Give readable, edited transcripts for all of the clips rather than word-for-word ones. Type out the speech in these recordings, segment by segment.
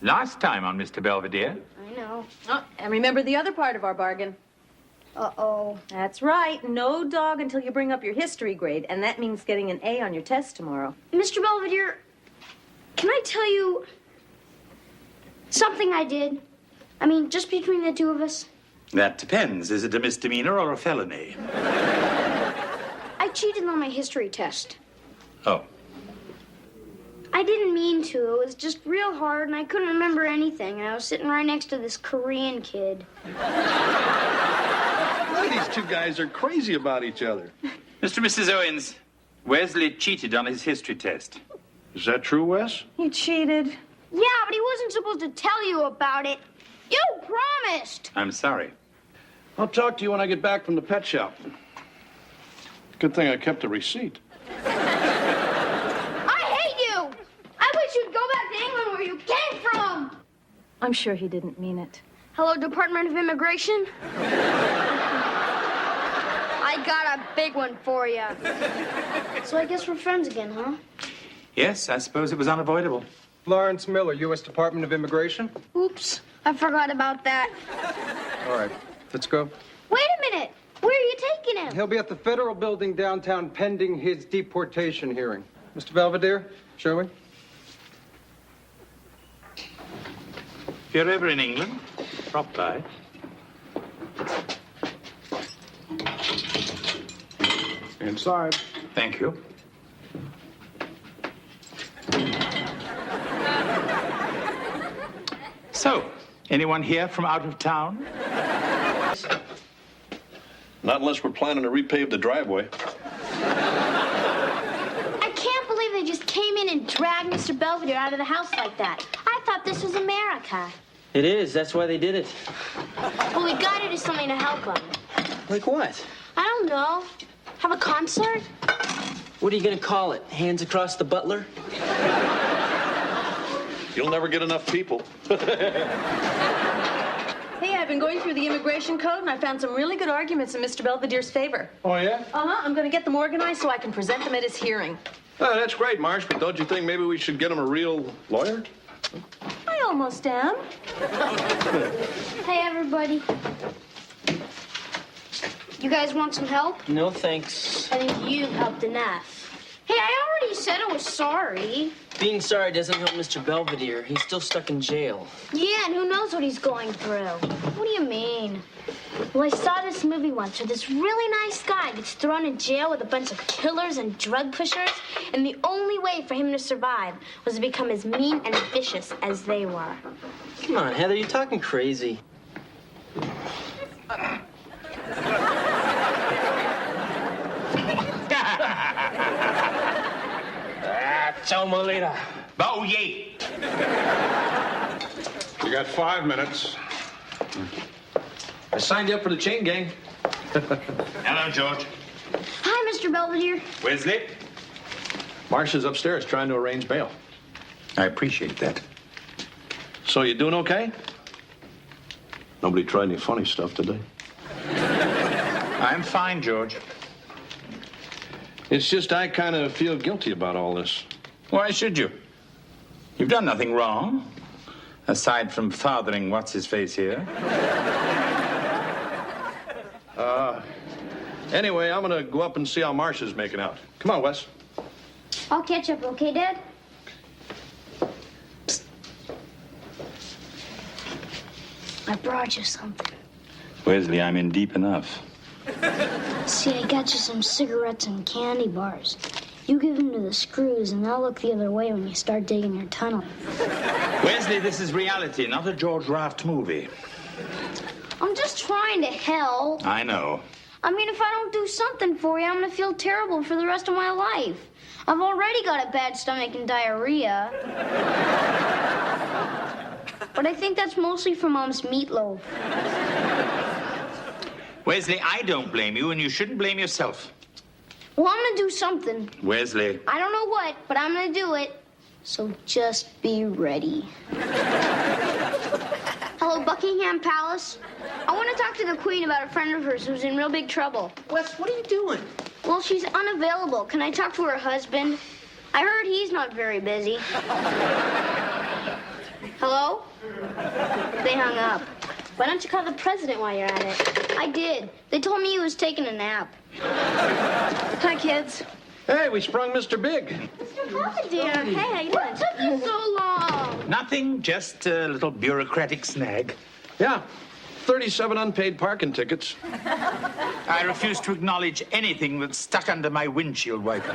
Last time on Mr. Belvedere. I know. Oh, and remember the other part of our bargain. Uh-oh. That's right. No dog until you bring up your history grade, and that means getting an A on your test tomorrow. Mr. Belvedere, can I tell you something I did? I mean, just between the two of us. That depends. Is it a misdemeanor or a felony? I cheated on my history test. Oh. I didn't mean to. It was just real hard, and I couldn't remember anything. And I was sitting right next to this Korean kid. These two guys are crazy about each other. Mr. and Mrs. Owens, Wesley cheated on his history test. Is that true, Wes? You cheated. Yeah, but he wasn't supposed to tell you about it. You promised. I'm sorry. I'll talk to you when I get back from the pet shop. Good thing I kept a receipt. I hate you. I wish you'd go back to England where you came from. I'm sure he didn't mean it. Hello, Department of Immigration. I got a big one for you. So I guess we're friends again, huh? Yes, I suppose it was unavoidable. Lawrence Miller, U.S. Department of Immigration. Oops, I forgot about that. All right, let's go. Wait a minute. Where are you taking him? He'll be at the federal building downtown pending his deportation hearing. Mr. Belvedere, shall we? If you're ever in England, drop by. Inside. Thank you. So, anyone here from out of town? Not unless we're planning to repave the driveway. I can't believe they just came in and dragged Mr. Belvedere out of the house like that. I thought this was America. It is. That's why they did it. Well, we gotta do something to help him. Like what? I don't know. Have a concert? What are you going to call it? Hands across the butler? You'll never get enough people. Hey, I've been going through the immigration code, and I found some really good arguments in Mr. Belvedere's favor. Oh, yeah? Uh-huh. I'm going to get them organized so I can present them at his hearing. Oh, that's great, Marsh, but don't you think maybe we should get him a real lawyer? I almost am. Hey, everybody. You guys want some help? No, thanks. I think you've helped enough. Hey, I already said I was sorry. Being sorry doesn't help Mr. Belvedere. He's still stuck in jail. Yeah, and who knows what he's going through. What do you mean? Well, I saw this movie once where this really nice guy gets thrown in jail with a bunch of killers and drug pushers, and the only way for him to survive was to become as mean and vicious as they were. Come on, Heather, you're talking crazy. Ciao, Molina. Bow ye. You got 5 minutes. I signed you up for the chain gang. Hello, George. Hi, Mr. Belvedere. Wesley? Marsh is upstairs trying to arrange bail. I appreciate that. So you doing okay? Nobody tried any funny stuff today. I'm fine, George. It's just I kind of feel guilty about all this. Why should you? You've done nothing wrong, aside from fathering what's-his-face here. Anyway, I'm gonna go up and see how Marsh is making out. Come on, Wes. I'll catch up, okay, Dad? Psst. I brought you something. Wesley, I'm in deep enough. See, I got you some cigarettes and candy bars. You give them to the screws, and they'll look the other way when you start digging your tunnel. Wesley, this is reality, not a George Raft movie. I'm just trying to help. I know. I mean, if I don't do something for you, I'm gonna feel terrible for the rest of my life. I've already got a bad stomach and diarrhea. But I think that's mostly from Mom's meatloaf. Wesley, I don't blame you, and you shouldn't blame yourself. Well, I'm gonna do something. Wesley. I don't know what, but I'm gonna do it. So just be ready. Hello, Buckingham Palace. I want to talk to the Queen about a friend of hers who's in real big trouble. Wes, what are you doing? Well, she's unavailable. Can I talk to her husband? I heard he's not very busy. Hello? They hung up. Why don't you call the president while you're at it? I did. They told me he was taking a nap. Hi, kids. Hey, we sprung Mr. Big. Mr. Belvedere. Hey, how you doing? What took you so long? Nothing, just a little bureaucratic snag. Yeah, 37 unpaid parking tickets. I refuse to acknowledge anything that's stuck under my windshield wiper.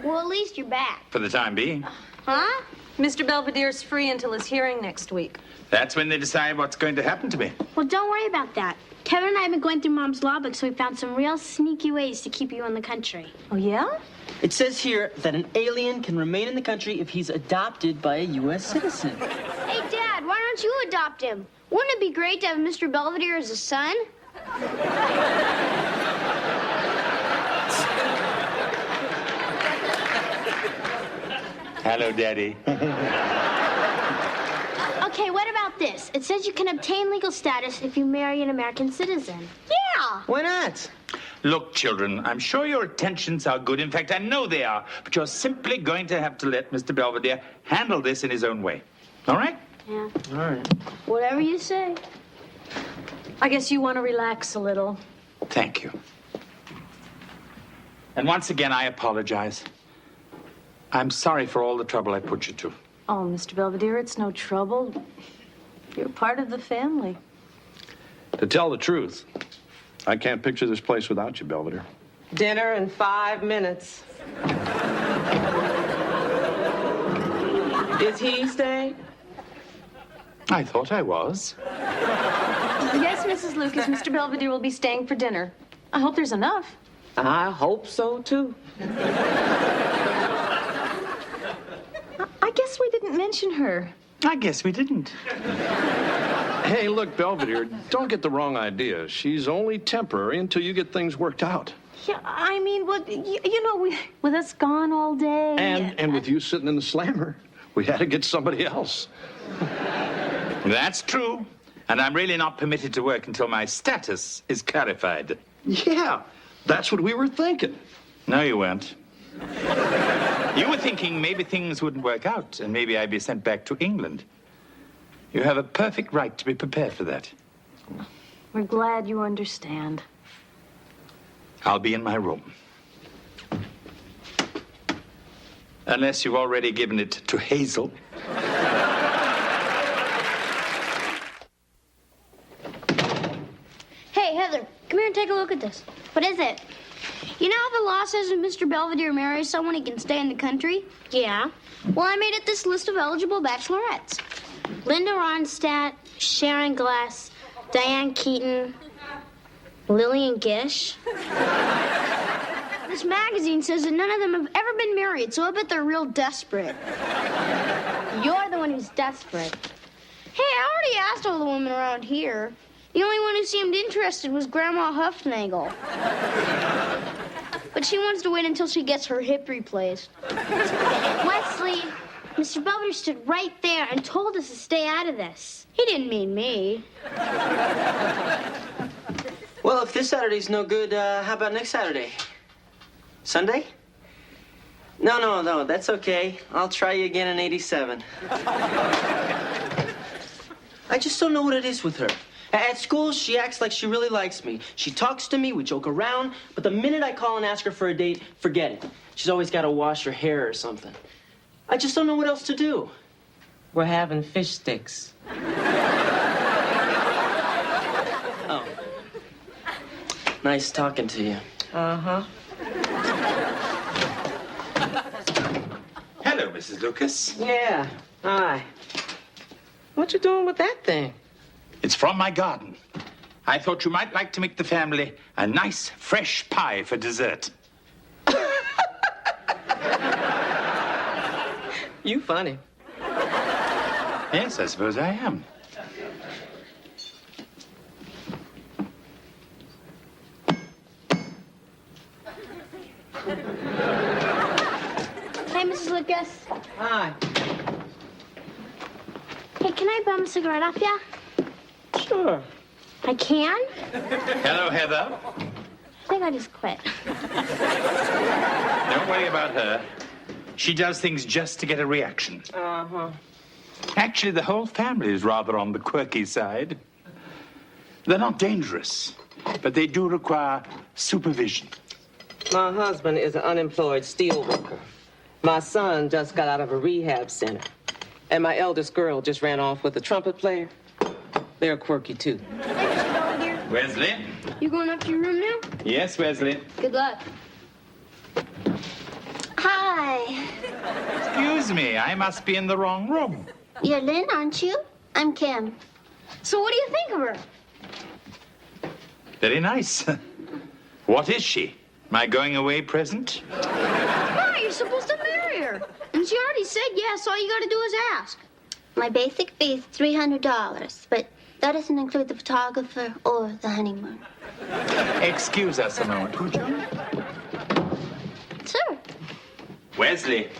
Well, at least you're back. For the time being. Huh? Mr. Belvedere's free until his hearing next week. That's when they decide what's going to happen to me. Well, don't worry about that. Kevin and I have been going through Mom's law book, so we found some real sneaky ways to keep you in the country. Oh, yeah? It says here that an alien can remain in the country if he's adopted by a U.S. citizen. Hey, Dad, why don't you adopt him? Wouldn't it be great to have Mr. Belvedere as a son? Hello, Daddy. Okay, what about this? It says you can obtain legal status if you marry an American citizen. Yeah! Why not? Look, children, I'm sure your intentions are good. In fact, I know they are. But you're simply going to have to let Mr. Belvedere handle this in his own way. All right? Yeah. All right. Whatever you say. I guess you want to relax a little. Thank you. And once again, I apologize. I'm sorry for all the trouble I put you to. Oh, Mr. Belvedere, it's no trouble. You're part of the family. To tell the truth, I can't picture this place without you, Belvedere. Dinner in 5 minutes. Is he staying? I thought I was. Yes, Mrs. Lucas, Mr. Belvedere will be staying for dinner. I hope there's enough. I hope so, too. I guess we didn't mention her. I guess we didn't. Hey, look, Belvedere, don't get the wrong idea. She's only temporary until you get things worked out. Yeah, I mean, what, you know, with us gone all day. And with you sitting in the slammer, we had to get somebody else. That's true. And I'm really not permitted to work until my status is clarified. Yeah, that's what we were thinking. No, you weren't. You were thinking maybe things wouldn't work out and maybe I'd be sent back to England. You have a perfect right to be prepared for that. We're glad you understand. I'll be in my room. Unless you've already given it to Hazel. Hey, Heather, come here and take a look at this. What is it? You know how the law says if Mr. Belvedere marries someone, he can stay in the country? Yeah. Well, I made it this list of eligible bachelorettes. Linda Ronstadt, Sharon Glass, Diane Keaton, Lillian Gish. This magazine says that none of them have ever been married, so I bet they're real desperate. You're the one who's desperate. Hey, I already asked all the women around here. The only one who seemed interested was Grandma Huffnagel. But she wants to wait until she gets her hip replaced. Wesley, Mr. Belvedere stood right there and told us to stay out of this. He didn't mean me. Well, if this Saturday's no good, how about next Saturday? Sunday? No, that's okay. I'll try you again in 87. I just don't know what it is with her. At school, she acts like she really likes me. She talks to me, we joke around, but the minute I call and ask her for a date, forget it. She's always got to wash her hair or something. I just don't know what else to do. We're having fish sticks. Oh. Nice talking to you. Uh-huh. Hello, Mrs. Lucas. Yeah. Hi. What you doing with that thing? It's from my garden. I thought you might like to make the family a nice, fresh pie for dessert. You funny. Yes, I suppose I am. Hey, Mrs. Lucas. Hi. Hey, can I bum a cigarette off ya? Sure. I can? Hello, Heather. I think I just quit. Don't worry about her. She does things just to get a reaction. Uh-huh. Actually, the whole family is rather on the quirky side. They're not dangerous, but they do require supervision. My husband is an unemployed steel worker. My son just got out of a rehab center. And my eldest girl just ran off with a trumpet player. They're quirky, too. Wesley? You going up to your room now? Yes, Wesley. Good luck. Hi. Excuse me, I must be in the wrong room. You're Lynn, aren't you? I'm Kim. So what do you think of her? Very nice. What is she? My going away present? No, you're supposed to marry her. And she already said yes. All you gotta do is ask. My basic fee is $300, but that doesn't include the photographer or the honeymoon. Excuse us a moment, would you? Sure. Wesley,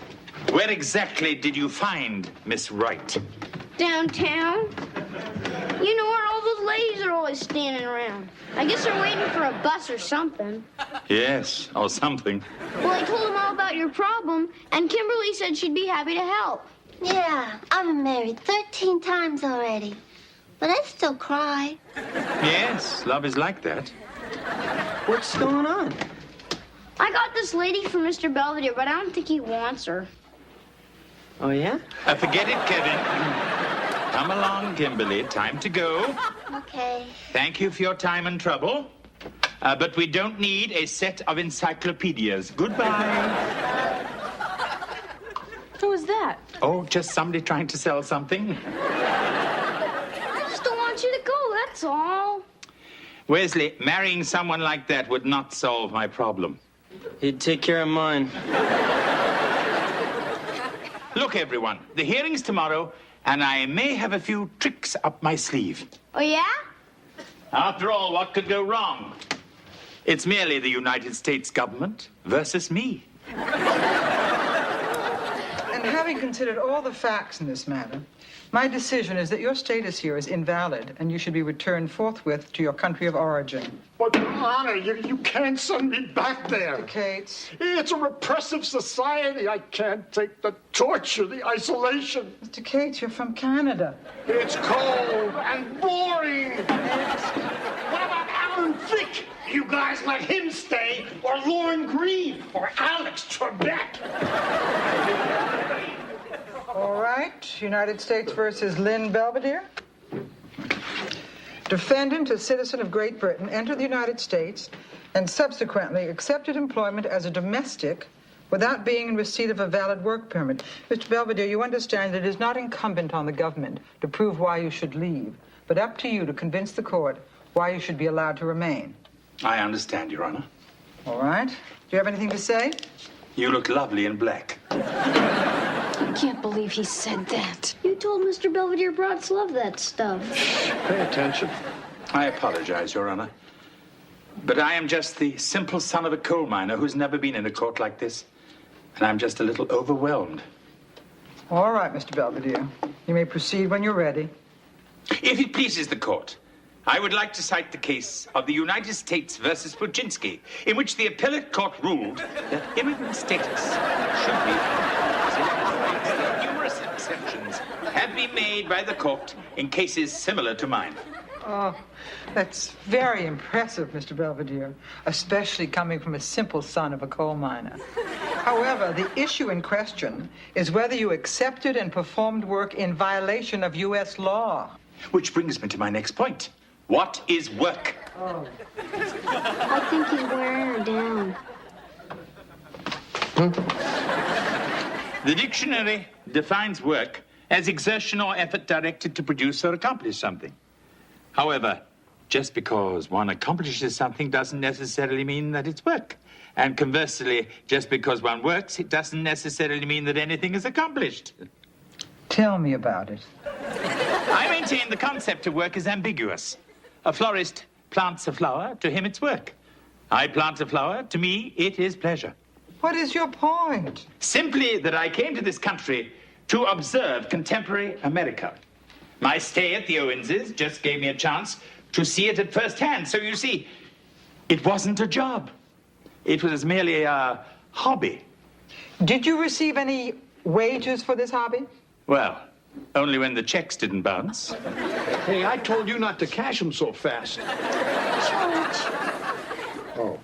where exactly did you find Miss Wright? Downtown. You know where all those ladies are always standing around. I guess they're waiting for a bus or something. Yes, or something. Well, I told them all about your problem, and Kimberly said she'd be happy to help. Yeah, I've been married 13 times already. But I still cry. Yes, love is like that. What's going on? I got this lady for Mr. Belvedere, but I don't think he wants her. Oh, yeah? Forget it, Kevin. Come along, Kimberly. Time to go. Okay. Thank you for your time and trouble. But we don't need a set of encyclopedias. Goodbye. Who was that? Oh, just somebody trying to sell something. I just don't want you to go, that's all. Wesley, marrying someone like that would not solve my problem. He'd take care of mine. Look, everyone, the hearing's tomorrow, and I may have a few tricks up my sleeve. Oh, yeah? After all, what could go wrong? It's merely the United States government versus me. And having considered all the facts in this matter, my decision is that your status here is invalid and you should be returned forthwith to your country of origin. But, Your Honor, you can't send me back there. Mr. Cates. It's a repressive society. I can't take the torture, the isolation. Mr. Cates, you're from Canada. It's cold and boring. What about Alan Thicke? You guys let him stay, or Lauren Green, or Alex Trebek. All right, United States versus Lynn Belvedere. Defendant, a citizen of Great Britain, entered the United States and subsequently accepted employment as a domestic without being in receipt of a valid work permit. Mr. Belvedere, you understand that it is not incumbent on the government to prove why you should leave, but up to you to convince the court why you should be allowed to remain. I understand, Your Honor. All right. Do you have anything to say? You look lovely in black. I can't believe he said that. You told Mr. Belvedere Broads love that stuff. Pay attention. I apologize, Your Honor. But I am just the simple son of a coal miner who's never been in a court like this. And I'm just a little overwhelmed. All right, Mr. Belvedere. You may proceed when you're ready. If it pleases the court, I would like to cite the case of the United States versus Puczynski, in which the appellate court ruled that immigrant status should be numerous exceptions have been made by the court in cases similar to mine. Oh, that's very impressive, Mr. Belvedere, especially coming from a simple son of a coal miner. However, the issue in question is whether you accepted and performed work in violation of U.S. law. Which brings me to my next point. What is work? Oh. I think he's wearing her down. The dictionary defines work as exertion or effort directed to produce or accomplish something. However, just because one accomplishes something doesn't necessarily mean that it's work. And conversely, just because one works, it doesn't necessarily mean that anything is accomplished. Tell me about it. I maintain the concept of work is ambiguous. A florist plants a flower, to him it's work. I plant a flower, to me it is pleasure. What is your point? Simply that I came to this country to observe contemporary America. My stay at the Owenses just gave me a chance to see it at first hand. So you see, it wasn't a job. It was merely a hobby. Did you receive any wages for this hobby? Well, Only when the checks didn't bounce. Hey, I told you not to cash them so fast. Oh.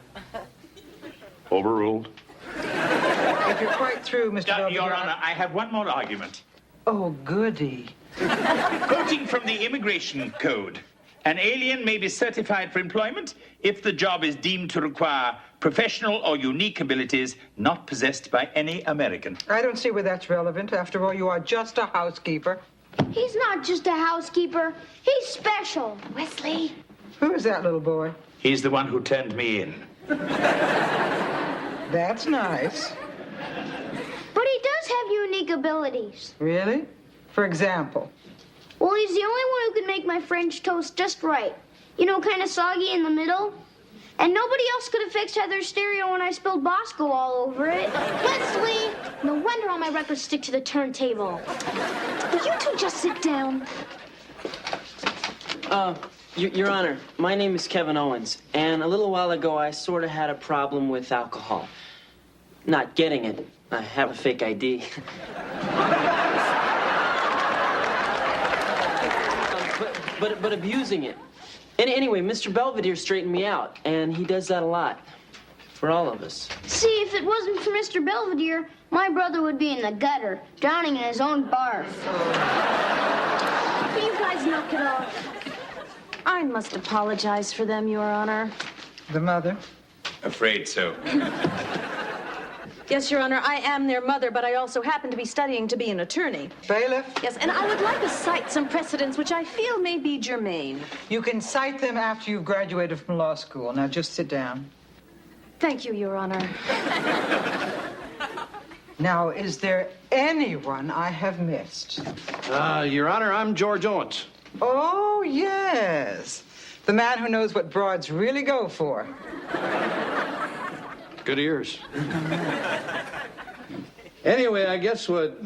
Overruled. If you're quite through, Mr. Belvedere... Your Honor, I have one more argument. Oh, goody. Quoting from the Immigration Code, an alien may be certified for employment if the job is deemed to require professional or unique abilities not possessed by any American. I don't see where that's relevant. After all, you are just a housekeeper. He's not just a housekeeper. He's special. Wesley. Who is that little boy? He's the one who turned me in. That's nice. But he does have unique abilities. Really? For example? Well, he's the only one who can make my French toast just right. You know, kind of soggy in the middle. And nobody else could have fixed Heather's stereo when I spilled Bosco all over it. Wesley! No wonder all my records stick to the turntable. Will you two just sit down? Your Honor, my name is Kevin Owens, and a little while ago I sort of had a problem with alcohol. Not getting it. I have a fake ID. but abusing it. And anyway, Mr. Belvedere straightened me out, and he does that a lot. For all of us. See, if it wasn't for Mr. Belvedere, my brother would be in the gutter, drowning in his own barf. Will you guys knock it off? I must apologize for them, Your Honor. The mother? Afraid so. Yes, Your Honor, I am their mother, but I also happen to be studying to be an attorney. Bailiff? Yes, and I would like to cite some precedents which I feel may be germane. You can cite them after you've graduated from law school. Now just sit down. Thank you, Your Honor. Now, is there anyone I have missed? Your Honor, I'm George Owens. Oh, yes. The man who knows what broads really go for. Good ears. Anyway, I guess what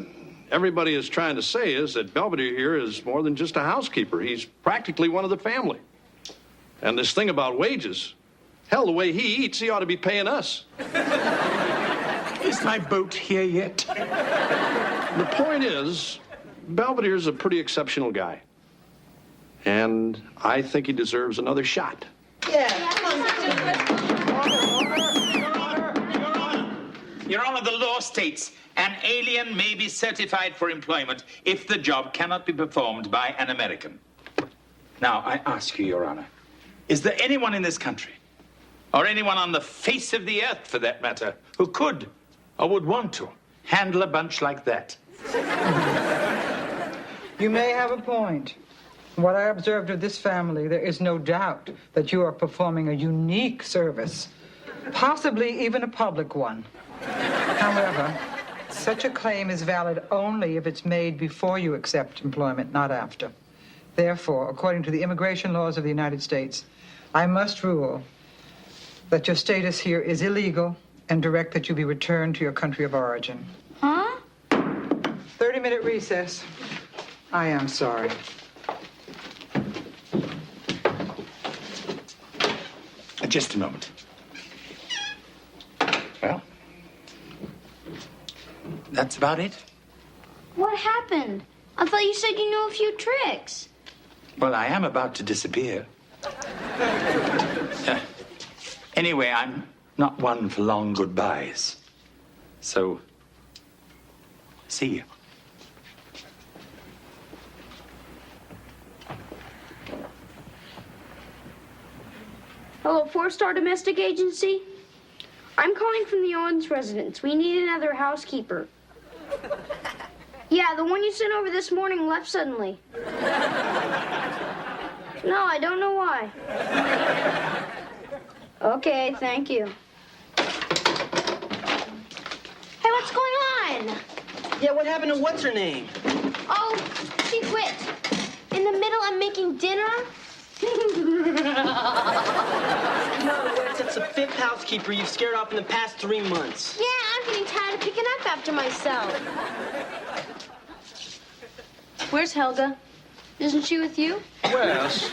everybody is trying to say is that Belvedere here is more than just a housekeeper. He's practically one of the family. And this thing about wages, hell, the way he eats, he ought to be paying us. Is my boat here yet? The point is, Belvedere's a pretty exceptional guy. And I think he deserves another shot. Your Honor, the law states an alien may be certified for employment if the job cannot be performed by an American. Now, I ask you, Your Honor, is there anyone in this country, or anyone on the face of the earth, for that matter, who could or would want to handle a bunch like that? You may have a point. What I observed of this family, there is no doubt that you are performing a unique service, possibly even a public one. However, such a claim is valid only if it's made before you accept employment, not after. Therefore, according to the immigration laws of the United States, I must rule that your status here is illegal and direct that you be returned to your country of origin. Huh? 30-minute recess. I am sorry. Just a moment. Well, that's about it. What happened? I thought you said you knew a few tricks. Well, I am about to disappear. Anyway, I'm not one for long goodbyes. So, see you. Hello, 4-Star Domestic Agency? I'm calling from the Owens residence. We need another housekeeper. Yeah, the one you sent over this morning left suddenly. No, I don't know why. Okay, thank you. Hey, what's going on? Yeah, what happened to what's-her-name? Oh, she quit. In the middle of making dinner? In other words, that's the 5th housekeeper you've scared off in the past 3 months. Yeah, I'm getting tired of picking up after myself. Where's Helga? Isn't she with you? Wes.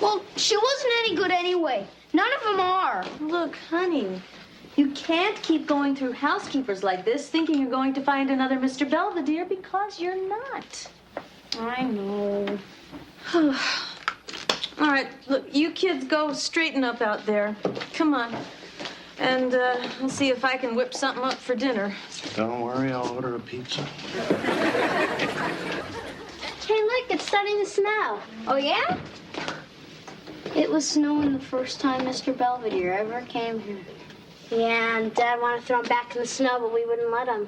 Well, she wasn't any good anyway. None of them are. Look, honey, You can't keep going through housekeepers like this thinking you're going to find another Mr. Belvedere because you're not. I know. All right, look, you kids go straighten up out there. Come on. And I'll see if I can whip something up for dinner. Don't worry, I'll order a pizza. Hey, look, it's starting to snow. Oh, yeah? It was snowing the first time Mr. Belvedere ever came here. Yeah, and Dad wanted to throw him back in the snow, but we wouldn't let him.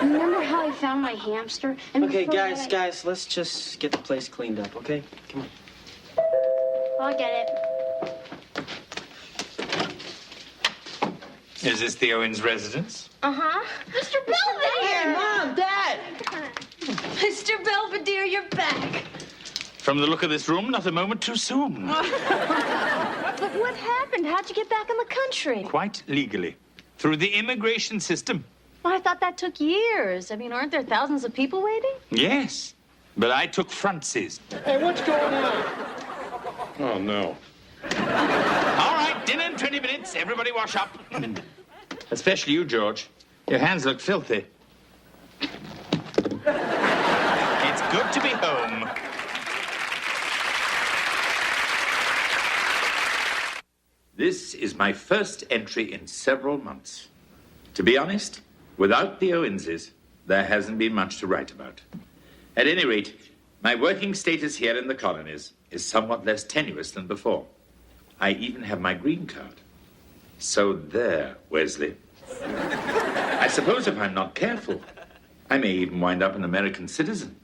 Remember how he found my hamster? And Okay, before guys, that, guys, let's just get the place cleaned up, okay? Come on. I'll get it. Is this the Owens residence? Uh-huh. Mr. Belvedere! Hey, Mom, Dad! Mr. Belvedere, you're back. From the look of this room, not a moment too soon. But what happened? How'd you get back in the country? Quite legally. Through the immigration system. Well, I thought that took years. I mean, aren't there thousands of people waiting? Yes. But I took frontsies. Hey, what's going on? Oh, no. All right, dinner in 20 minutes. Everybody wash up. Especially you, George. Your hands look filthy. It's good to be home. This is my first entry in several months. To be honest, without the Owenses, there hasn't been much to write about. At any rate, my working status here in the colonies is somewhat less tenuous than before. I even have my green card. So there, Wesley. I suppose if I'm not careful, I may even wind up an American citizen.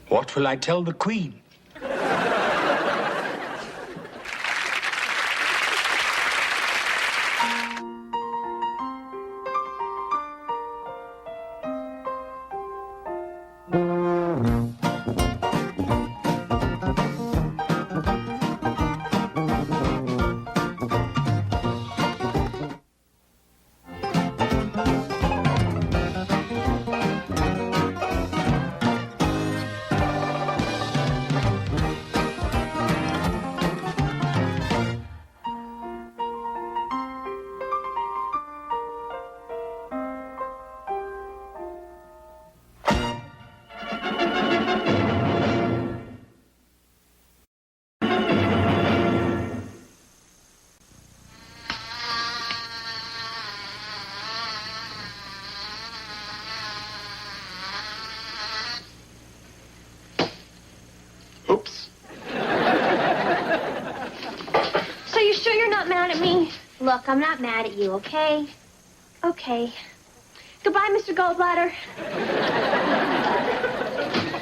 What will I tell the Queen? Oops. So you're sure you're not mad at me? Look, I'm not mad at you, okay? Okay. Goodbye, Mr. Goldbladder.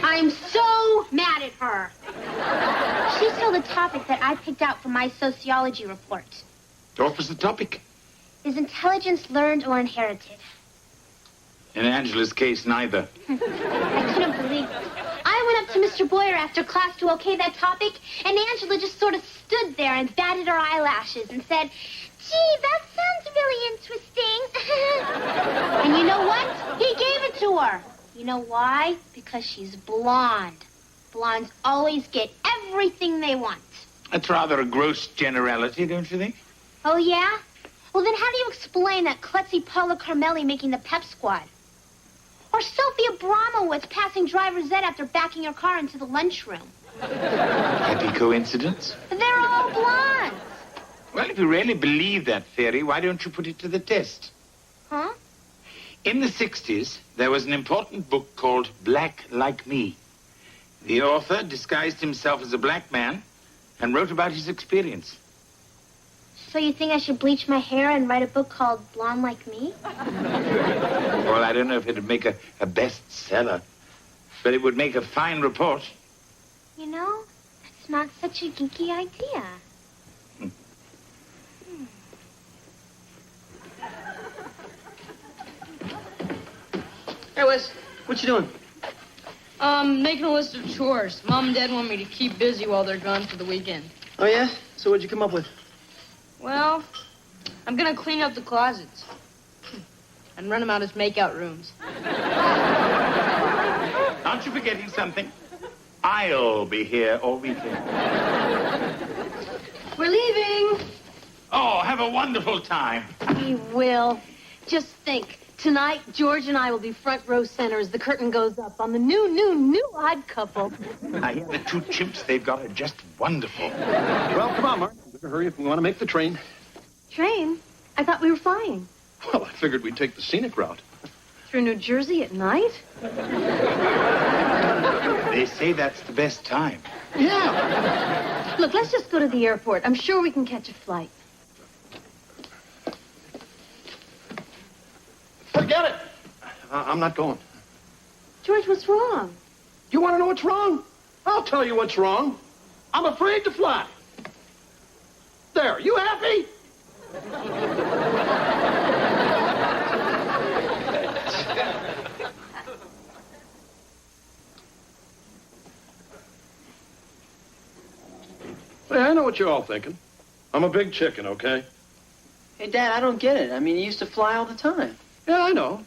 I'm so mad at her. She stole the topic that I picked out from my sociology report. What was the topic? Is intelligence learned or inherited? In Angela's case, neither. I couldn't believe it. I went up to Mr. Boyer after class to okay that topic, and Angela just sort of stood there and batted her eyelashes and said, "Gee, that sounds really interesting." And you know what? He gave it to her. You know why? Because she's blonde. Blondes always get everything they want. That's rather a gross generality, don't you think? Oh, yeah? Well, then how do you explain that klutzy Paula Carmelli making the pep squad? Or Sophia Abramowitz passing driver's ed after backing her car into the lunchroom? Happy coincidence? They're all blondes. Well, if you really believe that theory, why don't you put it to the test? Huh? In the 60s, there was an important book called Black Like Me. The author disguised himself as a black man and wrote about his experience. So you think I should bleach my hair and write a book called Blonde Like Me? Well, I don't know if it would make a bestseller, but it would make a fine report. You know, that's not such a geeky idea. Hey, Wes, what you doing? Making a list of chores. Mom and Dad want me to keep busy while they're gone for the weekend. Oh, yeah? So what'd you come up with? Well, I'm gonna clean up the closets and run them out as makeout rooms. Aren't you forgetting something? I'll be here all weekend. We're leaving. Oh, have a wonderful time. We will. Just think. Tonight, George and I will be front row center as the curtain goes up on the new Odd Couple. I hear the two chimps they've got are just wonderful. Well, come on, Mark. Better hurry if we want to make the train. Train? I thought we were flying. Well, I figured we'd take the scenic route. Through New Jersey at night? They say that's the best time. Yeah. Look, let's just go to the airport. I'm sure we can catch a flight. Forget it. I'm not going. George, what's wrong? You want to know what's wrong? I'll tell you what's wrong. I'm afraid to fly. There, you happy? Hey, I know what you're all thinking. I'm a big chicken, okay? Hey, Dad, I don't get it. I mean, you used to fly all the time. Yeah, I know.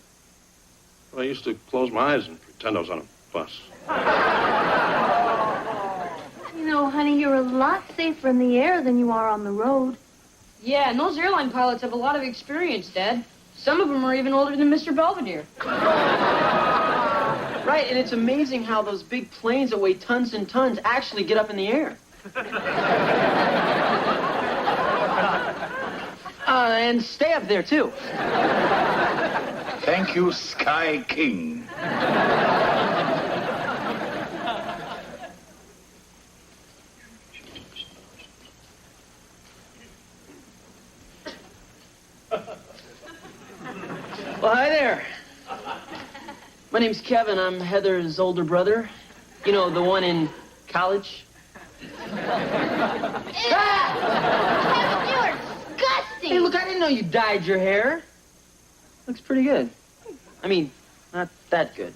But I used to close my eyes and pretend I was on a bus. You know, honey, you're a lot safer in the air than you are on the road. Yeah, and those airline pilots have a lot of experience, Dad. Some of them are even older than Mr. Belvedere. Right, and it's amazing how those big planes that weigh tons and tons actually get up in the air. And stay up there, too. Thank you, Sky King. Well, hi there. My name's Kevin. I'm Heather's older brother. You know, the one in college. Kevin, you're disgusting. Hey, look, I didn't know you dyed your hair. Looks pretty good. I mean, not that good.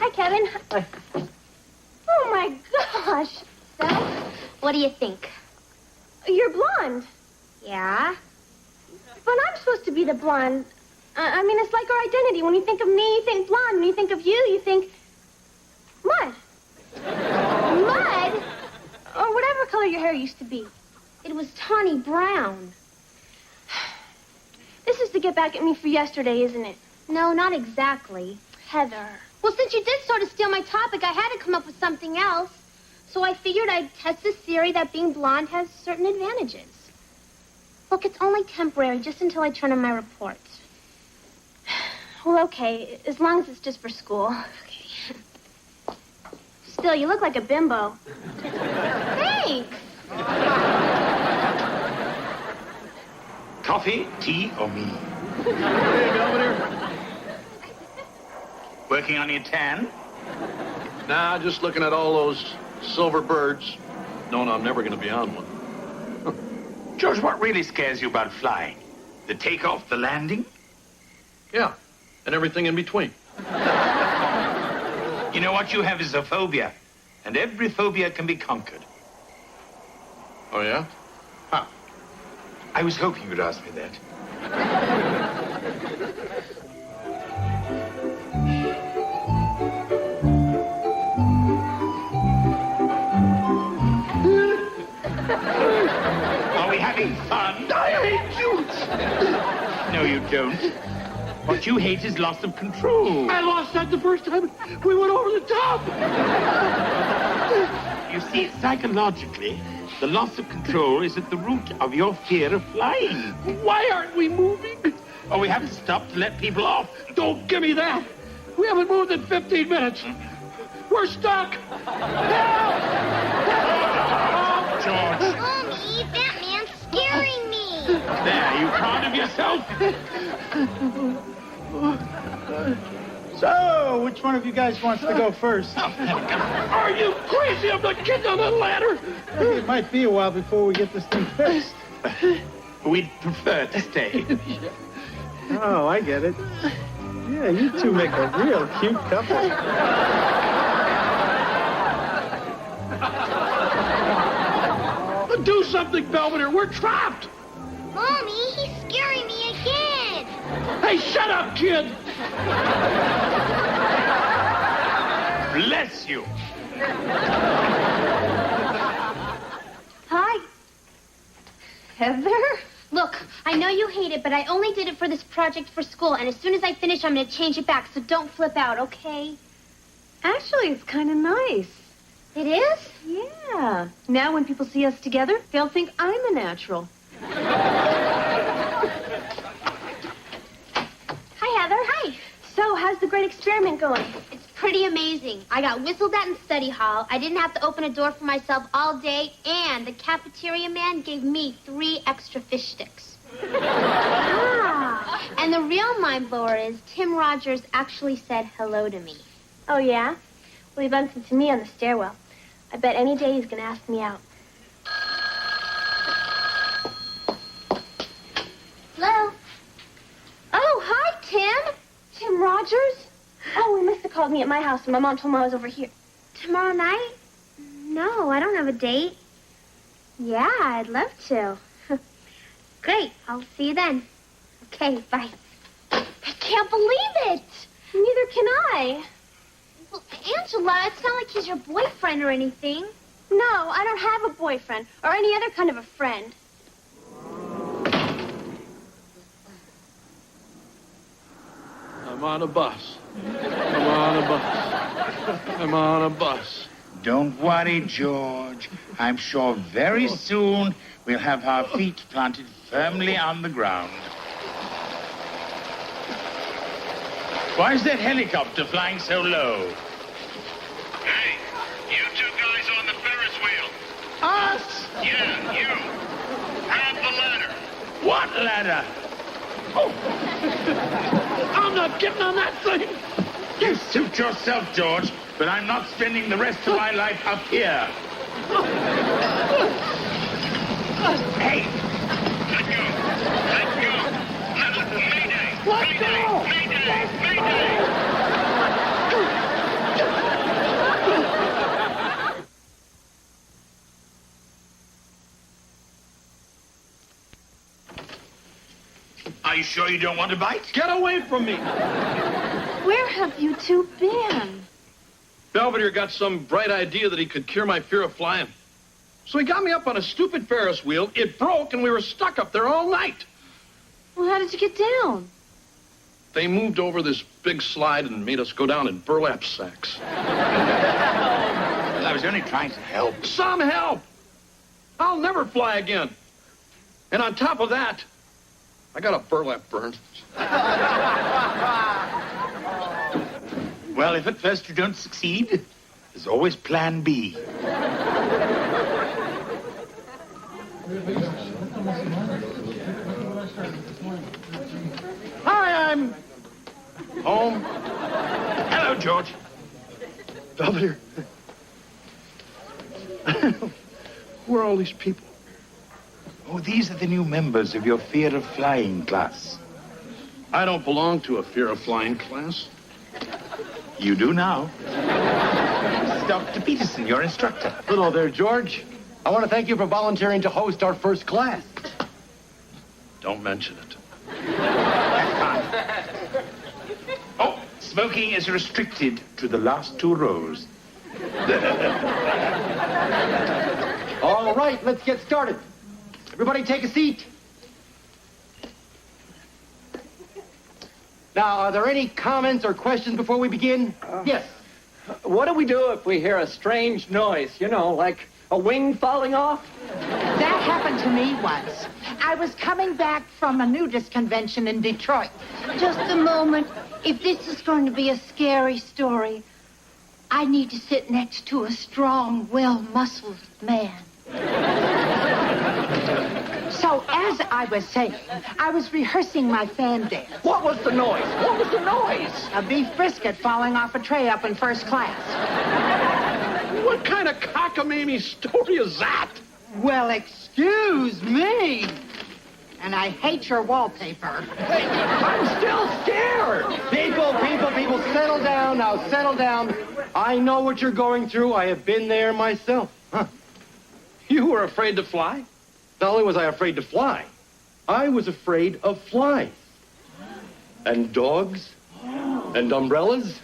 Hi, Kevin. Hi. Oh, my gosh. So, what do you think? You're blonde. Yeah? But I'm supposed to be the blonde. I mean, it's like our identity. When you think of me, you think blonde. When you think of you think mud. Mud? Or whatever color your hair used to be. It was tawny brown. This is to get back at me for yesterday, isn't it? No, not exactly. Heather. Well, since you did sort of steal my topic, I had to come up with something else. So I figured I'd test this theory that being blonde has certain advantages. Look, it's only temporary, just until I turn in my report. Well, okay, as long as it's just for school. Okay. Still, you look like a bimbo. Thanks. Coffee, tea, or me? Hey, Belvedere. Working on your tan? Nah, just looking at all those silver birds. Knowing I'm never going to be on one. George, what really scares you about flying? The takeoff, the landing? Yeah, and everything in between. You know what you have is a phobia, and every phobia can be conquered. Oh, yeah? Huh. I was hoping you'd ask me that. Are we having fun? I hate you. No, you don't. What you hate is loss of control. I lost that the first time we went over the top. You see, psychologically, the loss of control is at the root of your fear of flying. Why aren't we moving? Oh, we have to stop to let people off. Don't give me that. We haven't moved in 15 minutes. We're stuck. Help! George. Mommy, that man's scaring me. There, you proud of yourself? So, which one of you guys wants to go first? Are you crazy? I'm not getting on that ladder. It might be a while before we get this thing fixed. We'd prefer to stay. Oh, I get it. Yeah, you two make a real cute couple. Do something, Belvedere. We're trapped. Mommy, he's scaring me again. Hey, shut up, kid. Bless you. Heather? Look, I know you hate it, but I only did it for this project for school, and as soon as I finish, I'm going to change it back, so don't flip out, okay? Actually, it's kind of nice. It is? Yeah. Now when people see us together, they'll think I'm a natural. Hi, Heather. Hi. So, how's the great experiment going? It's pretty amazing. I got whistled at in study hall. I didn't have to open a door for myself all day, and the cafeteria man gave me 3 extra fish sticks. Ah. And the real mind blower is Tim Rogers actually said hello to me. Oh, yeah? Well, he bumped into me on the stairwell. I bet any day he's going to ask me out. Hello? Oh, hi, Tim. Tim Rogers? Oh, he must have called me at my house, and my mom told me I was over here. Tomorrow night? No, I don't have a date. Yeah, I'd love to. Great, I'll see you then. Okay, bye. I can't believe it! Neither can I. Well, Angela, it's not like he's your boyfriend or anything. No, I don't have a boyfriend or any other kind of a friend. I'm on a bus. I'm on a bus. I'm on a bus. Don't worry, George. I'm sure very soon we'll have our feet planted firmly on the ground. Why is that helicopter flying so low? Hey, you 2 guys on the Ferris wheel. Us? Yeah, you. Grab the ladder. What ladder? Oh! I'm not getting on that thing! You suit yourself, George, but I'm not spending the rest of my life up here. Hey! Let go. Let go. Mayday. Let Mayday. go. Mayday. Mayday. Are you sure you don't want to bite? Get away from me! Where have you 2 been? Belvedere got some bright idea that he could cure my fear of flying. So he got me up on a stupid Ferris wheel. It broke, and we were stuck up there all night. Well, how did you get down? They moved over this big slide and made us go down in burlap sacks. Well, I was only trying to help. Some help! I'll never fly again. And on top of that, I got a burlap burn. Well, if at first you don't succeed, there's always plan B. Hi, I'm home. Hello, George. Belvedere. Who are all these people? Oh, these are the new members of your fear of flying class. I don't belong to a fear of flying class. You do now. It's Dr. Peterson, your instructor. Hello there, George. I want to thank you for volunteering to host our first class. Don't mention it. Oh, smoking is restricted to the last 2 rows. All right, let's get started. Everybody take a seat. Now, are there any comments or questions before we begin? Yes. What do we do if we hear a strange noise? You know, like a wing falling off? That happened to me once. I was coming back from a nudist convention in Detroit. Just a moment. If this is going to be a scary story, I need to sit next to a strong, well-muscled man. So, as I was saying, I was rehearsing my fan dance. What was the noise? What was the noise? A beef brisket falling off a tray up in first class. What kind of cockamamie story is that? Well, excuse me. And I hate your wallpaper. I'm still scared. People, settle down now, settle down. I know what you're going through. I have been there myself. Huh. You were afraid to fly? Not only was I afraid to fly, I was afraid of flies. And dogs. And umbrellas.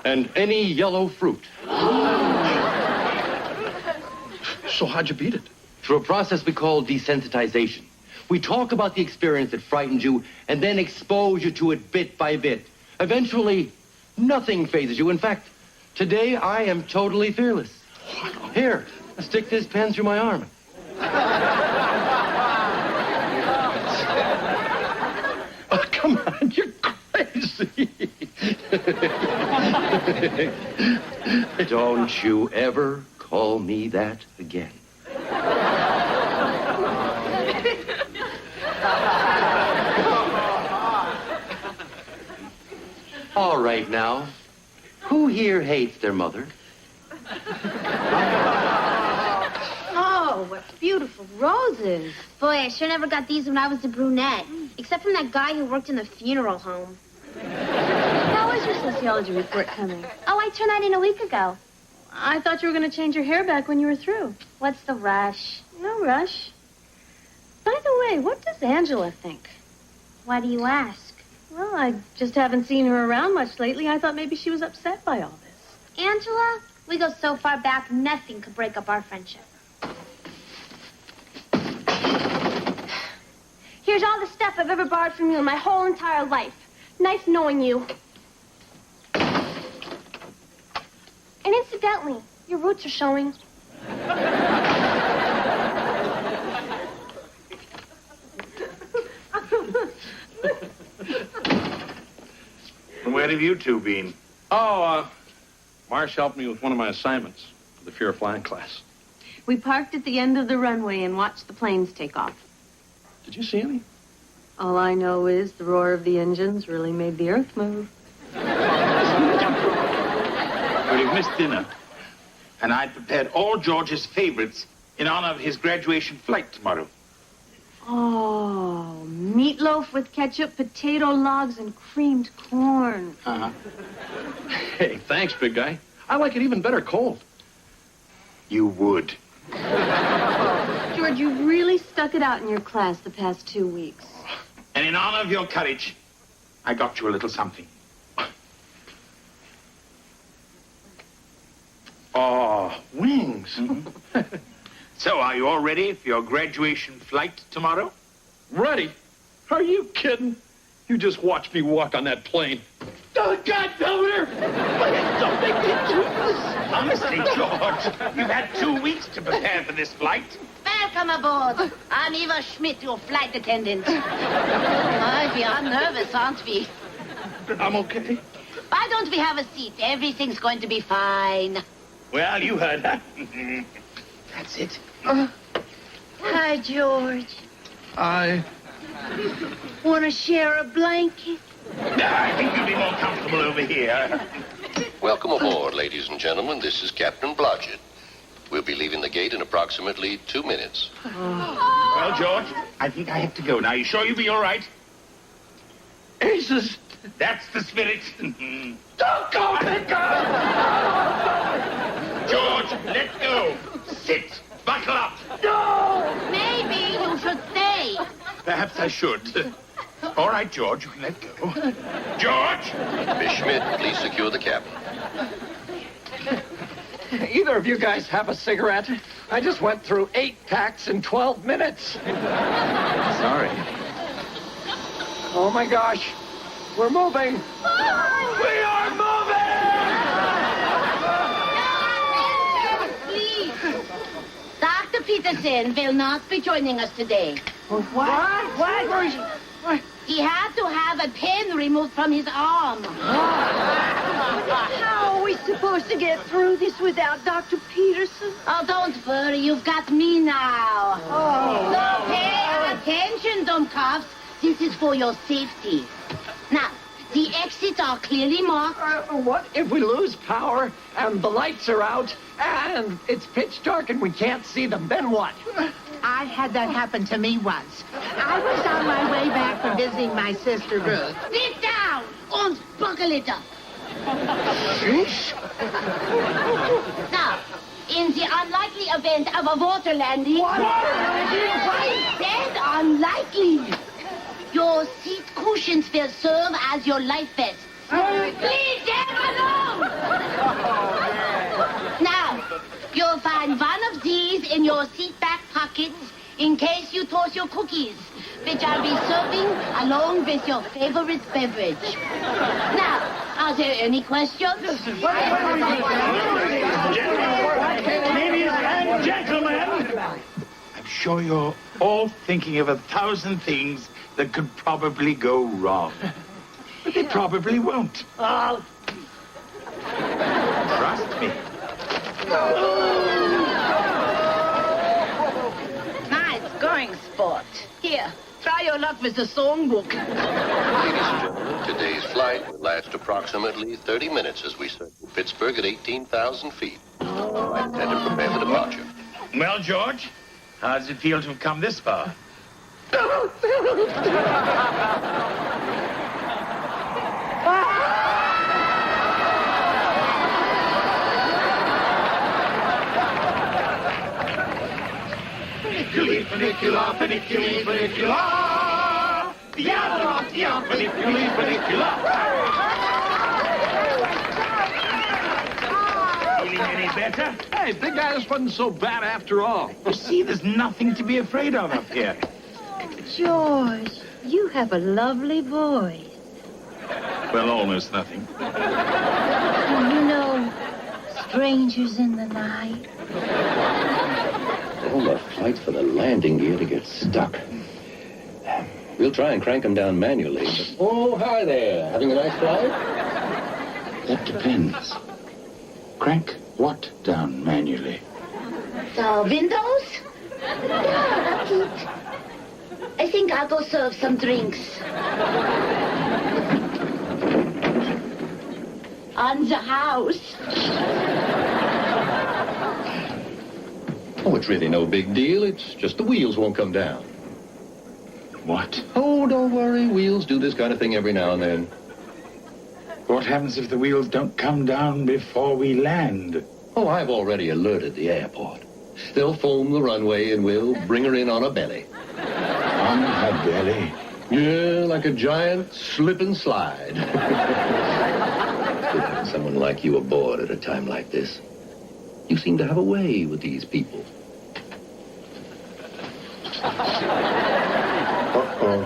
And any yellow fruit. So how'd you beat it? through a process we call desensitization. We talk about the experience that frightened you and then expose you to it bit by bit. Eventually, nothing phases you. In fact, today I am totally fearless. Here, stick this pen through my arm. Oh, come on, you're crazy. Don't you ever call me that again. All right now, who here hates their mother? Oh, what beautiful roses. Boy, I sure never got these when I was a brunette. Except from that guy who worked in the funeral home. How is your sociology report coming? Oh, I turned that in a week ago. I thought you were going to change your hair back when you were through. What's the rush? No rush. By the way, what does Angela think? Why do you ask? Well, I just haven't seen her around much lately. I thought maybe she was upset by all this. Angela, we go so far back, nothing could break up our friendship. Here's all the stuff I've ever borrowed from you in my whole entire life. Nice knowing you. And incidentally, your roots are showing. Where have you two been? Oh, Marsh helped me with one of my assignments for the Fear of Flying class. We parked at the end of the runway and watched the planes take off. Did you see any? All I know is the roar of the engines really made the earth move. Well, you've missed dinner. And I prepared all George's favorites in honor of his graduation flight tomorrow. Oh, meatloaf with ketchup, potato logs, and creamed corn. Uh-huh. Hey, thanks, big guy. I like it even better cold. You would. George, you really stuck it out in your class the past 2 weeks. And in honor of your courage, I got you a little something. Oh, wings. Mm-hmm. So, are you all ready for your graduation flight tomorrow? Ready? Are you kidding? You just watched me walk on that plane. Oh, God, Belvedere! Don't make me do this! Honestly, George, you've had 2 weeks to prepare for this flight. Welcome aboard. I'm Eva Schmidt, your flight attendant. We are nervous, aren't we? I'm okay. Why don't we have a seat? Everything's going to be fine. Well, you heard her. That's it. Hi, George. I... Want to share a blanket? I think you'll be more comfortable over here. Welcome aboard, ladies and gentlemen. This is Captain Blodgett. We'll be leaving the gate in approximately 2 minutes. Well, George, I think I have to go now. You sure you'll be all right? Aces! That's the spirit. Don't go, big guy! George, let go. Sit. Buckle up. No! Maybe you should stay. Perhaps I should. All right, George, you can let go. George! Miss Schmidt, please secure the cabin. Either of you guys have a cigarette? I just went through 8 packs in 12 minutes. Sorry. Oh, my gosh. We're moving. We are moving! Please. Dr. Peterson will not be joining us today. What? He had to have a pin removed from his arm. How are we supposed to get through this without Dr. Peterson? Oh, don't worry. You've got me now. Oh. So pay attention, Dummkopfs. This is for your safety. Now, the exits are clearly marked. What if we lose power and the lights are out and it's pitch dark and we can't see them? Then what? I had that happen to me once. I was on my way back from visiting my sister Ruth. Sit down and buckle it up. Sheesh. Now, in the unlikely event of a water landing... What? I said unlikely. Your seat cushions will serve as your life vest. Leave them alone! Now, you'll find one of these in your seat back pocket course, your cookies, which I'll be serving along with your favorite beverage. Now, are there any questions? Ladies and gentlemen, I'm sure you're all thinking of 1,000 things that could probably go wrong. But they probably won't. Trust me. Nice going, sport. Here, try your luck with the songbook. Ladies and gentlemen, today's flight will last approximately 30 minutes as we circle Pittsburgh at 18,000 feet. Flight attendant, prepare for departure. Well, George, how does it feel to have come this far? Funiculi, funicula, funiculi, funicula. The other off the funiculi, funicula. Feeling any better? Hey, big guy, this wasn't so bad after all. You see, there's nothing to be afraid of up here. George, you have a lovely voice. Well, almost nothing. You know, strangers in the night. All the fight for the landing gear to get stuck. We'll try and crank them down manually, but... Oh, hi there. Having a nice flight? That depends. Crank what down manually? The windows? Yeah, that's it. I think I'll go serve some drinks. On the house. Oh, it's really no big deal. It's just the wheels won't come down. What? Oh, don't worry. Wheels do this kind of thing every now and then. What happens if the wheels don't come down before we land? Oh, I've already alerted the airport. They'll foam the runway and we'll bring her in on a belly. On her belly? Yeah, like a giant slip and slide. Good having someone like you aboard at a time like this. You seem to have a way with these people. Uh-oh.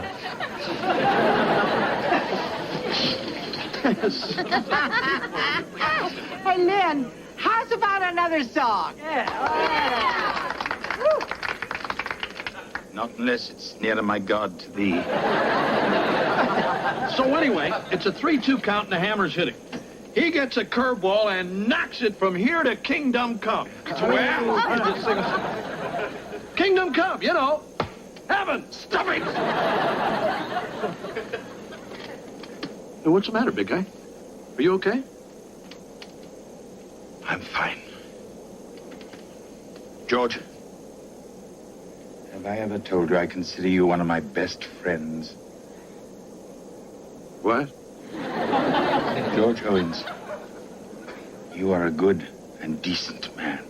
Hey, Lynn, how's about another song? Not unless it's nearer my God to thee. So anyway, it's a 3-2 count and the hammer's hitting. He gets a curveball and knocks it from here to Kingdom Come. Well, Kingdom Come, you know. Heaven, stop it! Hey, what's the matter, big guy? Are you okay? I'm fine. George, have I ever told you I consider you one of my best friends? What? George Owens, you are a good and decent man.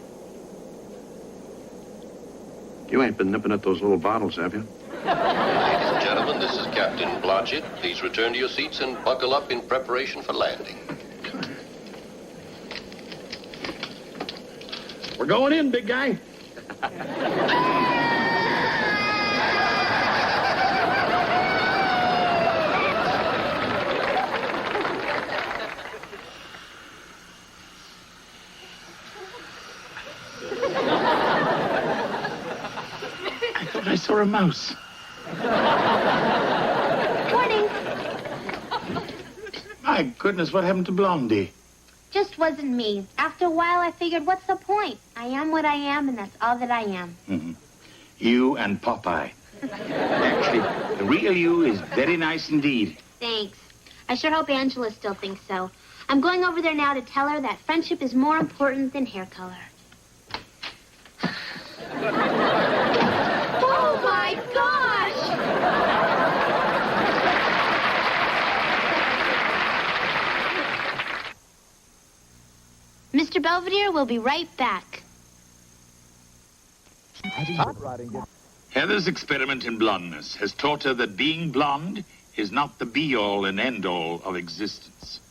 You ain't been nipping at those little bottles, have you? Ladies and gentlemen, this is Captain Blodgett. Please return to your seats and buckle up in preparation for landing. We're going in, big guy. I saw a mouse. Morning. My goodness, what happened to Blondie? Just wasn't me. After a while, I figured, what's the point? I am what I am, and that's all that I am. Mm-hmm. You and Popeye. Actually, the real you is very nice indeed. Thanks. I sure hope Angela still thinks so. I'm going over there now to tell her that friendship is more important than hair color. Oh, my gosh! Mr. Belvedere will be right back. Heather's experiment in blondness has taught her that being blonde is not the be-all and end-all of existence.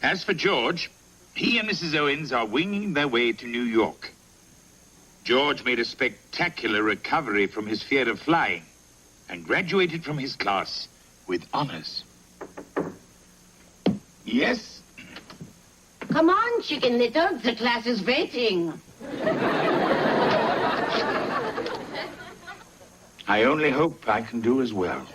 As for George, he and Mrs. Owens are winging their way to New York. George made a spectacular recovery from his fear of flying and graduated from his class with honors. Yes? Come on, Chicken Little. The class is waiting. I only hope I can do as well.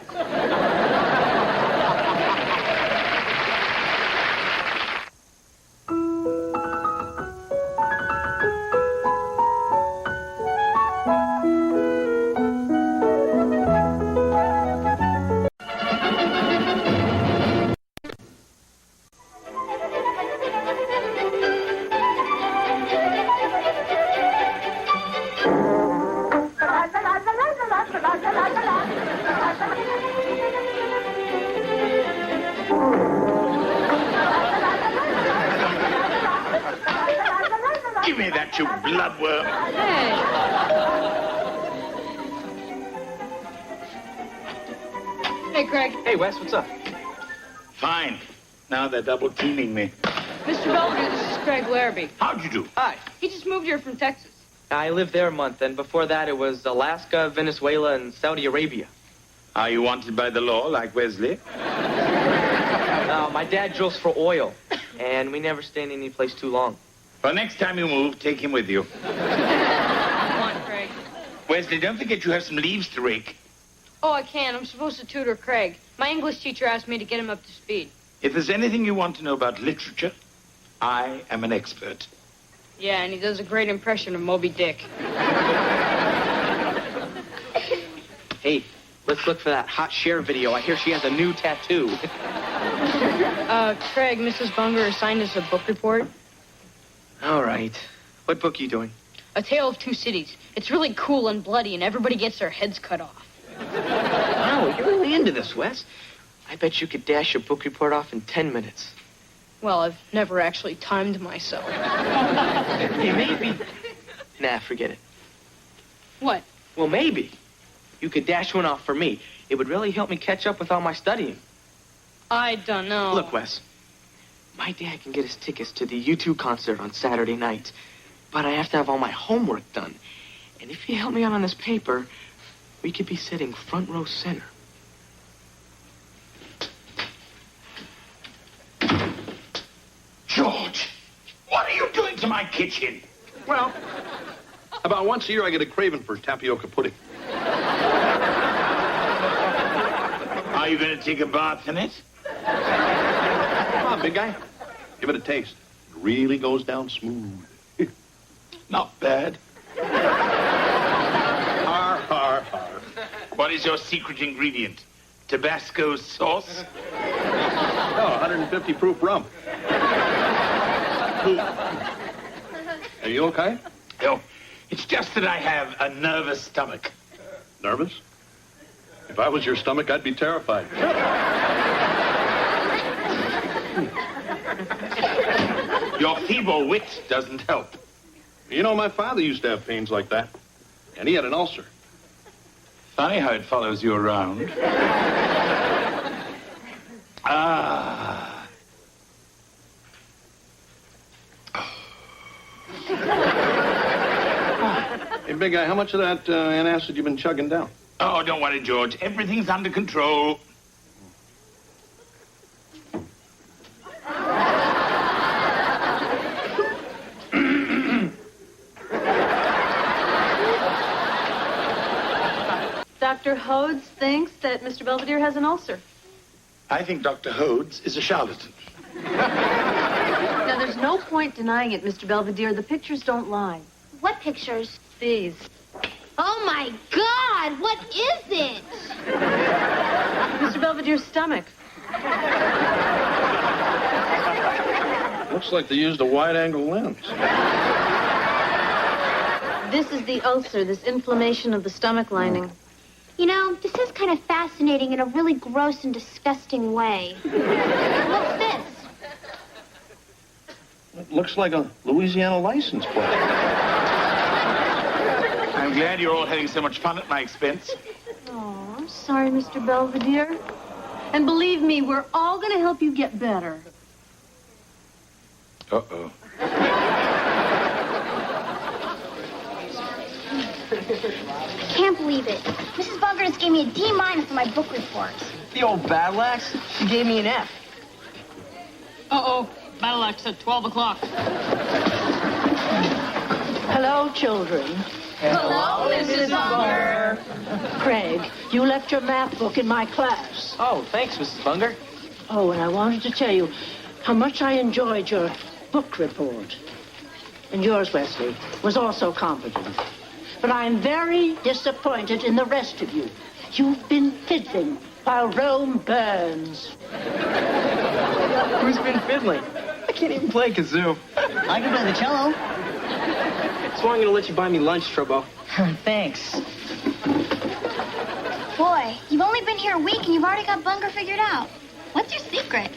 Give me that, you bloodworm. Hey, Craig. Hey, Wes, what's up? Fine. Now they're double teaming me. Mr. Belvedere, this is Craig Larrabee. How'd you do? Hi. He just moved here from Texas. I lived there a month, and before that it was Alaska, Venezuela, and Saudi Arabia. Are you wanted by the law like Wesley? My dad drills for oil, and we never stay in any place too long. Well, next time you move, take him with you. Come on, Craig. Wesley, don't forget you have some leaves to rake. Oh, I can. I'm supposed to tutor Craig. My English teacher asked me to get him up to speed. If there's anything you want to know about literature, I am an expert. Yeah, and he does a great impression of Moby Dick. Hey, let's look for that hot Cher video. I hear she has a new tattoo. Craig, Mrs. Bunger assigned us a book report. All right. What book are you doing? A Tale of Two Cities. It's really cool and bloody, and everybody gets their heads cut off. Wow, you're really into this, Wes. I bet you could dash your book report off in 10 minutes. Well, I've never actually timed myself. Hey, maybe. Nah, forget it. What? Well, maybe. You could dash one off for me. It would really help me catch up with all my studying. I don't know. Look, Wes. My dad can get us tickets to the U2 concert on Saturday night. But I have to have all my homework done. And if you help me out on this paper, we could be sitting front row center. George, what are you doing to my kitchen? Well, about once a year I get a craving for tapioca pudding. Are you going to take a bath in it? Come on, big guy. Give it a taste. It really goes down smooth. Not bad. Har, har, har. What is your secret ingredient? Tabasco sauce? Oh, 150 proof rum. Are you okay? No, it's just that I have a nervous stomach. Nervous? If I was your stomach, I'd be terrified. Your feeble wit doesn't help. You know, my father used to have pains like that, and he had an ulcer. Funny how it follows you around. Ah. Hey, big guy, how much of that antacid you been chugging down? Oh, don't worry, George. Everything's under control. Dr. Hodes thinks that Mr. Belvedere has an ulcer. I think Dr. Hodes is a charlatan. Now, there's no point denying it, Mr. Belvedere. The pictures don't lie. What pictures? These. Oh, my God! What is it? Mr. Belvedere's stomach. Looks like they used a wide-angle lens. This is the ulcer, this inflammation of the stomach lining. You know, this is kind of fascinating in a really gross and disgusting way. What's this? It looks like a Louisiana license plate. I'm glad you're all having so much fun at my expense. Oh, I'm sorry, Mr. Belvedere. And believe me, we're all going to help you get better. Uh-oh. can't believe it. Mrs. Bunker just gave me a D- on my book report. The old battle axe? She gave me an F. Uh-oh. Battle axe at 12 o'clock. Hello, children. Hello, Mrs. Bunker. Craig, you left your math book in my class. Oh, thanks, Mrs. Bunger. Oh, and I wanted to tell you how much I enjoyed your book report. And yours, Wesley, was also competent. But I'm very disappointed in the rest of you. You've been fiddling while Rome burns. Who's been fiddling? I can't even play kazoo. I can play the cello. So I'm gonna let you buy me lunch, Trobo. Thanks. Boy, you've only been here a week and you've already got Bunker figured out. What's your secret?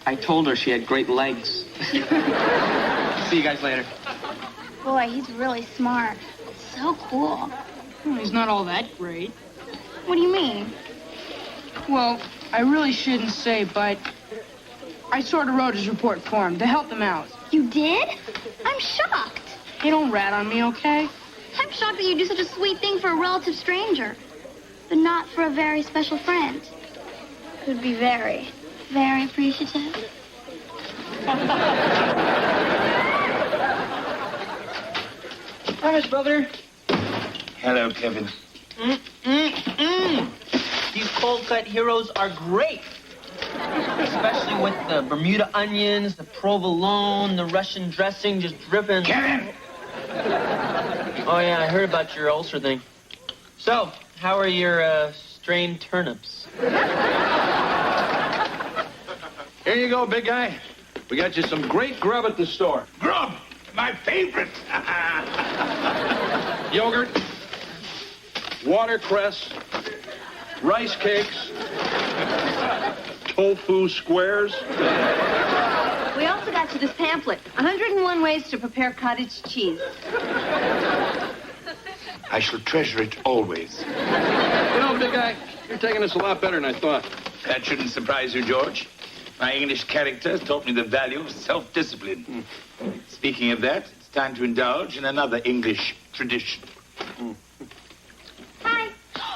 I told her she had great legs. See you guys later. Boy, he's really smart. So cool. Well, he's not all that great. What do you mean? Well, I really shouldn't say, but I sort of wrote his report for him to help him out. You did? I'm shocked. Hey, don't rat on me, okay? I'm shocked that you do such a sweet thing for a relative stranger, but not for a very special friend. Who'd be very, very appreciative. Hi, Miss Belvedere. Hello, Kevin. These cold-cut heroes are great. Especially with the Bermuda onions, the provolone, the Russian dressing just dripping. Kevin! Oh, yeah, I heard about your ulcer thing. So, how are your strained turnips? Here you go, big guy. We got you some great grub at the store. Grub! My favorite! Yogurt, watercress, rice cakes, tofu squares. We also got you this pamphlet, 101 Ways to Prepare Cottage Cheese. I shall treasure it always. You know, big guy, you're taking this a lot better than I thought. That shouldn't surprise you, George. My English characters taught me the value of self-discipline. Speaking of that, it's time to indulge in another English tradition. Hi.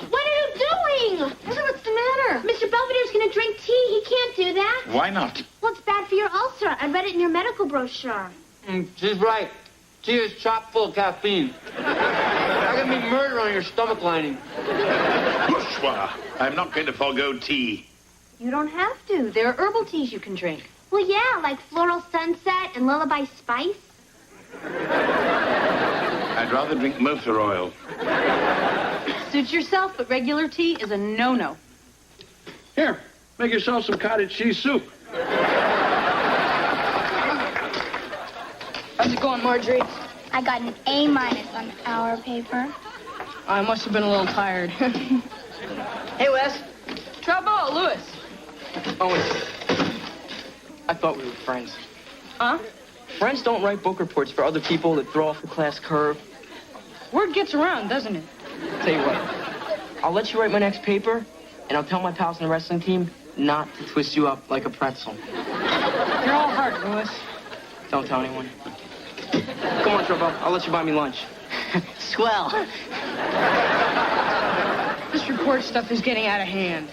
What are you doing? What's the matter? Mr. Belvedere's going to drink tea. He can't do that. Why not? Well, it's bad for your ulcer. I read it in your medical brochure. She's right. Tea is chock full of caffeine. I can be murder on your stomach lining. Bourgeois, I'm not going to forego tea. You don't have to. There are herbal teas you can drink. Well, yeah, like Floral Sunset and Lullaby Spice. I'd rather drink motor oil. Suit yourself, but regular tea is a no-no. Here, make yourself some cottage cheese soup. How's it going, Marjorie? I got an A- on our paper. I must have been a little tired. Hey, Wes. Trouble, Lewis. Owen. I thought we were friends. Huh? Friends don't write book reports for other people that throw off the class curve. Word gets around, doesn't it? Tell you what, I'll let you write my next paper, and I'll tell my pals in the wrestling team not to twist you up like a pretzel. You're all heart, Lewis. Don't tell anyone. Come on, Trovo. I'll let you buy me lunch. Swell. This report stuff is getting out of hand.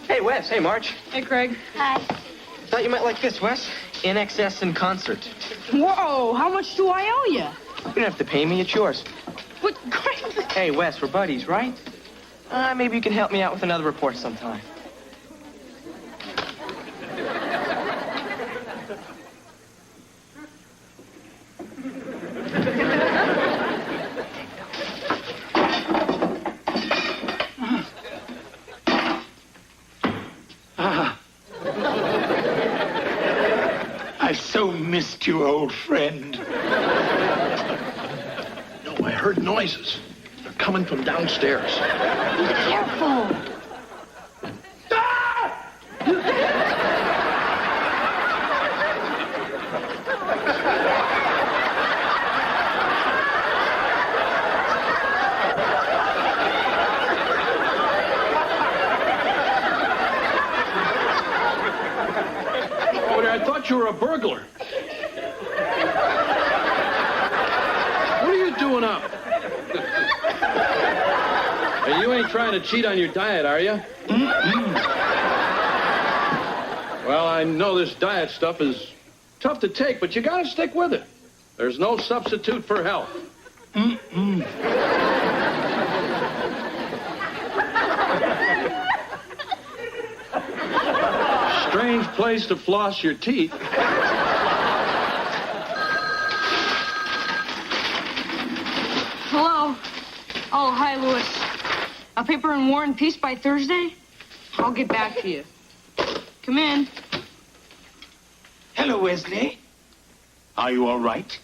Hey, Wes. Hey, Marge. Hey, Craig. Hi. Thought you might like this, Wes. In Excess in Concert. Whoa, how much do I owe you? You don't have to pay me. It's yours. What, Craig? Hey, Wes, we're buddies, right? Maybe you can help me out with another report sometime. I so missed you, old friend. No, I heard noises. They're coming from downstairs. Be careful. I thought you were a burglar. What are you doing up? trying to cheat on your diet, are you? Well, I know this diet stuff is tough to take, but you gotta stick with it. There's no substitute for health. Strange place to floss your teeth. Hello? Oh, hi, Louis. A paper in War and Peace by Thursday? I'll get back to you. Come in. Hello, Wesley. Are you all right?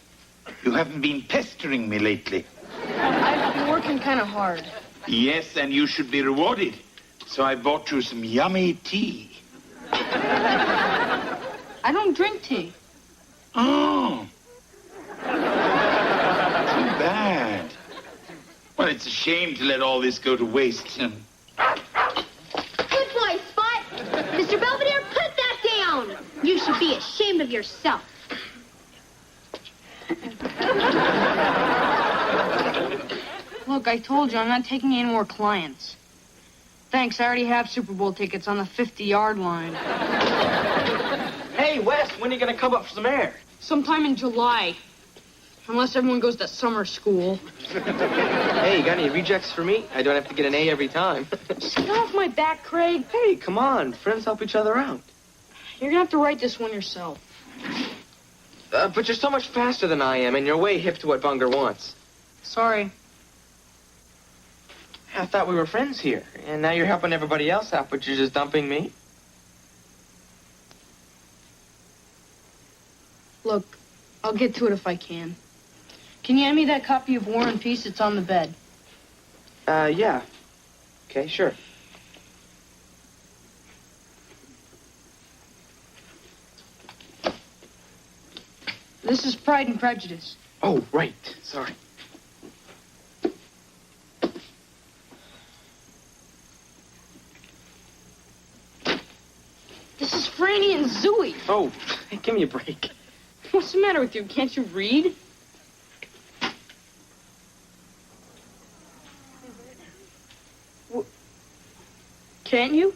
You haven't been pestering me lately. I've been working kind of hard. Yes, and you should be rewarded. So I bought you some yummy tea. I don't drink tea. Oh. Too bad. Well, it's a shame to let all this go to waste. Good boy, Spot. Mr. Belvedere, put that down. You should be ashamed of yourself. Look, I told you I'm not taking any more clients. Thanks, I already have Super Bowl tickets on the 50-yard line. Hey, Wes, when are you going to come up for some air? Sometime in July. Unless everyone goes to summer school. Hey, you got any rejects for me? I don't have to get an A every time. Just get off my back, Craig. Hey, come on. Friends help each other out. You're gonna have to write this one yourself. But you're so much faster than I am, and you're way hip to what Bunger wants. Sorry. I thought we were friends here, and now you're helping everybody else out, but you're just dumping me? Look, I'll get to it if I can. Can you hand me that copy of War and Peace? It's on the bed. Yeah. Okay, sure. This is Pride and Prejudice. Oh, right. Sorry. This is Franny and Zooey. Oh, give me a break. What's the matter with you? Can't you read? Can't you?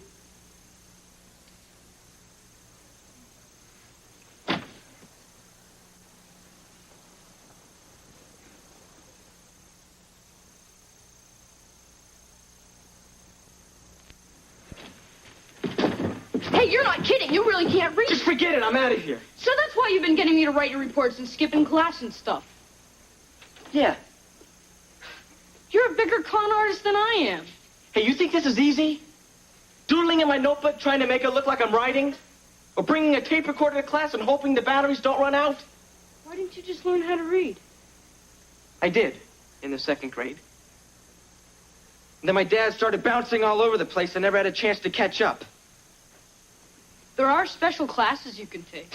Hey, you're not kidding. You really can't read. Just forget it. I'm out of here. So that's why you've been getting me to write your reports and skipping class and stuff. Yeah. You're a bigger con artist than I am. Hey, you think this is easy? Doodling in my notebook trying to make it look like I'm writing? Or bringing a tape recorder to class and hoping the batteries don't run out? Why didn't you just learn how to read? I did, in the second grade. And then my dad started bouncing all over the place and never had a chance to catch up. There are special classes you can take.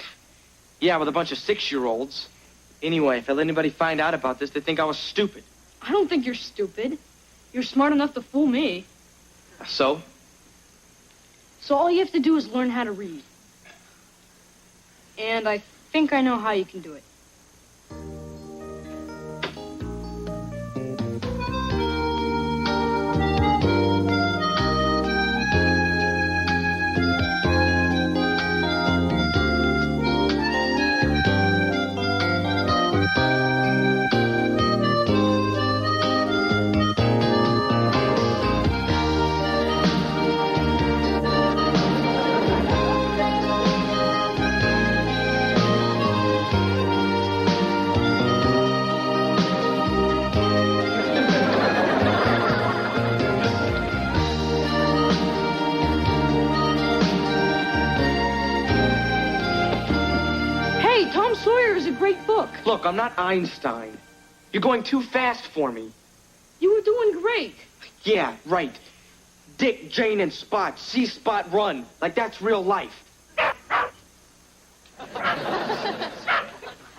Yeah, with a bunch of 6-year-olds. Anyway, if I let anybody find out about this, they'd think I was stupid. I don't think you're stupid. You're smart enough to fool me. So? So all you have to do is learn how to read. And I think I know how you can do it. Look, I'm not Einstein. You're going too fast for me. You were doing great. Yeah, right. Dick, Jane, and Spot. See Spot run. Like that's real life.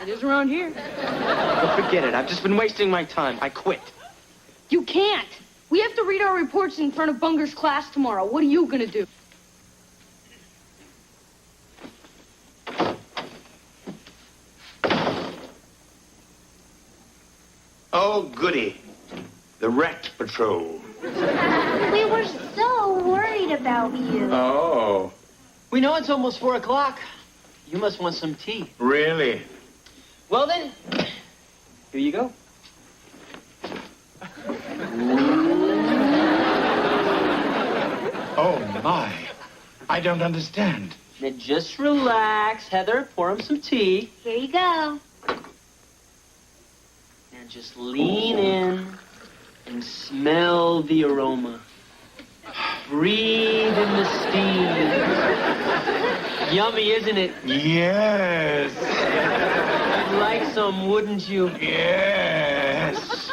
It is around here. But forget it. I've just been wasting my time. I quit. You can't. We have to read our reports in front of Bunger's class tomorrow. What are you going to do? Oh, goody. The Rat Patrol. We were so worried about you. Oh, We know it's almost 4 o'clock. You must want some tea. really? Well then, here you go. Oh, my. I don't understand. Now just relax, Heather. Pour him some tea. Here you go. Now just lean in and smell the aroma. Breathe in the steam. Yummy, isn't it? Yes. You'd like some, wouldn't you? Yes.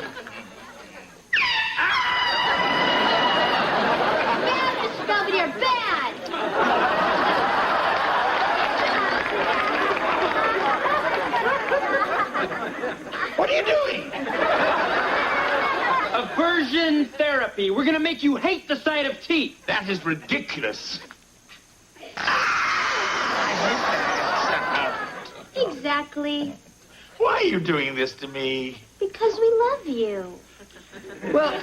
Bad, Mr. Belvedere, bad! What are you doing? Aversion therapy. We're gonna make you hate the sight of tea. That is ridiculous. Exactly. Why are you doing this to me? Because we love you. Well,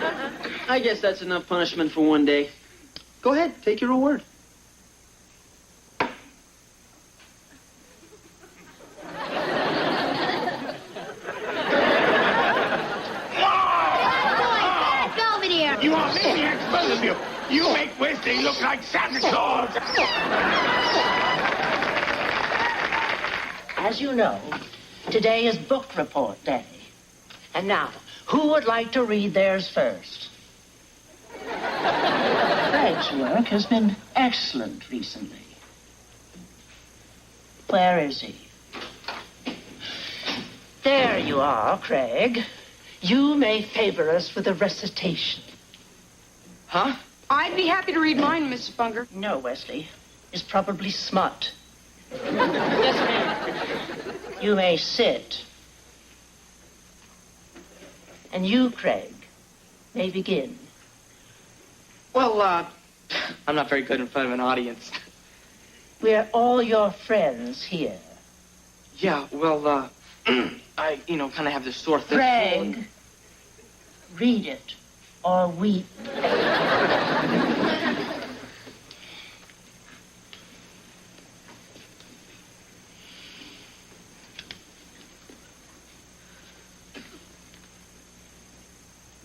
I guess that's enough punishment for one day. Go ahead, take your reward. Belvedere! You are maniacs, both of you. You make Wesley look like Santa Claus. As you know, today is book report day. And now, who would like to read theirs first? Craig's work has been excellent recently. Where is he? There you are, Craig. You may favor us with a recitation. Huh? I'd be happy to read mine, Mrs. Bunker. No, Wesley. It's probably smut. Yes, ma'am. You may sit. And you, Craig, may begin. Well, I'm not very good in front of an audience. We're all your friends here. Yeah, well, I, kind of have this sore thing. Craig, read it or weep.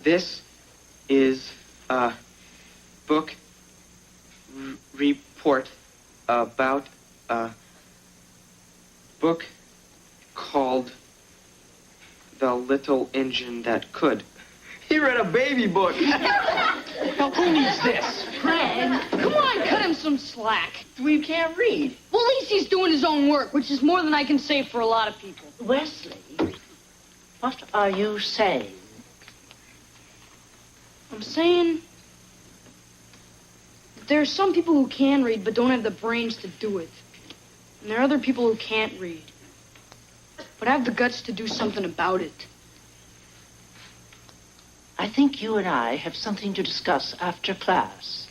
This is a book report about a book called The Little Engine That Could. He read a baby book. Now, who needs this? Craig! Come on, cut him some slack. We can't read. Well, at least he's doing his own work, which is more than I can say for a lot of people. Wesley, what are you saying? I'm saying that there are some people who can read but don't have the brains to do it. And there are other people who can't read but have the guts to do something about it. I think you and I have something to discuss after class.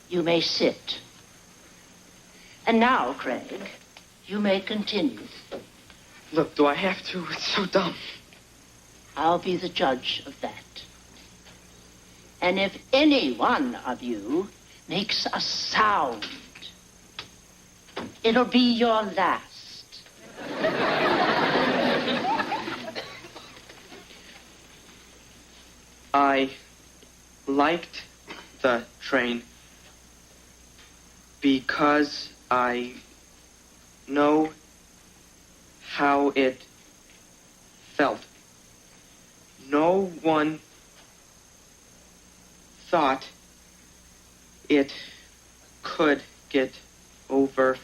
You may sit. And now, Craig, you may continue. Look, do I have to? It's so dumb. I'll be the judge of that. And if any one of you makes a sound, it'll be your last. I liked the train because I know how it felt. No one thought it could get over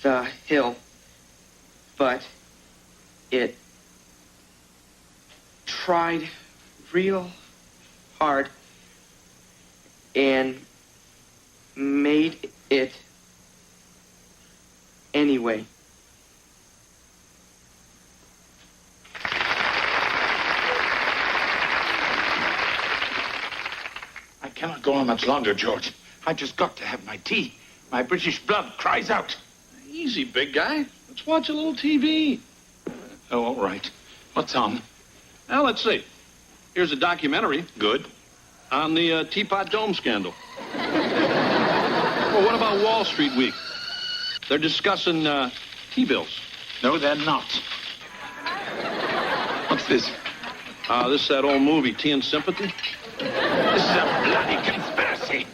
the hill, but it tried real hard and made it anyway. I cannot go on much longer, George. I just got to have my tea. My British blood cries out. Easy, big guy. Let's watch a little TV. Oh, all right. What's on? Now, let's see. Here's a documentary. Good. On the Teapot Dome scandal. Well, what about Wall Street Week? They're discussing T-bills. No, they're not. What's this? This is that old movie, Tea and Sympathy. This is a bloody conspiracy.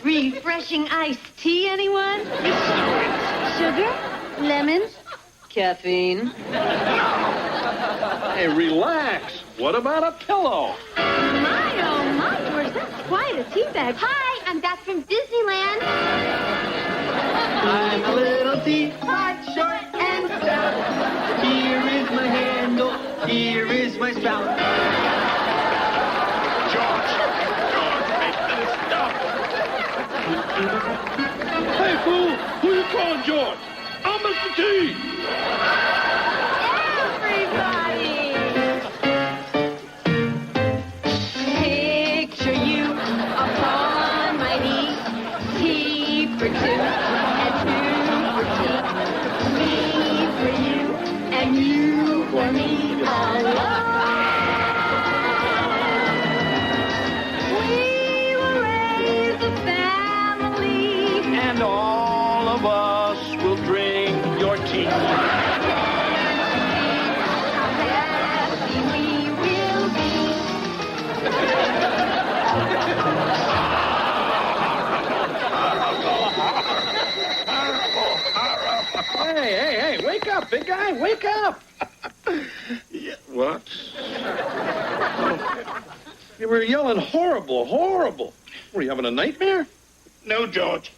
Refreshing iced tea, anyone? Miss Snowins. Sugar? Lemons? Caffeine? Hey, relax. What about a pillow? My, oh my, George, that's quite a tea bag. Hi, I'm back from Disneyland. I'm a little teapot, short and stout. Here is my handle, here is my spout. George, make them stop. Hey, fool, who you calling George? I'm Mr. T. Everybody! Picture you upon my knee. Tea for two and two for tea. Me for you and you for me alone. We will raise a family. And all of us will drink your tea. Happy we will be. Hey, wake up, big guy, wake up. Yeah, what? Oh, you were yelling horrible. Were you having a nightmare? No, George.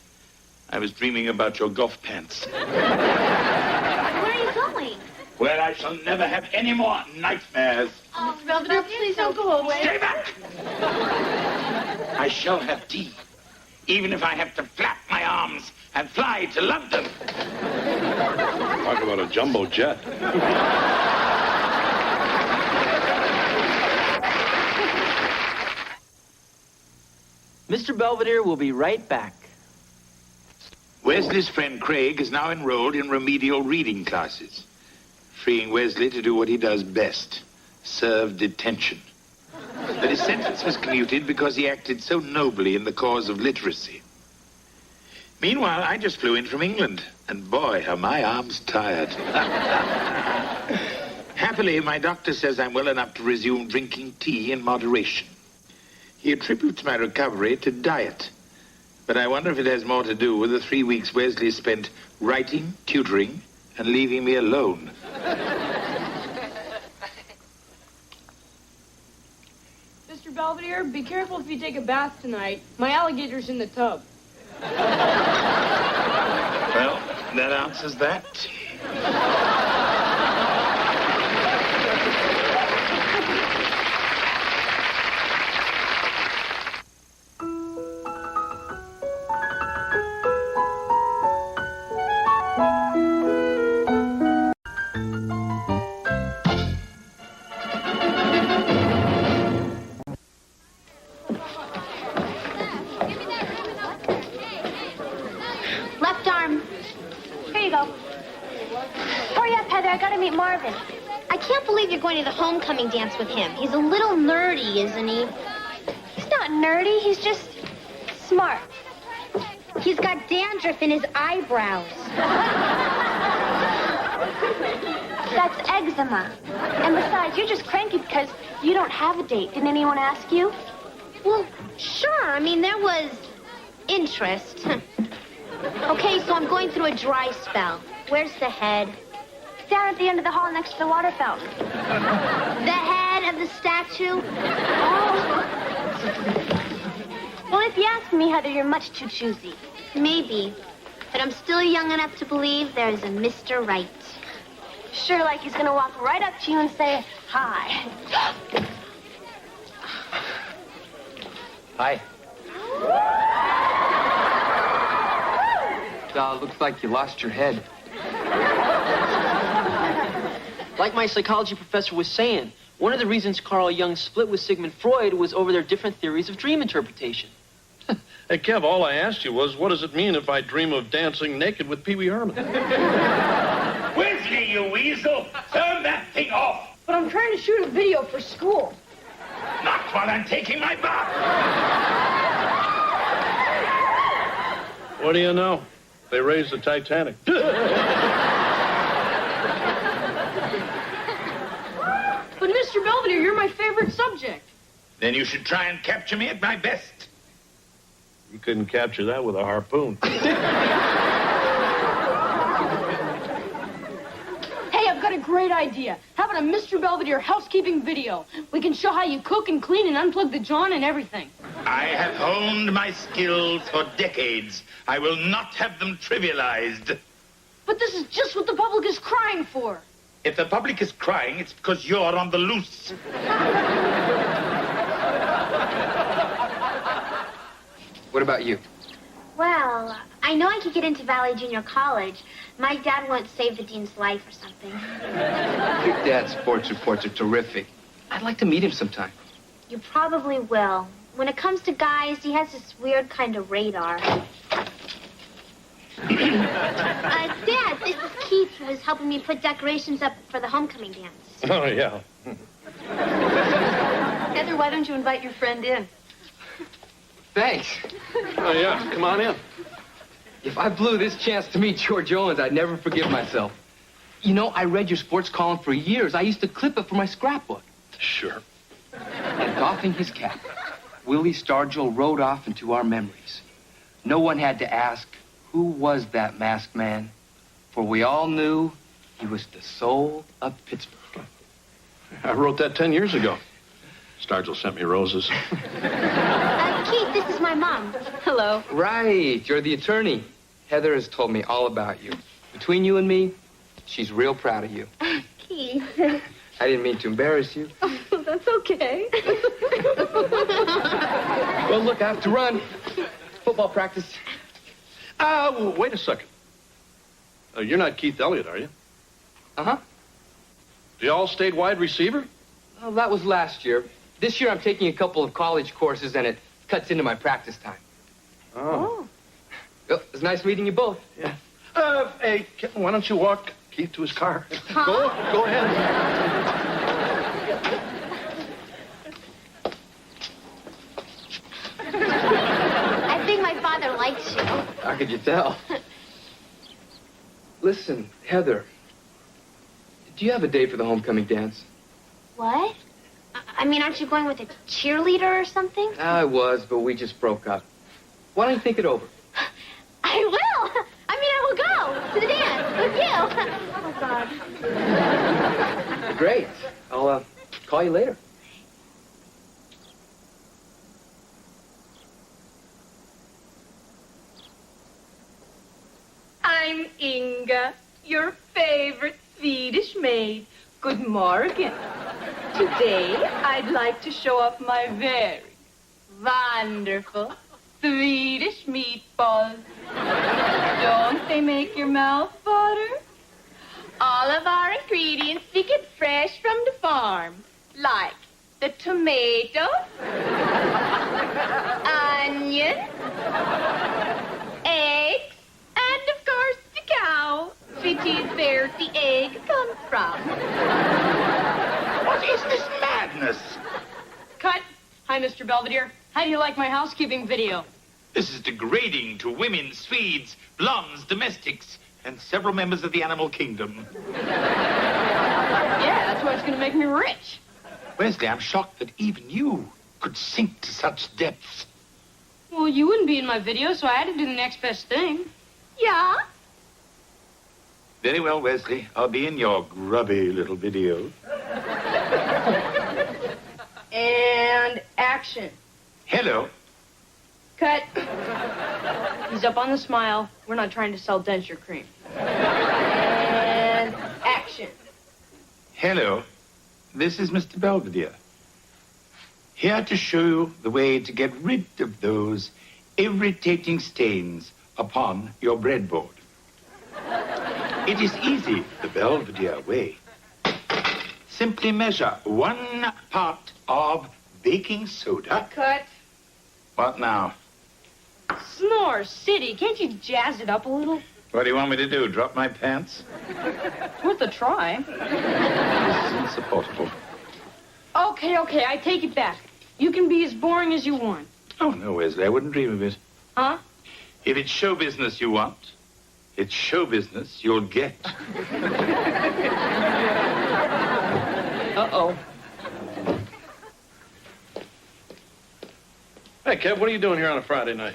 I was dreaming about your golf pants. Where are you going? Where I shall never have any more nightmares. Oh, Belvedere, please don't go away. Stay back! I shall have tea, even if I have to flap my arms and fly to London. Talk about a jumbo jet. Mr. Belvedere will be right back. Wesley's friend Craig is now enrolled in remedial reading classes, freeing Wesley to do what he does best, serve detention. But his sentence was commuted because he acted so nobly in the cause of literacy. Meanwhile, I just flew in from England, and boy, are my arms tired. Happily, my doctor says I'm well enough to resume drinking tea in moderation. He attributes my recovery to diet, but I wonder if it has more to do with the 3 weeks Wesley spent writing, tutoring, and leaving me alone. Mr. Belvedere, be careful if you take a bath tonight. My alligator's in the tub. Well, that answers that. Left arm. Here you go. Hurry up, Heather. I gotta meet Marvin. I can't believe you're going to the homecoming dance with him. He's a little nerdy, isn't he? He's not nerdy. He's just smart. He's got dandruff in his eyebrows. That's eczema. And besides, you're just cranky because you don't have a date. Didn't anyone ask you? Well, sure. I mean, there was interest. Okay, so I'm going through a dry spell. Where's the head? Down at the end of the hall next to the water fountain. The head of the statue? Oh. Well, if you ask me, Heather, you're much too choosy. Maybe. But I'm still young enough to believe there's a Mr. Right. Sure, like he's gonna walk right up to you and say, hi. Hi. Looks like you lost your head. Like my psychology professor was saying, one of the reasons Carl Jung split with Sigmund Freud was over their different theories of dream interpretation. Hey, Kev, all I asked you was, what does it mean if I dream of dancing naked with Pee Wee Herman? Wesley, you weasel! Turn that thing off! But I'm trying to shoot a video for school. Not while I'm taking my bath. What do you know? They raised the Titanic. But Mr. Belvedere, you're my favorite subject. Then you should try and capture me at my best. You couldn't capture that with a harpoon. Hey, I've got a great idea. How about a Mr. Belvedere housekeeping video? We can show how you cook and clean and unplug the John and everything. I have honed my skills for decades. I will not have them trivialized. But this is just what the public is crying for. If the public is crying, it's because you're on the loose. What about you? Well, I know I could get into Valley Junior College. My dad won't save the dean's life or something. Your dad's sports reports are terrific. I'd like to meet him sometime. You probably will. When it comes to guys, he has this weird kind of radar. Dad, this is Keith, who was helping me put decorations up for the homecoming dance. Oh, yeah. Heather, why don't you invite your friend in? Thanks. Oh, yeah. Come on in. If I blew this chance to meet George Owens, I'd never forgive myself. You know, I read your sports column for years. I used to clip it for my scrapbook. Sure. And doffing his cap, Willie Stargell rode off into our memories. No one had to ask, who was that masked man? For we all knew he was the soul of Pittsburgh. I wrote that 10 years ago. Stargell sent me roses. Keith, this is my mom. Hello. Right, you're the attorney. Heather has told me all about you. Between you and me, she's real proud of you. Keith. I didn't mean to embarrass you. Oh, that's okay. Well, look, I have to run. Football practice. Wait a second. You're not Keith Elliott, are you? Uh-huh. The all-state wide receiver? Well, that was last year. This year I'm taking a couple of college courses, and it cuts into my practice time. Oh. Well, it was nice meeting you both. Yeah. Hey, why don't you walk Keith to his car? Huh? Go ahead. I think my father likes you. How could you tell? Listen, Heather, do you have a date for the homecoming dance? What? I mean, aren't you going with a cheerleader or something? I was, but we just broke up. Why don't you think it over? I will. I mean, I will go to the dance with you. Oh, God. Great. I'll call you later. I'm Inga, your favorite Swedish maid. Good morning. Today, I'd like to show off my very wonderful Swedish meatballs. Don't they make your mouth water? All of our ingredients we get fresh from the farm, like the tomato, onion, eggs, and of course the cow, which is where the egg comes from. What is this madness? Cut. Hi, Mr. Belvedere. How do you like my housekeeping video? This is degrading to women, Swedes, blondes, domestics, and several members of the animal kingdom. Yeah, that's why it's going to make me rich. Wesley, I'm shocked that even you could sink to such depths. Well, you wouldn't be in my video, so I had to do the next best thing. Yeah? Very well, Wesley. I'll be in your grubby little video. And action. Hello. Cut. He's up on the smile. We're not trying to sell denture cream. And action. Hello. This is Mr. Belvedere. Here to show you the way to get rid of those irritating stains upon your breadboard. It is easy, the Belvedere way. Simply measure 1 part of baking soda. Cut. What now? Snore City. Can't you jazz it up a little? What do you want me to do, drop my pants? Worth a try. This is insupportable. Okay, I take it back. You can be as boring as you want. Oh, no, Wesley, I wouldn't dream of it. Huh? If it's show business you want, it's show business you'll get. Uh-oh. Hey, Kev, what are you doing here on a Friday night?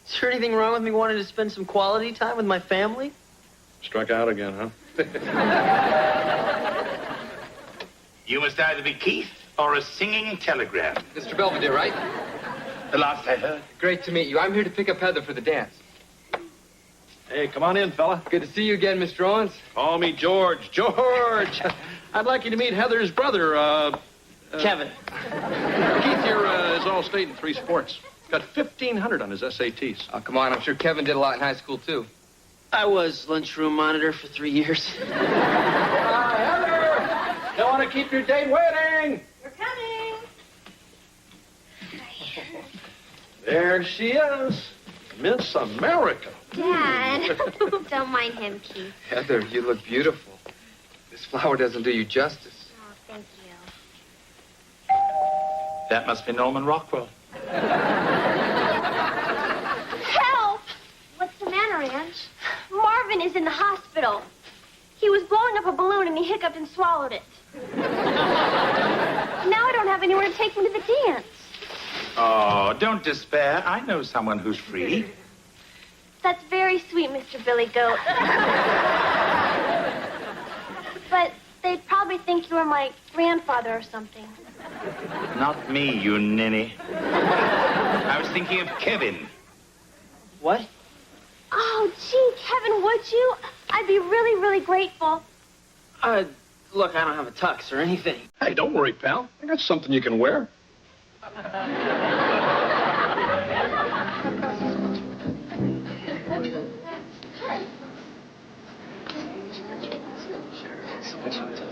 Is there anything wrong with me wanting to spend some quality time with my family? Struck out again, huh? You must either be Keith or a singing telegram. Mr. Belvedere, right? The last I heard. Great to meet you. I'm here to pick up Heather for the dance. Hey, come on in, fella. Good to see you again, Mr. Owens. Call me George. George! I'd like you to meet Heather's brother, Kevin. Keith here is all-state in 3 sports. Got 1,500 on his SATs. Oh, come on. I'm sure Kevin did a lot in high school, too. I was lunchroom monitor for 3 years. Heather! Don't want to keep your date waiting! We're coming. There she is. Miss America. Dad. Don't mind him, Keith. Heather, you look beautiful. This flower doesn't do you justice. Oh, thank you. That must be Norman Rockwell. Help! What's the matter, Ange? Marvin is in the hospital. He was blowing up a balloon and he hiccuped and swallowed it. Now I don't have anywhere to take him to the dance. Oh, don't despair. I know someone who's free. That's very sweet, Mr. Billy Goat. But they'd probably think you were my grandfather or something. Not me, you ninny. I was thinking of Kevin. What? Oh, gee, Kevin, would you? I'd be really, really grateful. Look, I don't have a tux or anything. Hey, don't worry, pal. I got something you can wear.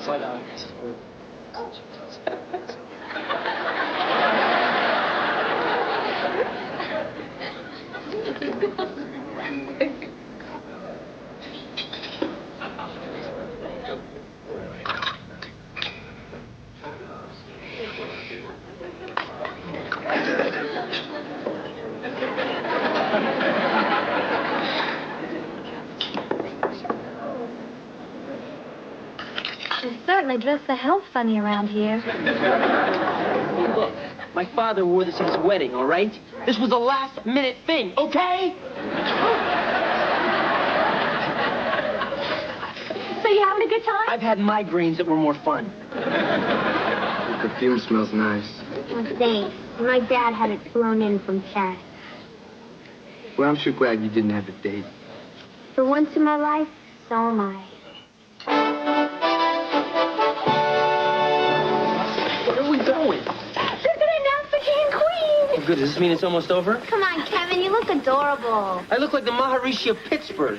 Slide down. You certainly dress the hell funny around here. Look, my father wore this at his wedding, all right? This was a last-minute thing, okay? So you having a good time? I've had migraines that were more fun. The perfume smells nice. Oh, thanks. My dad had it flown in from Paris. Well, I'm sure glad you didn't have a date. For once in my life, so am I. Where are we going? They're gonna announce the king and queen. Oh, good. Does this mean it's almost over? Come on, Kevin, you look adorable. I look like the Maharishi of Pittsburgh.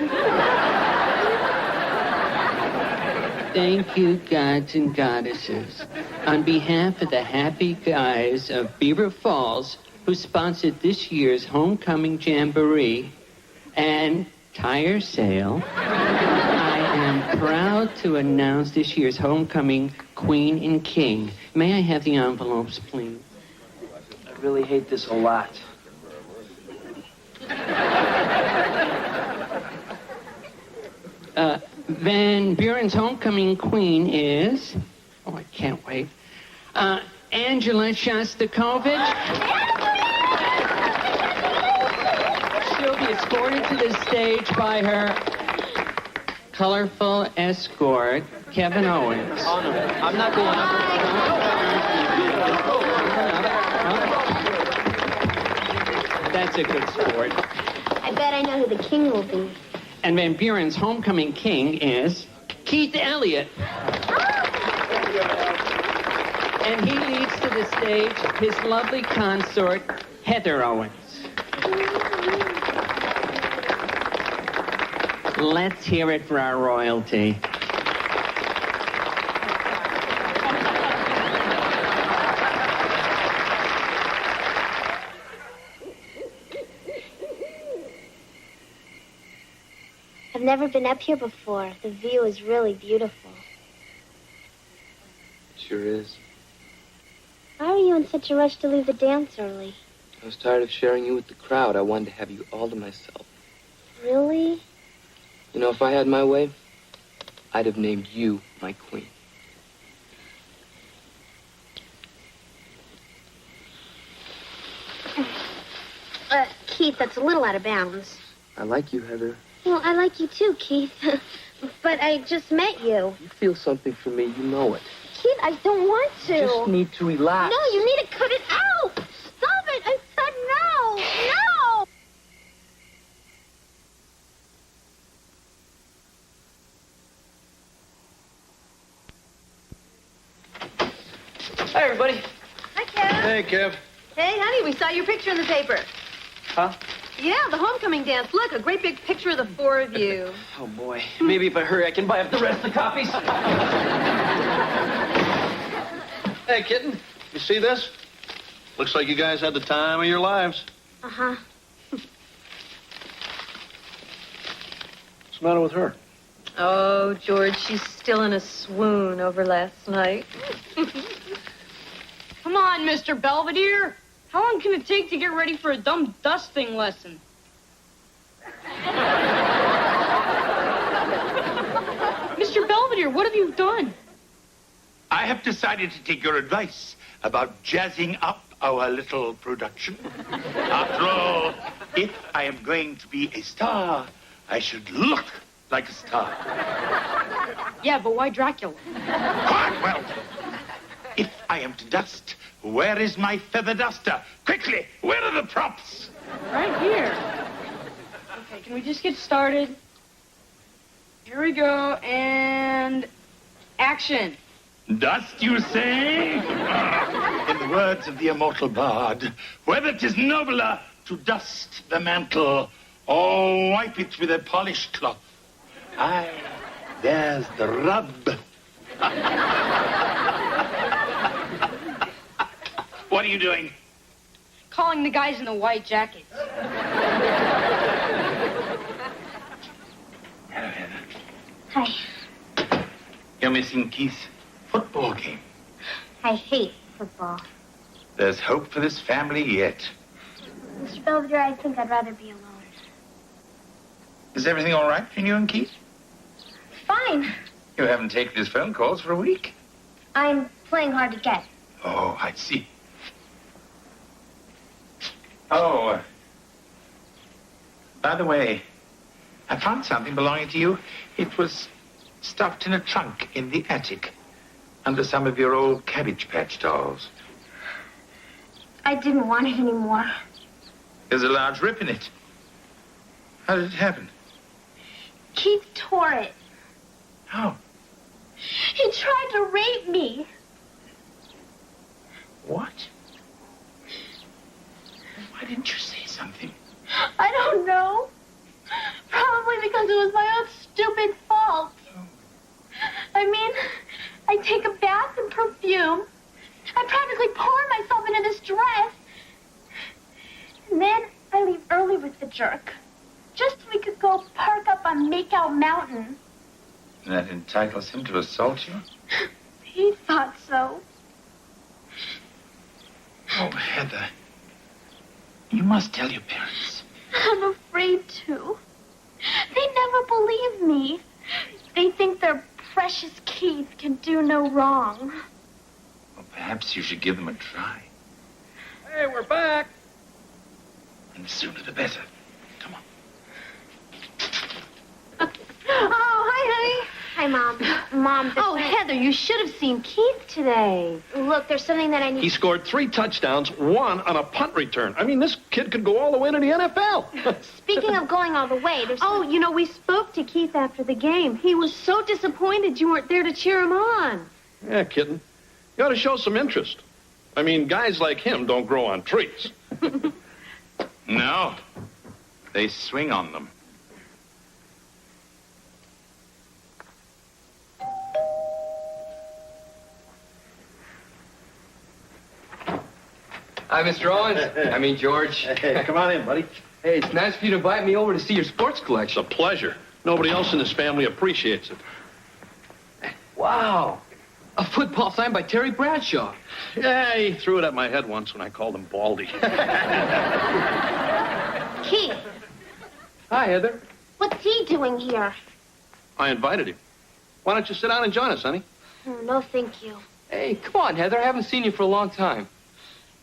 Thank you, gods and goddesses. On behalf of the happy guys of Beaver Falls, who sponsored this year's homecoming jamboree and tire sale, I am proud to announce this year's homecoming queen and king. May I have the envelopes, please? I really hate this a lot. Van Buren's homecoming queen is... Oh, I can't wait. Angela Shostakovich. She'll be escorted to the stage by her colorful escort, Kevin Owens. Oh, no. I'm not going up. That's a good sport. I bet I know who the king will be. And Van Buren's homecoming king is Keith Elliott. And he leads to the stage his lovely consort, Heather Owens. Let's hear it for our royalty. I've never been up here before. The view is really beautiful. Sure is. Why are you in such a rush to leave the dance early? I was tired of sharing you with the crowd. I wanted to have you all to myself. Really? You know, if I had my way, I'd have named you my queen. Keith, that's a little out of bounds. I like you, Heather. Well, I like you too, Keith. But I just met you. You feel something for me, you know it. Keith, I don't want to. You just need to relax. No, you need to cut it out. Stop it. I said no. No. Hi, everybody. Hi, Kev. Hey, Kev. Hey, honey, we saw your picture in the paper. Huh? Yeah, the homecoming dance. Look, a great big picture of the four of you. Oh, boy. Maybe if I hurry, I can buy up the rest of the copies. Hey, kitten. You see this? Looks like you guys had the time of your lives. Uh-huh. What's the matter with her? Oh, George, she's still in a swoon over last night. Come on, Mr. Belvedere. How long can it take to get ready for a dumb dusting lesson? Mr. Belvedere, what have you done? I have decided to take your advice about jazzing up our little production. After all, if I am going to be a star, I should look like a star. Yeah, but why Dracula? Quite well. If I am to dust, where is my feather duster? Quickly, where are the props? Right here. Okay, can we just get started? Here we go, and action. Dust, you say? In the words of the immortal bard, whether 'tis nobler to dust the mantle or wipe it with a polished cloth. Aye, there's the rub. What are you doing? Calling the guys in the white jackets. Hello, Heather. Hi. You're missing Keith's football game. I hate football. There's hope for this family yet. Mr. Belvedere, I think I'd rather be alone. Is everything all right between you and Keith? Fine. You haven't taken his phone calls for a week. I'm playing hard to get. Oh, I see. Oh, by the way, I found something belonging to you. It was stuffed in a trunk in the attic under some of your old Cabbage Patch dolls. I didn't want it anymore. There's a large rip in it. How did it happen? Keith tore it. How? He tried to rape me. What? Why didn't you say something? I don't know. Probably because it was my own stupid fault. I mean, I take a bath in perfume. I practically pour myself into this dress. And then I leave early with the jerk. Just so we could go park up on Makeout Mountain. That entitles him to assault you? He thought so. Oh, Heather. You must tell your parents. I'm afraid to. They never believe me. They think their precious Keith can do no wrong. Well, perhaps you should give them a try. Hey, we're back. And the sooner the better. Come on. Oh, hi, honey. Hi, Mom. Mom, Oh, Heather, you should have seen Keith today. Look, there's something that I need. He scored 3 touchdowns, 1 on a punt return. I mean, this kid could go all the way to the NFL. Speaking of going all the way, there's... Oh, you know, we spoke to Keith after the game. He was so disappointed you weren't there to cheer him on. Yeah, kitten. You ought to show some interest. I mean, guys like him don't grow on trees. No. They swing on them. Hi, Mr. Owens. I mean, George. Hey, come on in, buddy. Hey, it's nice of you to invite me over to see your sports collection. It's a pleasure. Nobody else in this family appreciates it. Wow. A football signed by Terry Bradshaw. Yeah, he threw it at my head once when I called him Baldy. Keith, Hi, Heather. what's he doing here? I invited him. Why don't you sit down and join us, honey? Oh, no, thank you. Hey, come on, Heather. I haven't seen you for a long time.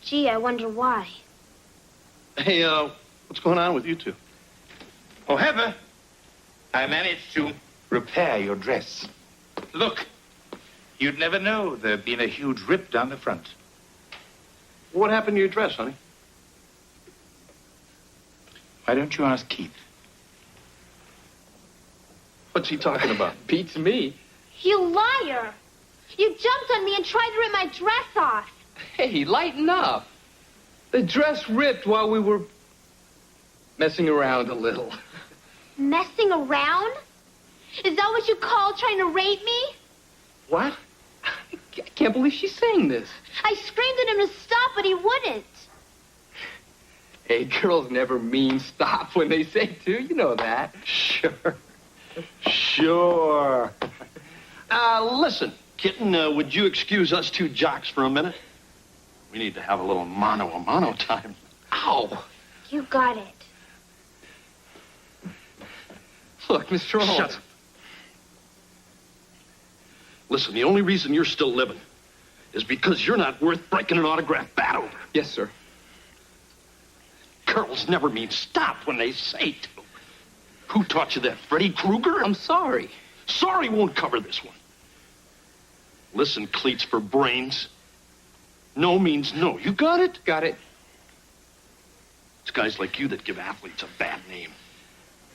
Gee, I wonder why. Hey, what's going on with you two? Oh, Heather, I managed to repair your dress. Look, you'd never know there'd been a huge rip down the front. What happened to your dress, honey? Why don't you ask Keith? What's he talking about? Beats me. You liar! You jumped on me and tried to rip my dress off. Hey, lighten up. The dress ripped while we were messing around a little. Messing around? Is that what you call trying to rape me? What? I can't believe she's saying this. I screamed at him to stop, but he wouldn't. Hey, girls never mean stop when they say to. You know that. Sure. Sure. Listen, kitten, would you excuse us two jocks for a minute? We need to have a little mano-a-mano time. Ow! You got it. Look, Mr. Holmes. Shut up. Listen, the only reason you're still living is because you're not worth breaking an autograph bat over. Yes, sir. Girls never mean stop when they say to. Who taught you that, Freddy Krueger? I'm sorry. Sorry won't cover this one. Listen, cleats for brains. No means no. You got it? Got it. It's guys like you that give athletes a bad name.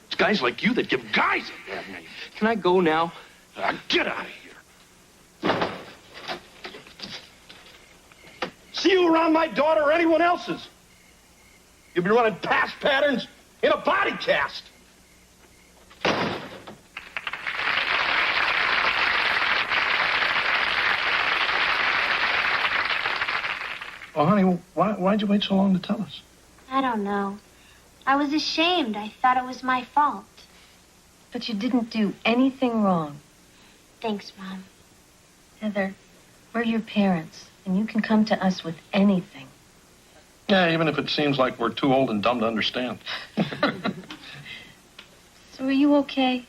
It's guys like you that give guys a bad name. Can I go now? Get out of here. See you around my daughter or anyone else's. You'll be running pass patterns in a body cast. Oh, honey, why'd you wait so long to tell us? I don't know. I was ashamed. I thought it was my fault. But you didn't do anything wrong. Thanks, Mom. Heather, we're your parents, and you can come to us with anything. Yeah, even if it seems like we're too old and dumb to understand. So are you okay?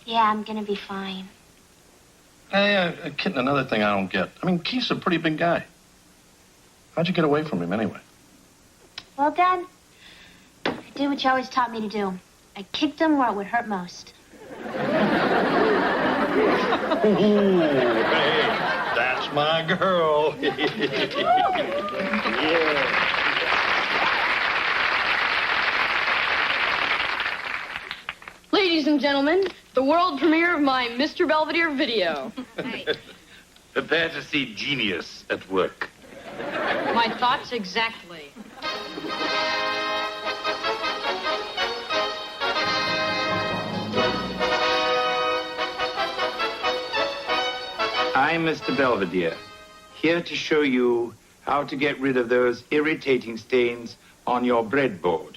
Yeah, I'm gonna be fine. Hey, Kitten, another thing I don't get. I mean, Keith's a pretty big guy. How'd you get away from him anyway? Well, Dad, I did what you always taught me to do. I kicked him where it would hurt most. Ooh, hey, that's my girl. Yeah. Ladies and gentlemen, the world premiere of my Mr. Belvedere video. Prepare to see genius at work. My thoughts exactly. I'm Mr. Belvedere, here to show you how to get rid of those irritating stains on your breadboard.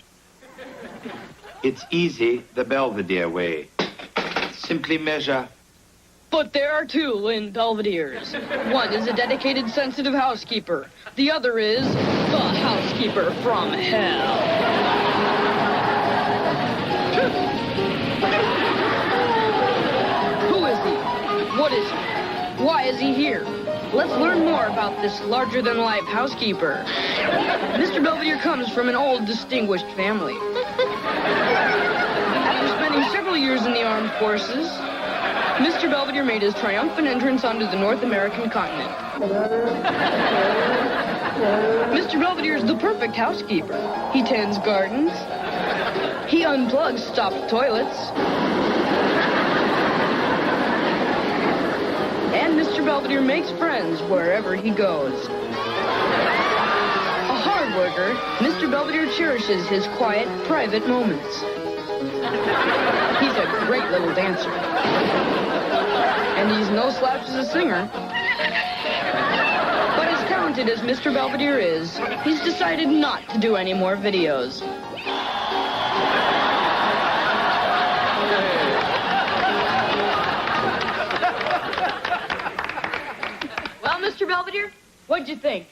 It's easy the Belvedere way. Simply measure. But there are two in Belvedere's. One is a dedicated, sensitive housekeeper. The other is the housekeeper from hell. Who is he? What is he? Why is he here? Let's learn more about this larger-than-life housekeeper. Mr. Belvedere comes from an old, distinguished family. After spending several years in the armed forces, Mr. Belvedere made his triumphant entrance onto the North American continent. Mr. Belvedere is the perfect housekeeper. He tends gardens. He unplugs stopped toilets. And Mr. Belvedere makes friends wherever he goes. A hard worker, Mr. Belvedere cherishes his quiet, private moments. He's a great little dancer. And he's no slouch as a singer. But as talented as Mr. Belvedere is, he's decided not to do any more videos. you think?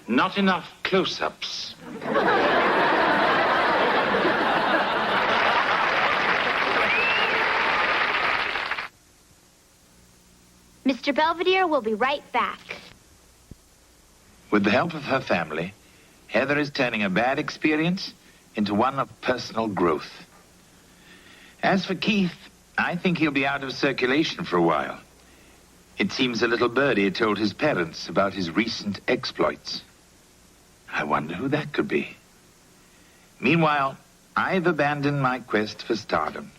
Not enough close-ups. Mr. Belvedere will be right back. With the help of her family, Heather is turning a bad experience into one of personal growth. As for Keith, I think he'll be out of circulation for a while. It seems a little birdie told his parents about his recent exploits. I wonder who that could be. Meanwhile, I've abandoned my quest for stardom.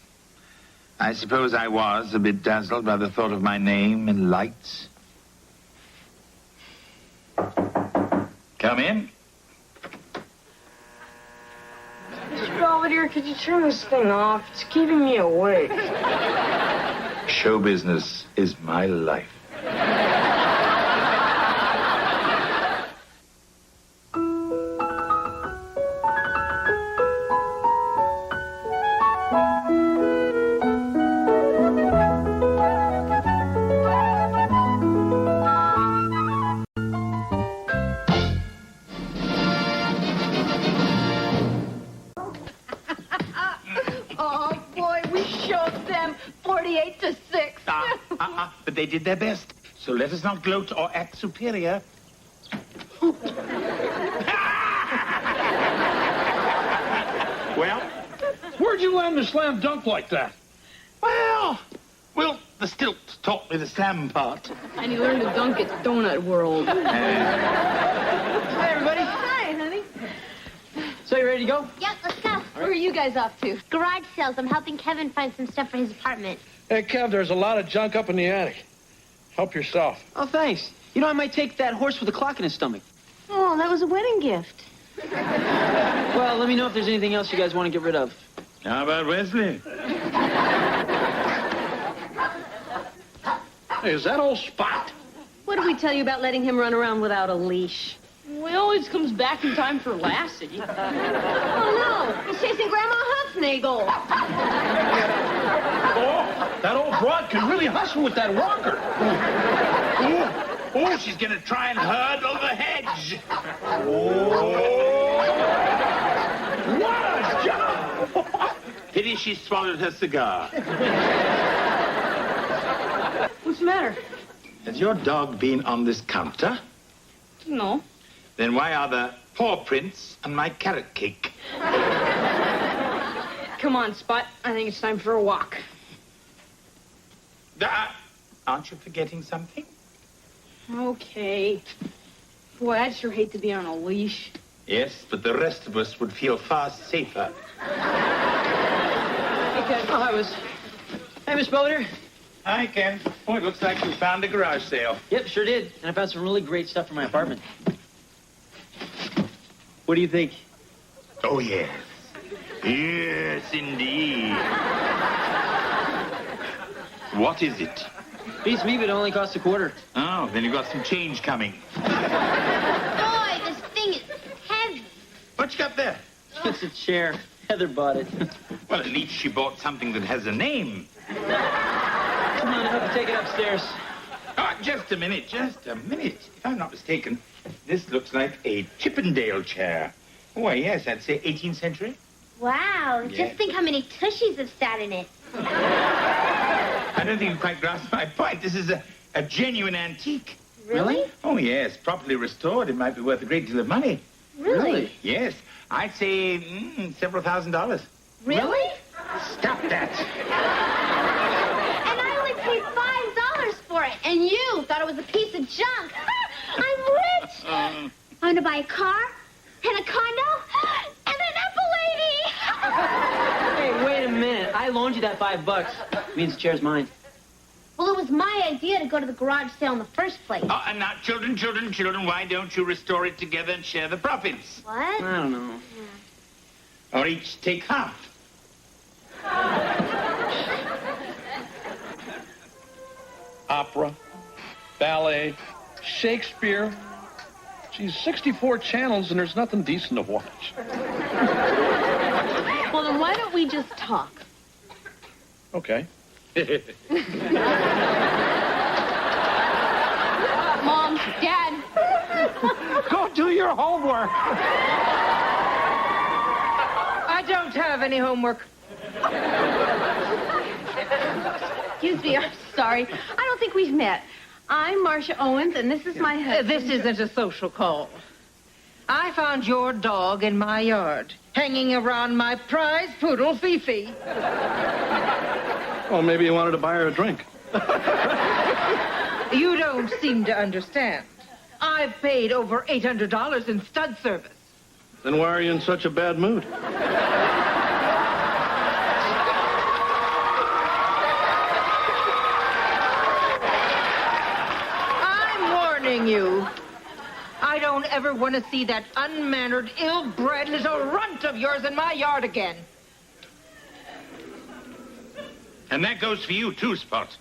I suppose I was a bit dazzled by the thought of my name in lights. Come in. Mr. Belvedere, could you turn this thing off? It's keeping me awake. Show business is my life. Oh, boy, we showed them 48-6. But they did their best. So let us not gloat or act superior. Well, where'd you learn to slam dunk like that? Well, the stilts taught me the slam part. And he learned to dunk at Donut World. Hi, everybody. Hi, honey. So you ready to go? Yep, let's go. Where are you guys off to? Garage sales. I'm helping Kevin find some stuff for his apartment. Hey, Kev, there's a lot of junk up in the attic. Help yourself. Oh, thanks. You know, I might take that horse with a clock in his stomach. Oh, that was a wedding gift. Well, let me know if there's anything else you guys want to get rid of. How about Wesley? Hey, is that old Spot? What did we tell you about letting him run around without a leash? Well, he always comes back in time for Lassie. Oh, no. He's chasing Grandma Huffnagel. Oh, that old broad can really hustle with that rocker. Oh, she's going to try and hurdle the hedge. What a job! Pity she swallowed her cigar. What's the matter? Has your dog been on this counter? No. Then why are there paw prints on my carrot cake? Come on, Spot. I think it's time for a walk. Aren't you forgetting something? Okay. Boy, I'd sure hate to be on a leash. Yes, but the rest of us would feel far safer. Okay. Oh, I was... Hey, Miss Belvedere. Hi, Ken. Oh, it looks like you found a garage sale. Yep, sure did. And I found some really great stuff for my apartment. What do you think? Oh, yes. Yes, indeed. What is it? Beats me, but it only costs $25. Oh, then you've got some change coming. Boy, this thing is heavy. What you got there? It's a chair. Heather bought it. Well, at least she bought something that has a name. Come on, I have to take it upstairs. Oh, just a minute, just a minute. If I'm not mistaken, this looks like a Chippendale chair. Why, yes, I'd say 18th century. Wow, Yeah. just think how many tushies have sat in it. I don't think you quite grasp my point. This is a genuine antique. Really? Oh, yes. Properly restored, it might be worth a great deal of money. Really? Yes. I'd say several $1,000s. Really? Stop that. And I only paid $5 for it, and you thought it was a piece of junk. I'm rich. I'm gonna buy a car, and a condo, and an Epilady. Hey, wait a minute. I loaned you that $5. Means the chair's mine. Well, it was my idea to go to the garage sale in the first place. Oh, and now, children, why don't you restore it together and share the profits? What? I don't know. Or each take half. Opera, ballet, Shakespeare. Geez, 64 channels and there's nothing decent to watch. Well, then why don't we just talk? Okay. Mom, Dad. Go do your homework. I don't have any homework. Excuse me, I'm sorry. I don't think we've met. I'm Marcia Owens, and this is my husband. This isn't a social call. I found your dog in my yard, hanging around my prize poodle, Fifi. Well, maybe you wanted to buy her a drink. You don't seem to understand. I've paid over $800 in stud service. Then why are you in such a bad mood? I'm warning you. I don't ever want to see that unmannered, ill-bred little runt of yours in my yard again. And that goes for you, too, Spot.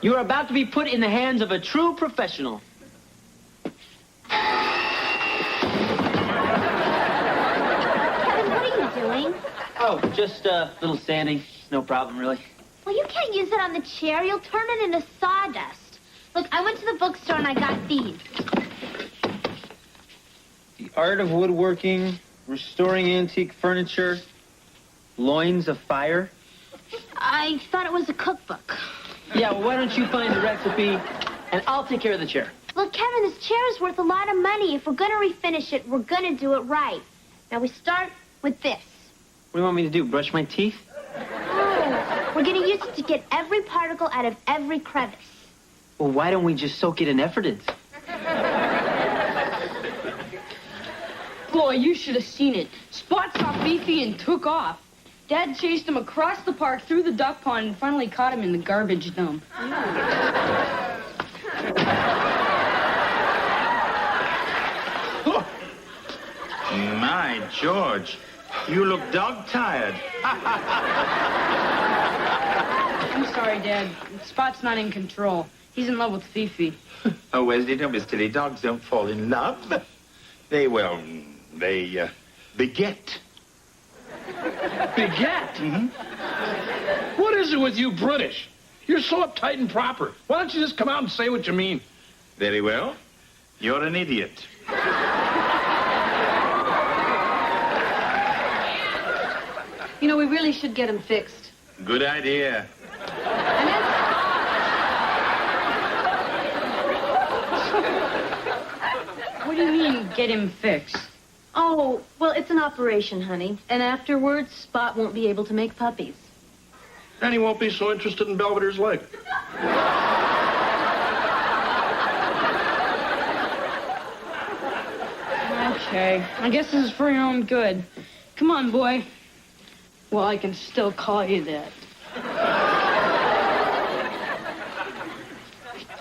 You are about to be put in the hands of a true professional. Kevin, what are you doing? Oh, just a little sanding. No problem, really. Well, you can't use it on the chair. You'll turn it into sawdust. Look, I went to the bookstore and I got these. The Art of Woodworking, Restoring Antique Furniture, Loins of Fire. I thought it was a cookbook. Yeah, well, why don't you find the recipe, and I'll take care of the chair. Look, Kevin, this chair is worth a lot of money. If we're going to refinish it, we're going to do it right. Now, we start with this. What do you want me to do, brush my teeth? Oh, we're going to use it to get every particle out of every crevice. Well, why don't we just soak it in efferdance? Boy, you should have seen it. Spot saw Fifi and took off. Dad chased him across the park, through the duck pond, and finally caught him in the garbage dump. My George, you look dog-tired. I'm sorry, Dad. Spot's not in control. He's in love with Fifi. Oh, Wesley, don't be silly. Dogs don't fall in love. They beget. Beget? Mm-hmm. What is it with you British? You're so uptight and proper. Why don't you just come out and say what you mean? Very well. You're an idiot. You know, we really should get him fixed. Good idea. What do you mean, get him fixed? Oh, well, it's an operation, honey. And afterwards, Spot won't be able to make puppies. And he won't be so interested in Belvedere's leg. Okay, I guess this is for your own good. Come on, boy. Well, I can still call you that.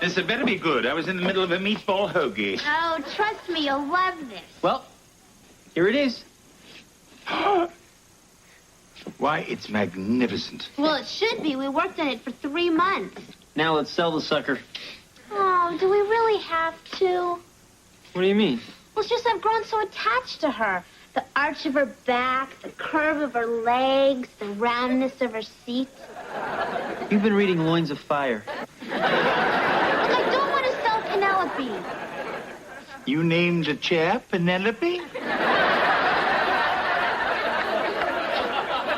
This had better be good. I was in the middle of a meatball hoagie. Oh, trust me, you'll love this. Well, here it is. Why, it's magnificent. Well, it should be. We worked on it for 3 months. Now let's sell the sucker. Oh, do we really have to? What do you mean? Well, it's just I've grown so attached to her. The arch of her back, the curve of her legs, the roundness of her seat. You've been reading Loins of Fire. Look, I don't want to sell Penelope. You named the chair Penelope?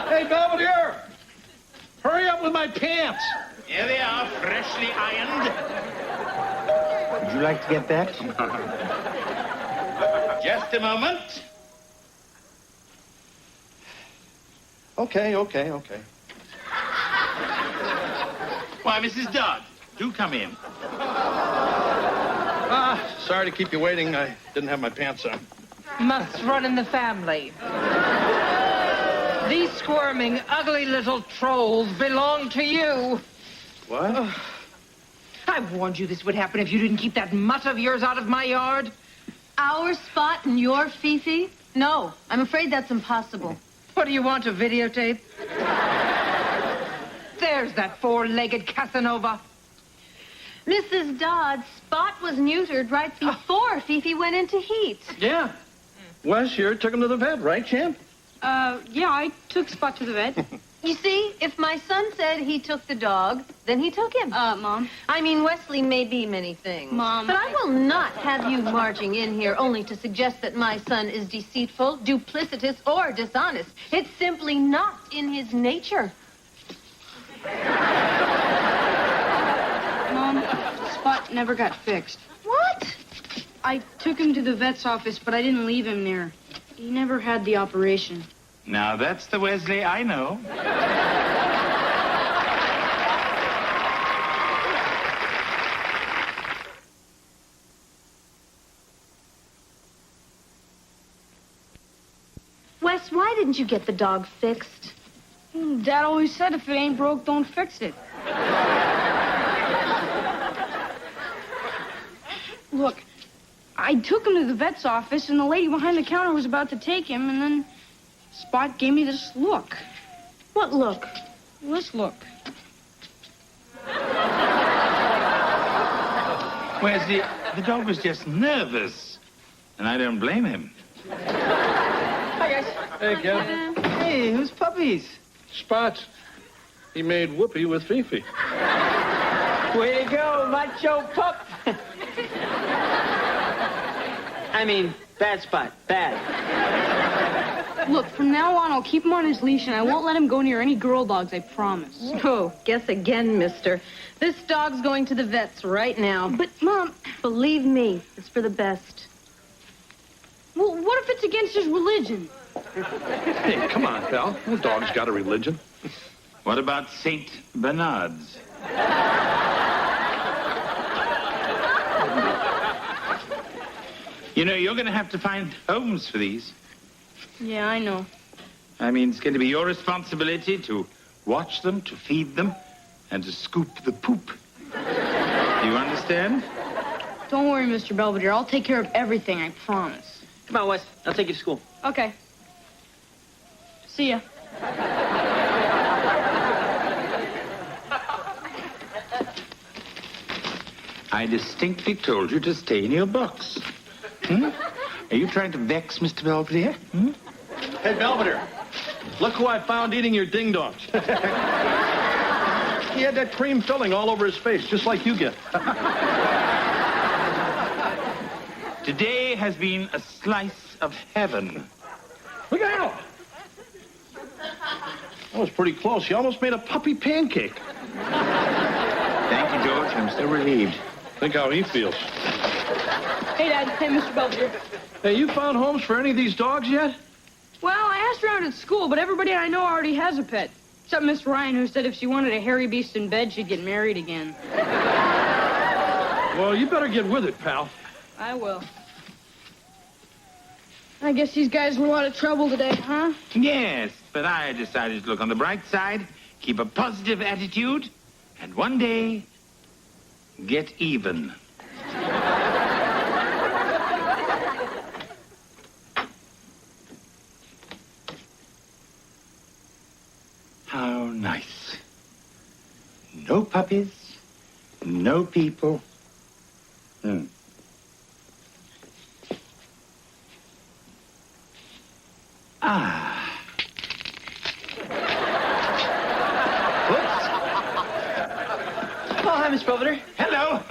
Hey, Belvedere! Hurry up with my pants! Here they are, freshly ironed. Would you like to get that? Just a moment. Okay. Why, Mrs. Dodd, do come in. Sorry to keep you waiting. I didn't have my pants on. Must run in the family. These squirming, ugly little trolls belong to you. What? I warned you this would happen if you didn't keep that mutt of yours out of my yard. Our Spot and your Fifi? No, I'm afraid that's impossible. What do you want, a videotape? There's that four-legged Casanova. Mrs. Dodd, Spot was neutered right before Fifi went into heat. Yeah. Wes here took him to the vet, right, champ? Yeah, I took Spot to the vet. You see, if my son said he took the dog, then he took him. Mom. I mean, Wesley may be many things. Mom. But I will not have you marching in here only to suggest that my son is deceitful, duplicitous, or dishonest. It's simply not in his nature. Mom, Spot never got fixed. What? I took him to the vet's office, but I didn't leave him there. He never had the operation. Now, that's the Wesley I know. Wes, why didn't you get the dog fixed? Dad always said if it ain't broke, don't fix it. Look, I took him to the vet's office, and the lady behind the counter was about to take him, and then Spot gave me this look. What look? This look. Wesley, the dog was just nervous, and I don't blame him. Hi, guys. Hey, Kevin. Hey, who's puppies? Spot. He made whoopee with Fifi. Way to go, macho pup. I mean, bad Spot. Bad. Look, from now on, I'll keep him on his leash, and I won't let him go near any girl dogs, I promise. Oh, guess again, mister. This dog's going to the vet's right now. But, Mom... Believe me, it's for the best. Well, what if it's against his religion? Hey, come on, pal. No dog's got a religion. What about Saint Bernard's? You know, you're going to have to find homes for these. Yeah, I know. I mean, it's going to be your responsibility to watch them, to feed them, and to scoop the poop. Do you understand? Don't worry, Mr. Belvedere. I'll take care of everything, I promise. Come on, Wes. I'll take you to school. Okay. See ya. I distinctly told you to stay in your box. Hmm? Are you trying to vex Mr. Belvedere? Hmm? Hey, Belvedere. Look who I found eating your ding-dongs. He had that cream filling all over his face, just like you get. Today has been a slice of heaven. Look out! That was pretty close. You almost made a puppy pancake. Thank you, George. I'm so relieved. Think how he feels. Hey, Dad. Hey, Mr. Belvedere. Hey, you found homes for any of these dogs yet? Well, I asked around at school, but everybody I know already has a pet. Except Miss Ryan, who said if she wanted a hairy beast in bed, she'd get married again. Well, you better get with it, pal. I will. I guess these guys were a lot of trouble today, huh? Yes, but I decided to look on the bright side, keep a positive attitude, and one day, get even. How nice. No puppies, no people. Ah. Oh, hi, Miss Belvedere. Hello.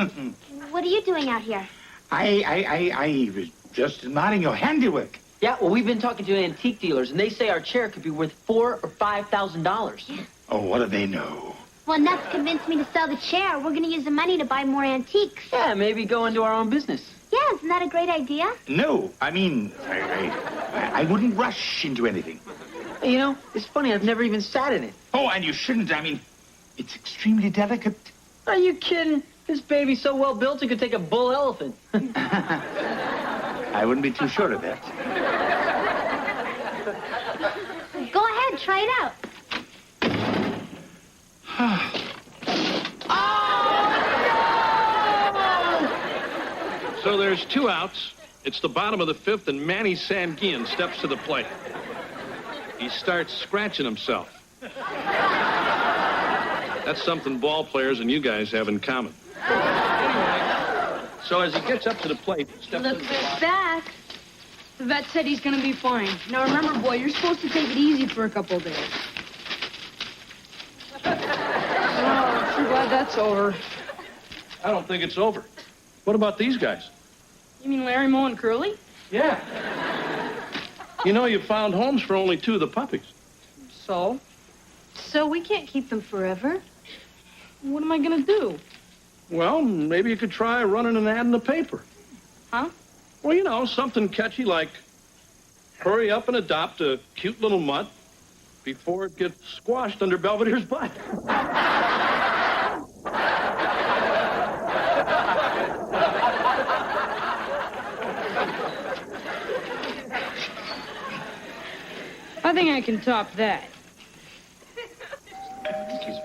What are you doing out here? I was just admiring your handiwork. Yeah, well, we've been talking to antique dealers, and they say our chair could be worth $4,000 or $5,000. Oh, what do they know? Well, Nuts convinced me to sell the chair. We're going to use the money to buy more antiques. Yeah, maybe go into our own business. Yeah, isn't that a great idea? No, I mean, I wouldn't rush into anything. You know, it's funny, I've never even sat in it. Oh, and you shouldn't. I mean, it's extremely delicate. Are you kidding? This baby's so well built it could take a bull elephant. I wouldn't be too sure of that. Go ahead, try it out. So there's 2 outs. It's the bottom of the 5th, and Manny Sanguian steps to the plate. He starts scratching himself. That's something ball players and you guys have in common. Anyway, so as he gets up to the plate, steps Look to the who's box. back. The vet said he's gonna be fine. Now remember, boy, you're supposed to take it easy for a couple of days. Oh, I'm sure glad that's over. I don't think it's over. What about these guys? You mean Larry, Moe, and Curly? Yeah. You know, you found homes for only 2 of the puppies. So? So we can't keep them forever. What am I gonna do? Well, maybe you could try running an ad in the paper. Huh? Well, you know, something catchy like, hurry up and adopt a cute little mutt before it gets squashed under Belvedere's butt. I think I can top that. Excuse me.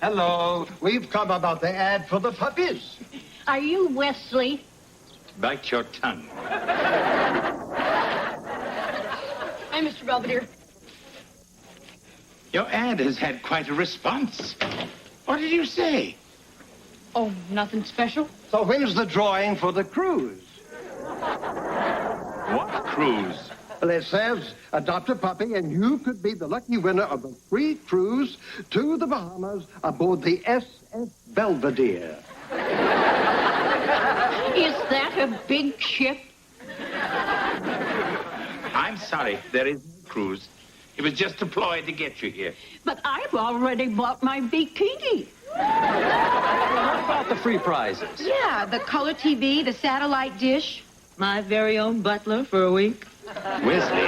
Hello. We've come about the ad for the puppies. Are you Wesley? Bite your tongue. Hi, Mr. Belvedere. Your ad has had quite a response. What did you say? Oh, nothing special? So when's the drawing for the cruise? What cruise? Well, it says adopt a puppy and you could be the lucky winner of a free cruise to the Bahamas aboard the SS Belvedere. Is that a big ship? I'm sorry, there is no cruise. It was just a ploy to get you here. But I've already bought my bikini. What about the free prizes? Yeah, the color TV, the satellite dish, my very own butler for a week. Wesley.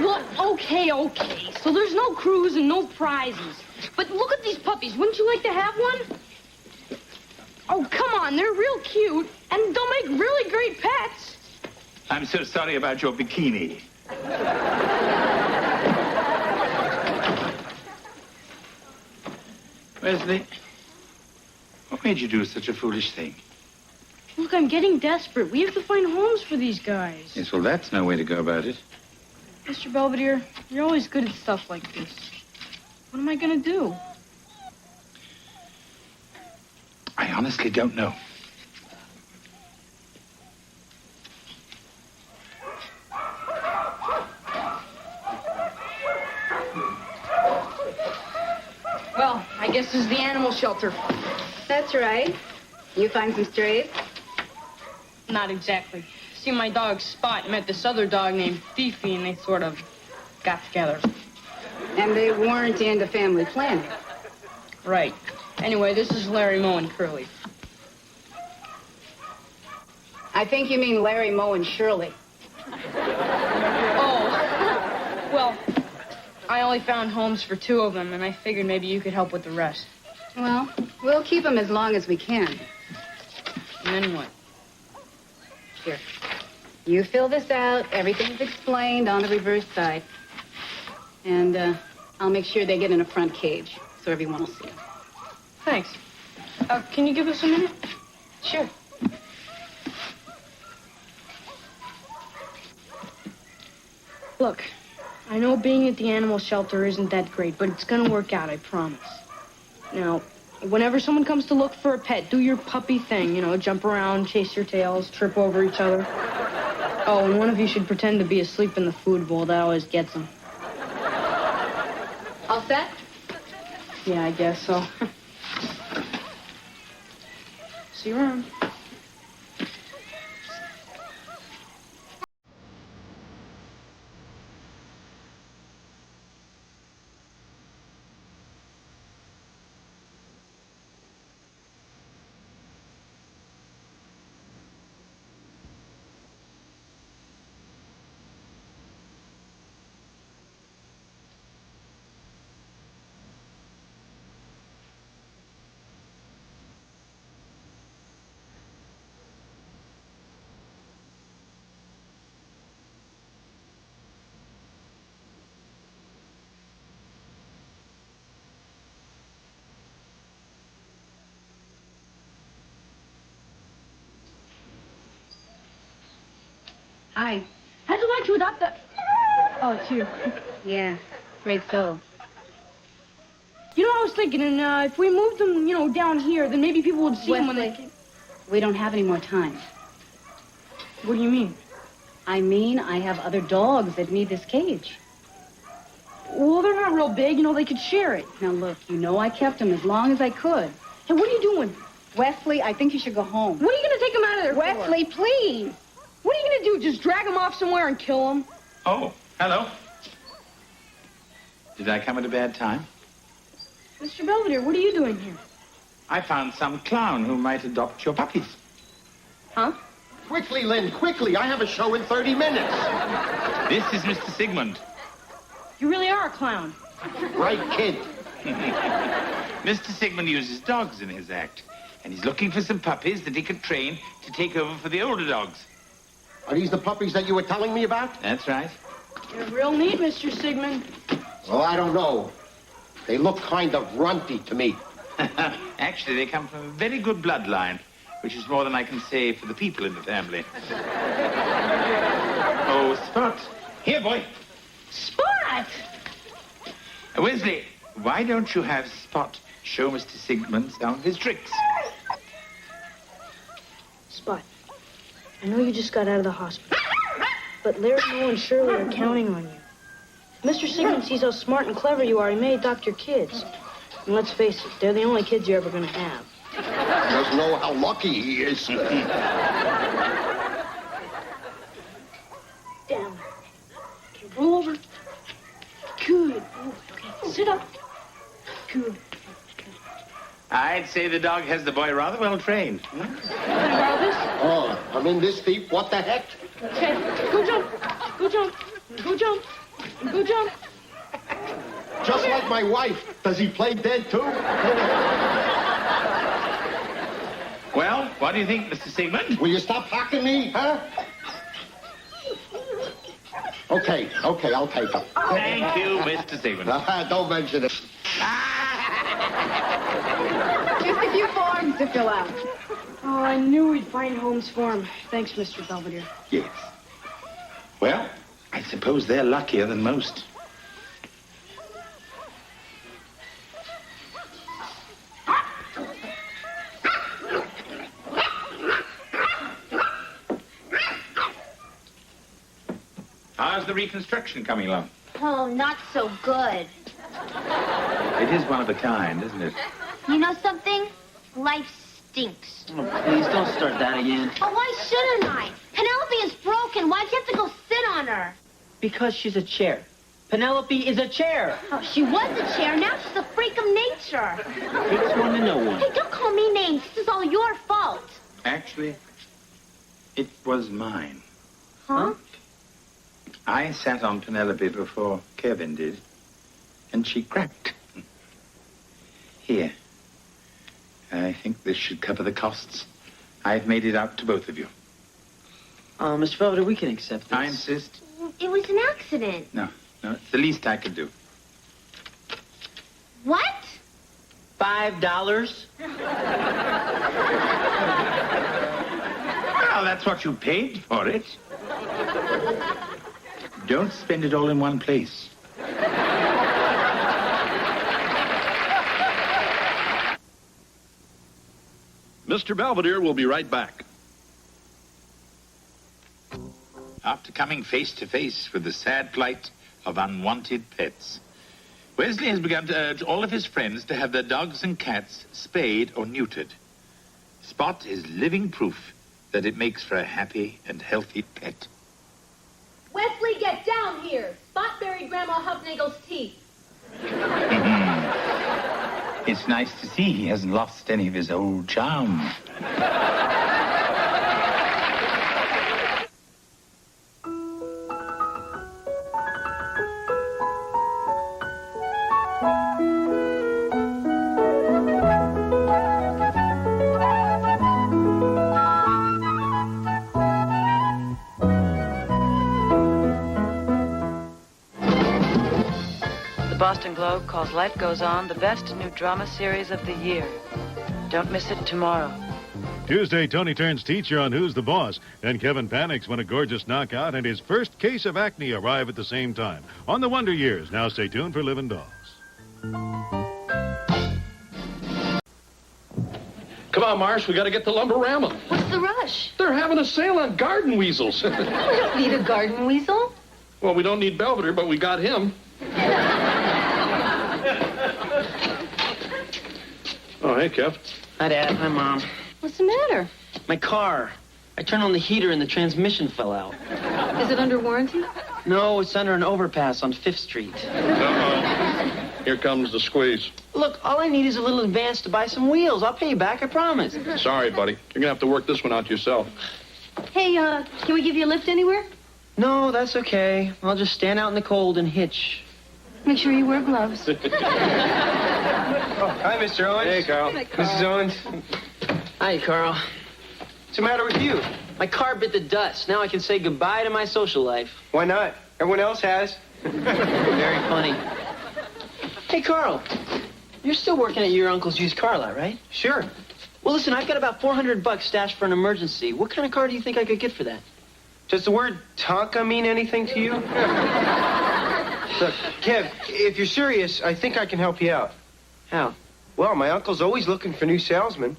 Well, okay. So there's no cruise and no prizes. But look at these puppies. Wouldn't you like to have one? Oh, come on. They're real cute, and they'll make really great pets. I'm so sorry about your bikini. Wesley, what made you do such a foolish thing? Look, I'm getting desperate. We have to find homes for these guys. Yes, well, that's no way to go about it. Mr. Belvedere, you're always good at stuff like this. What am I going to do? I honestly don't know. Well, I guess this is the animal shelter. That's right. You find some strays? Not exactly. See, my dog Spot met this other dog named Fifi, and they sort of got together. And they weren't into family planning. Right. Anyway, this is Larry, Moe, and Curly. I think you mean Larry, Moe, and Shirley. Oh. Well, I only found homes for 2 of them, and I figured maybe you could help with the rest. Well, we'll keep them as long as we can. And then what? Here. You fill this out. Everything's explained on the reverse side. And I'll make sure they get in a front cage so everyone will see them. Thanks. Can you give us a minute? Sure. Look, I know being at the animal shelter isn't that great, but it's gonna work out, I promise. Now, whenever someone comes to look for a pet, do your puppy thing, you know, jump around, chase your tails, trip over each other. Oh, and one of you should pretend to be asleep in the food bowl. That always gets them. All set? Yeah, I guess so. See you around. Hi. How'd you like to adopt that? Oh, it's you. Yeah, great so. You know, I was thinking, if we moved them, you know, down here, then maybe people would see them when they came. We don't have any more time. What do you mean? I mean, I have other dogs that need this cage. Well, they're not real big. You know, they could share it. Now, look, you know I kept them as long as I could. Hey, what are you doing? Wesley, I think you should go home. What are you going to take them out of there Wesley, please. What are you going to do? Just drag them off somewhere and kill them? Oh, hello. Did I come at a bad time? Mr. Belvedere, what are you doing here? I found some clown who might adopt your puppies. Huh? Quickly, Lynn, quickly. I have a show in 30 minutes. This is Mr. Sigmund. You really are a clown. Right, kid. Mr. Sigmund uses dogs in his act, and he's looking for some puppies that he could train to take over for the older dogs. Are these the puppies that you were telling me about? That's right. You're real neat, Mr. Sigmund. Well, I don't know. They look kind of runty to me. Actually, they come from a very good bloodline, which is more than I can say for the people in the family. Oh, Spot. Here, boy. Spot! Wesley, why don't you have Spot show Mr. Sigmund some of his tricks? Spot, I know you just got out of the hospital, but Larry, Mo, and Shirley are counting on you. Mr. Sigmund sees how smart and clever you are. He may adopt your kids. And let's face it, they're the only kids you're ever going to have. He doesn't know how lucky he is. Down. Okay, roll over. Good. Okay, sit up. Good. I'd say the dog has the boy rather well trained. Can I borrow this? Oh, I'm in this deep. What the heck? Okay, go jump. Go jump. Go jump. Go jump. Just like my wife. Does he play dead, too? Well, what do you think, Mr. Sigmund? Will you stop hocking me, huh? Okay, I'll take him. Thank you, Mr. Sigmund. Don't mention it. Just a few forms to fill out. Oh, I knew we'd find homes for him. Thanks, Mr. Belvedere. Yes. Well, I suppose they're luckier than most. How's the reconstruction coming along? Oh, not so good. It is one of a kind, isn't it? You know something? Life stinks. Oh, please don't start that again. Oh, why shouldn't I? Penelope is broken. Why'd you have to go sit on her? Because she's a chair. Penelope is a chair. Oh, she was a chair. Now she's a freak of nature. Takes one to know one. Hey, don't call me names. This is all your fault. Actually, it was mine. Huh? I sat on Penelope before Kevin did, and she cracked. Here. I think this should cover the costs. I've made it out to both of you. Mr. Belvedere, we can accept this. I insist. It was an accident. No, it's the least I could do. What? $5? Well, that's what you paid for it. Don't spend it all in one place. Mr. Belvedere will be right back. After coming face to face with the sad plight of unwanted pets, Wesley has begun to urge all of his friends to have their dogs and cats spayed or neutered. Spot is living proof that it makes for a happy and healthy pet. Wesley, get down here. Spot buried Grandma Hufnagel's teeth. It's nice to see he hasn't lost any of his old charm. The Boston Globe calls Life Goes On the best new drama series of the year. Don't miss it tomorrow. Tuesday, Tony turns teacher on Who's the Boss, and Kevin panics when a gorgeous knockout and his first case of acne arrive at the same time. On the Wonder Years. Now stay tuned for Living Dolls. Come on, Marsh, we got to get to Lumberama. What's the rush? They're having a sale on garden weasels. We don't need a garden weasel. Well, we don't need Belvedere, but we got him. Oh, hey, Kev. Hi, Dad. Hi, Mom. What's the matter? My car. I turned on the heater and the transmission fell out. Is it under warranty? No, it's under an overpass on 5th Street. Uh-oh. Here comes the squeeze. Look, all I need is a little advance to buy some wheels. I'll pay you back, I promise. Sorry, buddy. You're going to have to work this one out yourself. Hey, can we give you a lift anywhere? No, that's okay. I'll just stand out in the cold and hitch. Make sure you wear gloves. Hi, Mr. Owens. Hey, Carl. Hi, Carl. Mrs. Owens. Hi, Carl. What's the matter with you? My car bit the dust. Now I can say goodbye to my social life. Why not? Everyone else has. Very funny. Hey, Carl. You're still working at your uncle's used car lot, right? Sure. Well, listen, I've got about $400 stashed for an emergency. What kind of car do you think I could get for that? Does the word Tonka mean anything to you? Look, Kev, if you're serious, I think I can help you out. How? Well, my uncle's always looking for new salesmen.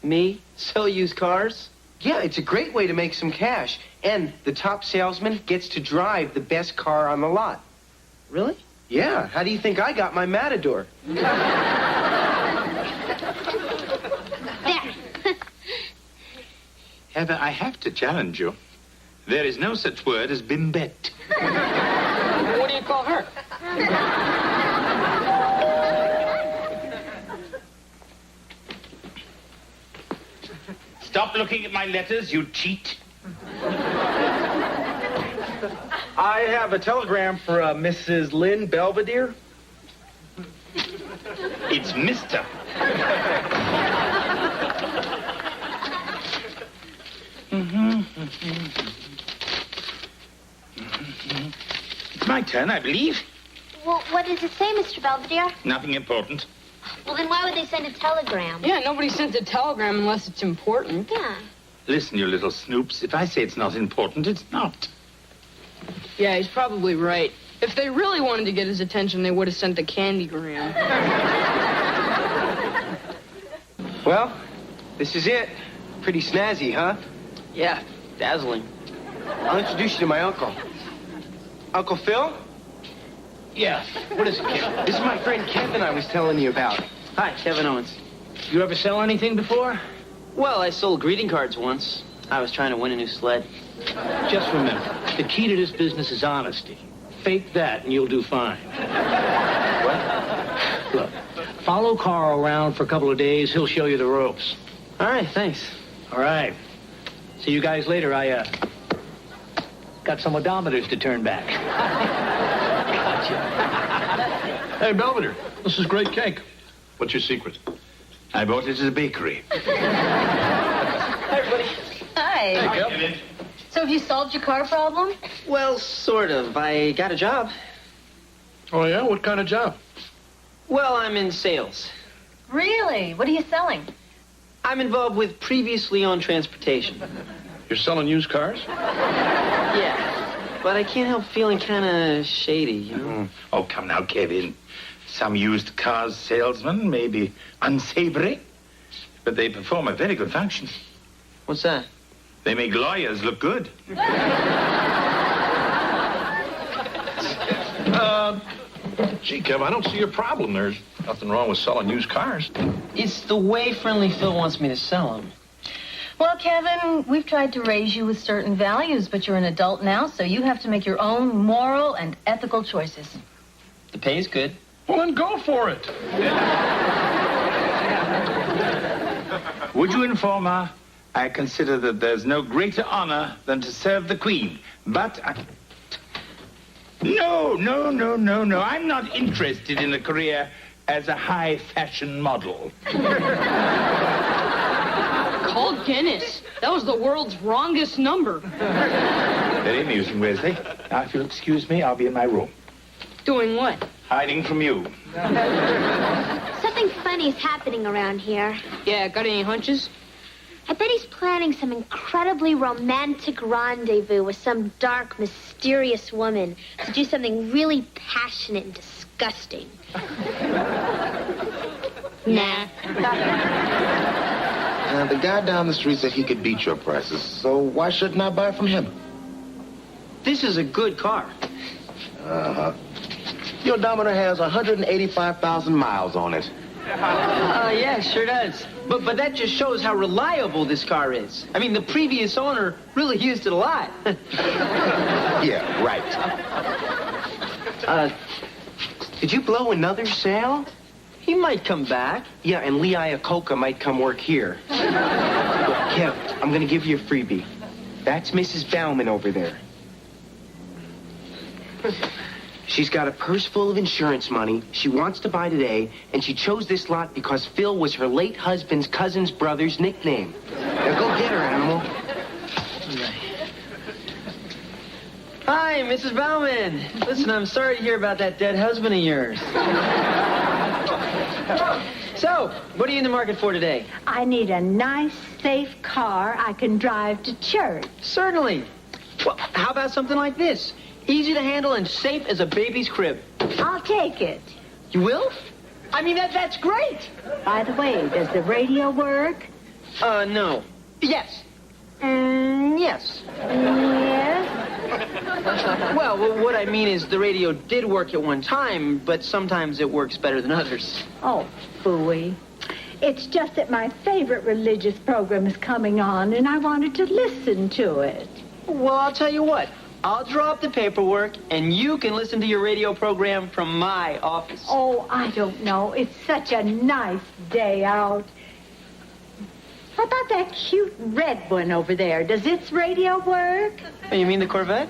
Me? Sell used cars? Yeah, it's a great way to make some cash. And the top salesman gets to drive the best car on the lot. Really? Yeah. How do you think I got my Matador? Heather, I have to challenge you. There is no such word as bimbette. What do you call her? Stop looking at my letters, you cheat. I have a telegram for Mrs. Lynn Belvedere. It's Mr. It's my turn, I believe. Well, what does it say, Mr. Belvedere? Nothing important. Well, then why would they send a telegram? Yeah, nobody sends a telegram unless it's important. Yeah. Listen, you little snoops. If I say it's not important, it's not. Yeah, he's probably right. If they really wanted to get his attention, they would have sent a candygram. Well, this is it. Pretty snazzy, huh? Yeah, dazzling. I'll introduce you to my uncle. Uncle Phil? Yeah. What is it, Kevin? This is my friend Kevin I was telling you about. Hi, Kevin Owens. You ever sell anything before? Well, I sold greeting cards once. I was trying to win a new sled. Just remember, the key to this business is honesty. Fake that and you'll do fine. What? Look, follow Carl around for a couple of days. He'll show you the ropes. All right, thanks. All right. See you guys later. I got some odometers to turn back. Hey, Belvedere, this is great cake. What's your secret? I bought it at a bakery. Hi, everybody. Hi. Hey, Kev. So have you solved your car problem? Well, sort of. I got a job. Oh, yeah? What kind of job? Well, I'm in sales. Really? What are you selling? I'm involved with previously owned transportation. You're selling used cars? Yeah, but I can't help feeling kind of shady, you know? Oh, come now, Kevin. Some used cars salesmen may be unsavory, but they perform a very good function. What's that? They make lawyers look good. Gee, Kev, I don't see your problem. There's nothing wrong with selling used cars. It's the way Friendly Phil wants me to sell them. Well, Kevin, we've tried to raise you with certain values, but you're an adult now, so you have to make your own moral and ethical choices. The pay's good. Well, then go for it. Would you inform her? I consider that there's no greater honor than to serve the Queen. But No. I'm not interested in a career as a high fashion model. Call Guinness. That was the world's wrongest number. Very amusing, Wesley. Now, if you'll excuse me, I'll be in my room. Doing what? Hiding from you. Something funny's happening around here. Yeah, got any hunches? I bet he's planning some incredibly romantic rendezvous with some dark, mysterious woman to do something really passionate and disgusting. Nah. The guy down the street said he could beat your prices, so why shouldn't I buy from him? This is a good car. Uh-huh. Your odometer has 185,000 miles on it. Yeah, sure does. But that just shows how reliable this car is. I mean, the previous owner really used it a lot. Yeah, right. Did you blow another sale? He might come back. Yeah, and Lee Iacocca might come work here. Look, Kev, I'm going to give you a freebie. That's Mrs. Bauman over there. She's got a purse full of insurance money she wants to buy today, and she chose this lot because Phil was her late husband's cousin's brother's nickname. Now go get her, animal. Hi, Mrs. Bauman. Listen, I'm sorry to hear about that dead husband of yours. So, what are you in the market for today? I need a nice, safe car I can drive to church. Certainly. Well, how about something like this? Easy to handle and safe as a baby's crib. I'll take it. You will? I mean, that's great. By the way, does the radio work? No. Yes. Yes. Yes? Well, what I mean is the radio did work at one time, but sometimes it works better than others. Oh, phooey. It's just that my favorite religious program is coming on, and I wanted to listen to it. Well, I'll tell you what. I'll draw up the paperwork, and you can listen to your radio program from my office. Oh, I don't know. It's such a nice day out. How about that cute red one over there? Does its radio work? Oh, you mean the Corvette?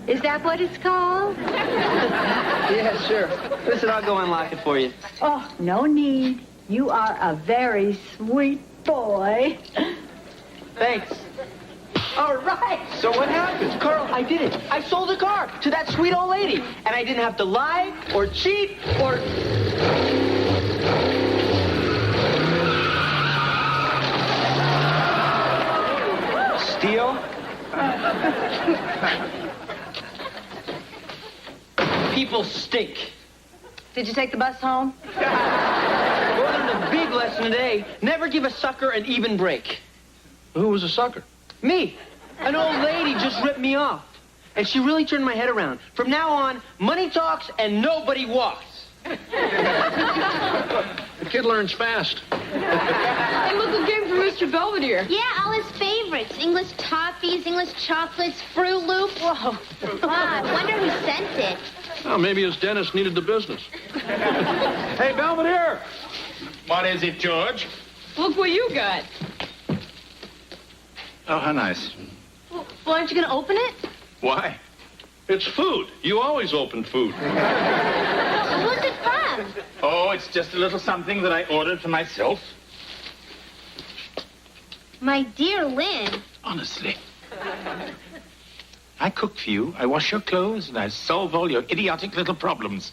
Is that what it's called? Yeah, sure. Listen, I'll go unlock it for you. Oh, no need. You are a very sweet boy. Thanks. All right. So what happened? Carl, I did it. I sold the car to that sweet old lady. And I didn't have to lie or cheat or... Steal? People stink. Did you take the bus home? Well, learned a big lesson today. Never give a sucker an even break. Who was a sucker? Me. An old lady just ripped me off. And she really turned my head around. From now on, money talks and nobody walks. The kid learns fast. Hey, look who came from Mr. Belvedere. Yeah, all his favorites. English toffees, English chocolates, Fruit Loop. Whoa. Wow, I wonder who sent it. Well, maybe his dentist needed the business. Hey, Belvedere! What is it, George? Look what you got. Oh, how nice. Well, aren't you going to open it? Why? It's food. You always open food. Who's it from? Oh, it's just a little something that I ordered for myself. My dear Lynn. Honestly. I cook for you, I wash your clothes, and I solve all your idiotic little problems.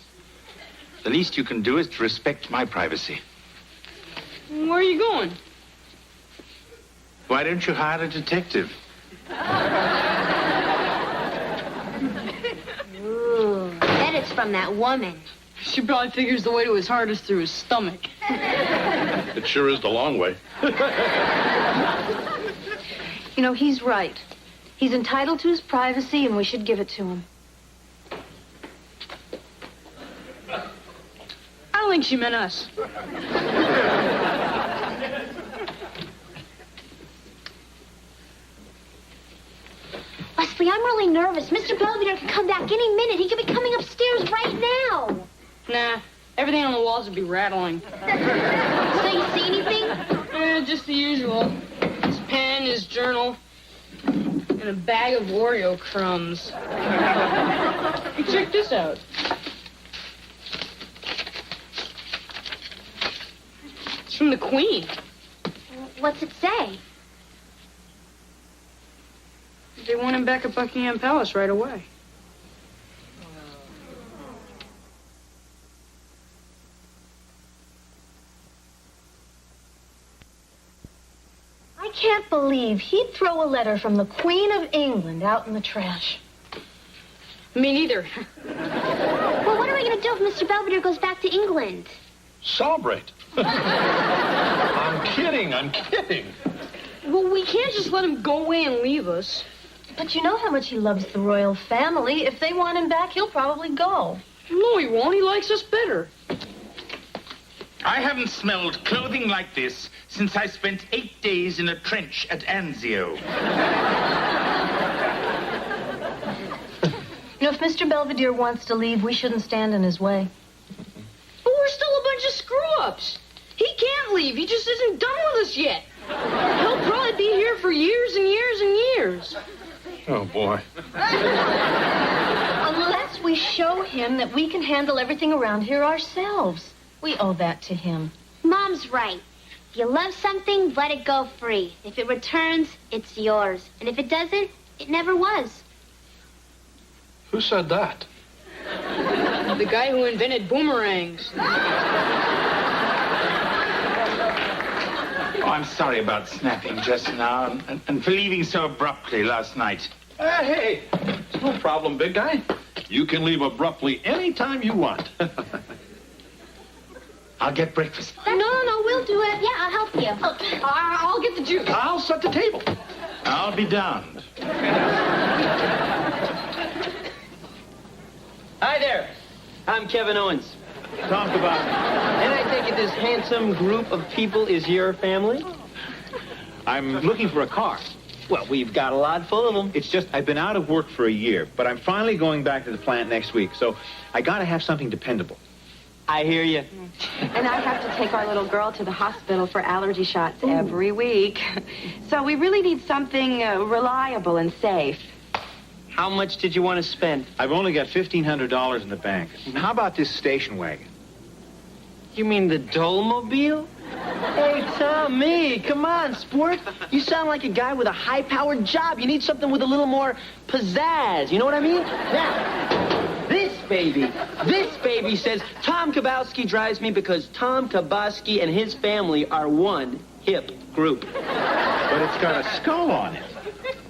The least you can do is to respect my privacy. Where are you going? Why don't you hire a detective? Ooh, I bet it's from that woman. She probably figures the way to his heart is through his stomach. It sure is the long way. You know, he's right. He's entitled to his privacy, and we should give it to him. I don't think she meant us. Leslie, I'm really nervous. Mr. Belvedere can come back any minute. He could be coming upstairs right now. Nah, everything on the walls would be rattling. So you see anything? Just the usual. His pen, his journal, and a bag of Oreo crumbs. Hey, check this out. It's from the Queen. What's it say? They want him back at Buckingham Palace right away. I can't believe he'd throw a letter from the Queen of England out in the trash. Me neither. Well, what are we going to do if Mr. Belvedere goes back to England? Celebrate. I'm kidding. Well, we can't just let him go away and leave us. But you know how much he loves the royal family. If they want him back, he'll probably go. No, he won't. He likes us better. I haven't smelled clothing like this since I spent 8 days in a trench at Anzio. You know, if Mr. Belvedere wants to leave, we shouldn't stand in his way. But we're still a bunch of screw-ups. He can't leave. He just isn't done with us yet. He'll probably be here for years and years and years. Oh, boy. Unless we show him that we can handle everything around here ourselves. We owe that to him. Mom's right. If you love something, let it go free. If it returns, it's yours. And if it doesn't, it never was. Who said that? The guy who invented boomerangs. Oh, I'm sorry about snapping just now and for leaving so abruptly last night. Hey, it's no problem, big guy. You can leave abruptly any time you want. I'll get breakfast. No, we'll do it. Yeah, I'll help you. I'll get the juice. I'll set the table. I'll be damned. Hi there. I'm Kevin Owens. Tom Cabana. And I take it this handsome group of people is your family? I'm looking for a car. Well, we've got a lot full of them. It's just I've been out of work for a year, but I'm finally going back to the plant next week, so I gotta have something dependable. I hear you. And I have to take our little girl to the hospital for allergy shots every week. So we really need something reliable and safe. How much did you want to spend? I've only got $1,500 in the bank. How about this station wagon? You mean the Dolmobile? Hey, Tommy, come on, sport. You sound like a guy with a high-powered job. You need something with a little more pizzazz. You know what I mean? Now, this baby says Tom Kabowski drives me because Tom Kabowski and his family are one hip group. But it's got a skull on it.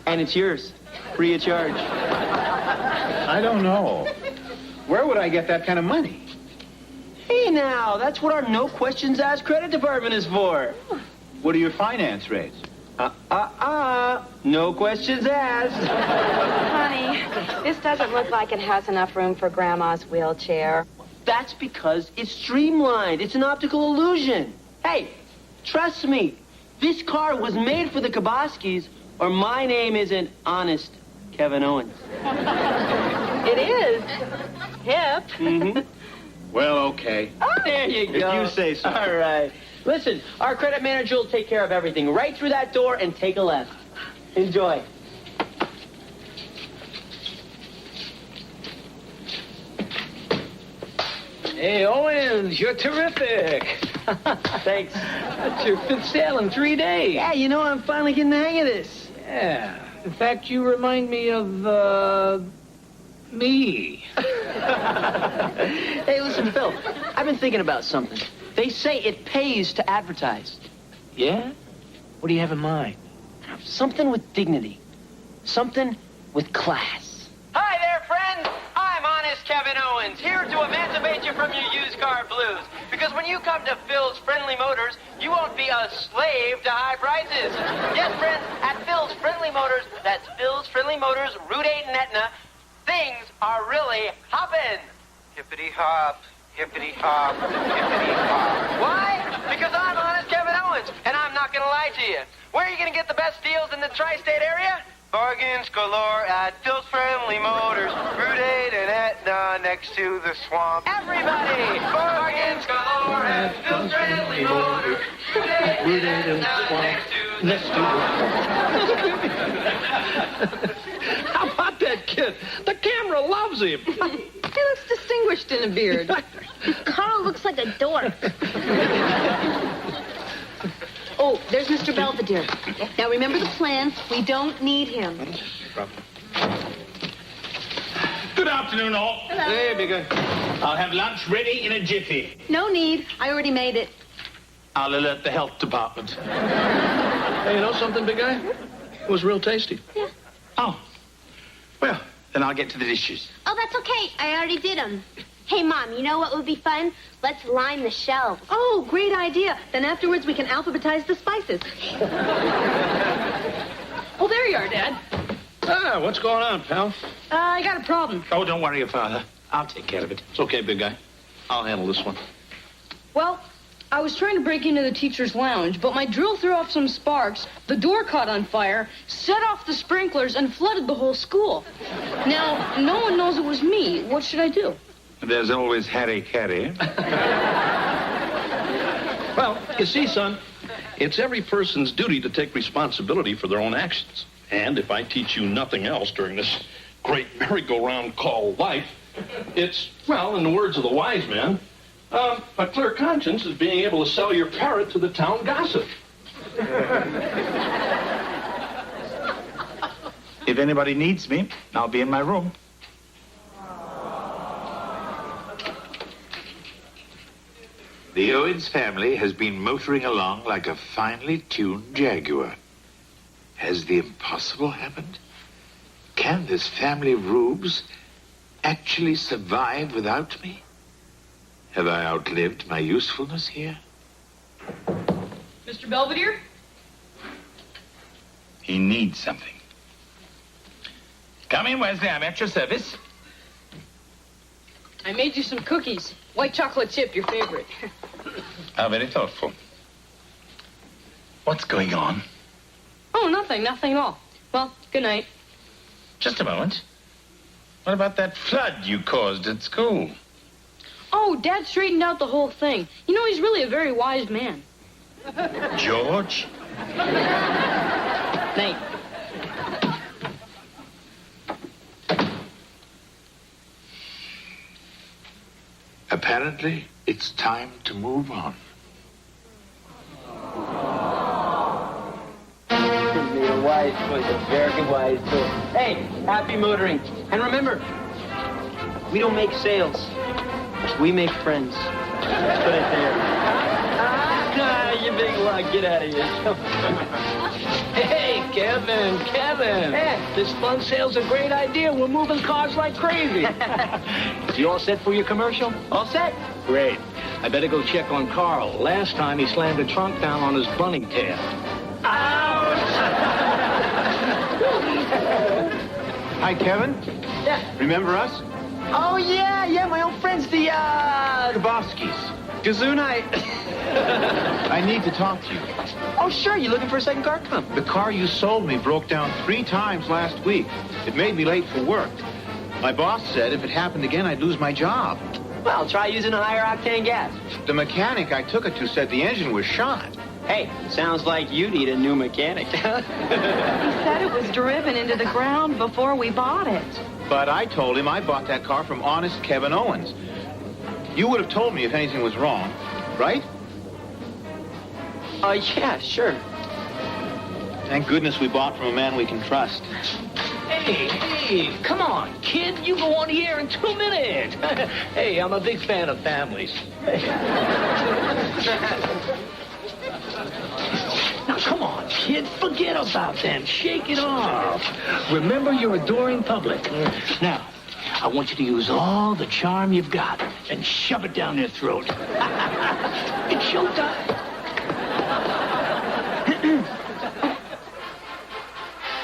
And it's yours, free of charge. I don't know. Where would I get that kind of money? Hey, now, that's what our no questions asked credit department is for. What are your finance rates? No questions asked. Honey, this doesn't look like it has enough room for Grandma's wheelchair. That's because it's streamlined. It's an optical illusion. Hey, trust me, this car was made for the Kabowskis, or my name isn't Honest Kevin Owens. It is. Hip. Mm-hmm. Well, okay. There you go. If you say so. All right. Listen, our credit manager will take care of everything. Right through that door and take a left. Enjoy. Hey, Owens, you're terrific. Thanks. That's your fifth sale in 3 days. Yeah, you know, I'm finally getting the hang of this. Yeah. In fact, you remind me of, me. Hey, listen, Phil, I've been thinking about something. They say it pays to advertise. Yeah? What do you have in mind? Something with dignity. Something with class. Hi there, friends. I'm Honest Kevin Owens, here to emancipate you from your used car blues. Because when you come to Phil's Friendly Motors, you won't be a slave to high prices. Yes, friends, at Phil's Friendly Motors, that's Phil's Friendly Motors, Route 8 in Etna, things are really hoppin'. Hippity-hop, hippity-hop, hippity-hop. Why? Because I'm Honest Kevin Owens, and I'm not going to lie to you. Where are you going to get the best deals in the tri-state area? Bargains galore at Phil's Friendly Motors, Route 8 and Etna, next to the swamp. Everybody! Bargains galore at Phil's Friendly Motors, Route 8 and Etna, next to the swamp. How about that kid? The camera loves him. He looks distinguished in a beard. Carl looks like a dork. Oh, there's Mr. Belvedere. Now remember the plans. We don't need him. Good afternoon, all. Hello. Hey, big guy. I'll have lunch ready in a jiffy. No need. I already made it. I'll alert the health department. Hey, you know something, big guy? It was real tasty. Yeah. Oh. Well, then I'll get to the dishes. Oh, that's okay. I already did them. Hey, Mom, you know what would be fun? Let's line the shelves. Oh, great idea. Then afterwards we can alphabetize the spices. Oh, there you are, Dad. Ah, what's going on, pal? I got a problem. Oh, don't worry, your father. I'll take care of it. It's okay, big guy. I'll handle this one. Well, I was trying to break into the teacher's lounge, but my drill threw off some sparks, the door caught on fire, set off the sprinklers, and flooded the whole school. Now, no one knows it was me. What should I do? There's always Harry Carey. Well, you see, son, it's every person's duty to take responsibility for their own actions. And if I teach you nothing else during this great merry-go-round called life, it's, well, in the words of the wise man, a clear conscience is being able to sell your parrot to the town gossip. If anybody needs me, I'll be in my room. The Owens family has been motoring along like a finely tuned Jaguar. Has the impossible happened? Can this family rubes actually survive without me? Have I outlived my usefulness here? Mr. Belvedere? He needs something. Come in, Wesley. I'm at your service. I made you some cookies. White chocolate chip, your favorite. How very thoughtful. What's going on? Oh, nothing at all. Well, good night. Just a moment. What about that flood you caused at school? Oh, Dad straightened out the whole thing. You know, he's really a very wise man. George? Night. Apparently, it's time to move on. You're a wise choice, a very wise choice. Hey, happy motoring. And remember, we don't make sales. We make friends. Let's put it there. You big lug, get out of here. Hey, Kevin. Hey. This fun sale's a great idea. We're moving cars like crazy. You all set for your commercial? All set. Great. I better go check on Carl. Last time he slammed the trunk down on his bunny tail. Hi, Kevin. Yeah. Remember us? Oh, yeah, my old friends, the, Kabowskis. Gazunite. I need to talk to you. Oh, sure, you looking for a second car? Come. The car you sold me broke down 3 times last week. It made me late for work. My boss said if it happened again, I'd lose my job. Well, try using a higher octane gas. The mechanic I took it to said the engine was shot. Hey, sounds like you need a new mechanic. He said it was driven into the ground before we bought it. But I told him I bought that car from honest Kevin Owens. You would have told me if anything was wrong, right? Yeah, sure. Thank goodness we bought from a man we can trust. Hey, come on, kid. You go on the air in 2 minutes. Hey, I'm a big fan of families. Now, come on, kid. Forget about them. Shake it off. Remember your adoring public. Now, I want you to use all the charm you've got and shove it down their throat. It's showtime.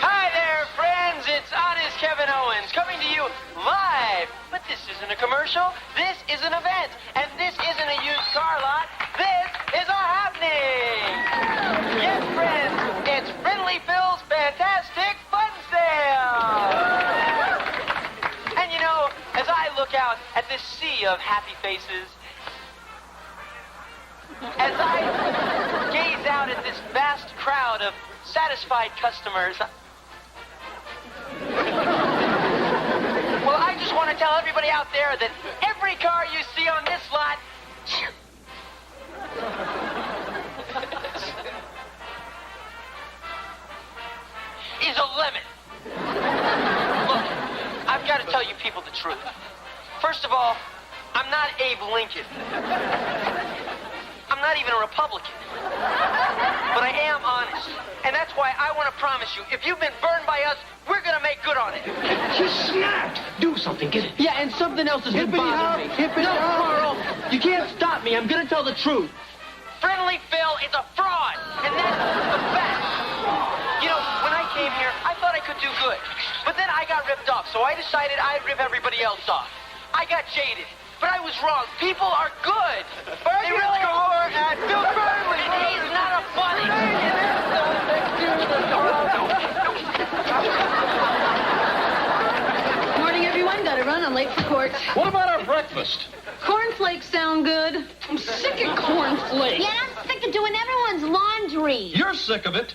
Hi there, friends. It's Honest Kevin Owens coming to you live. But this isn't a commercial. This is an event. And this isn't a used car lot. This is a happening. Yes, friends, it's Friendly Phil's Fantastic Fun Sale. And you know, as I look out at this sea of happy faces, as I gaze out at this vast crowd of satisfied customers, well, I just want to tell everybody out there that every car you see on this lot is a lemon. Look, I've got to tell you people the truth. First of all, I'm not Abe Lincoln. I'm not even a Republican. But I am honest. And that's why I want to promise you, if you've been burned by us, we're going to make good on it. You snapped. Do something, get it. Yeah, and something else has been bothering me. No, Carl, you can't stop me. I'm going to tell the truth. Friendly Phil is a fraud, and that's a fact. You know, when I came here, too good. But then I got ripped off, so I decided I'd rip everybody else off. I got jaded, but I was wrong. People are good. They really are. And Bill Burnley, he's not a funny. Morning, everyone. Gotta run. I'm late for court. What about our breakfast? Cornflakes sound good. I'm sick of cornflakes. Yeah, I'm sick of doing everyone's laundry. You're sick of it.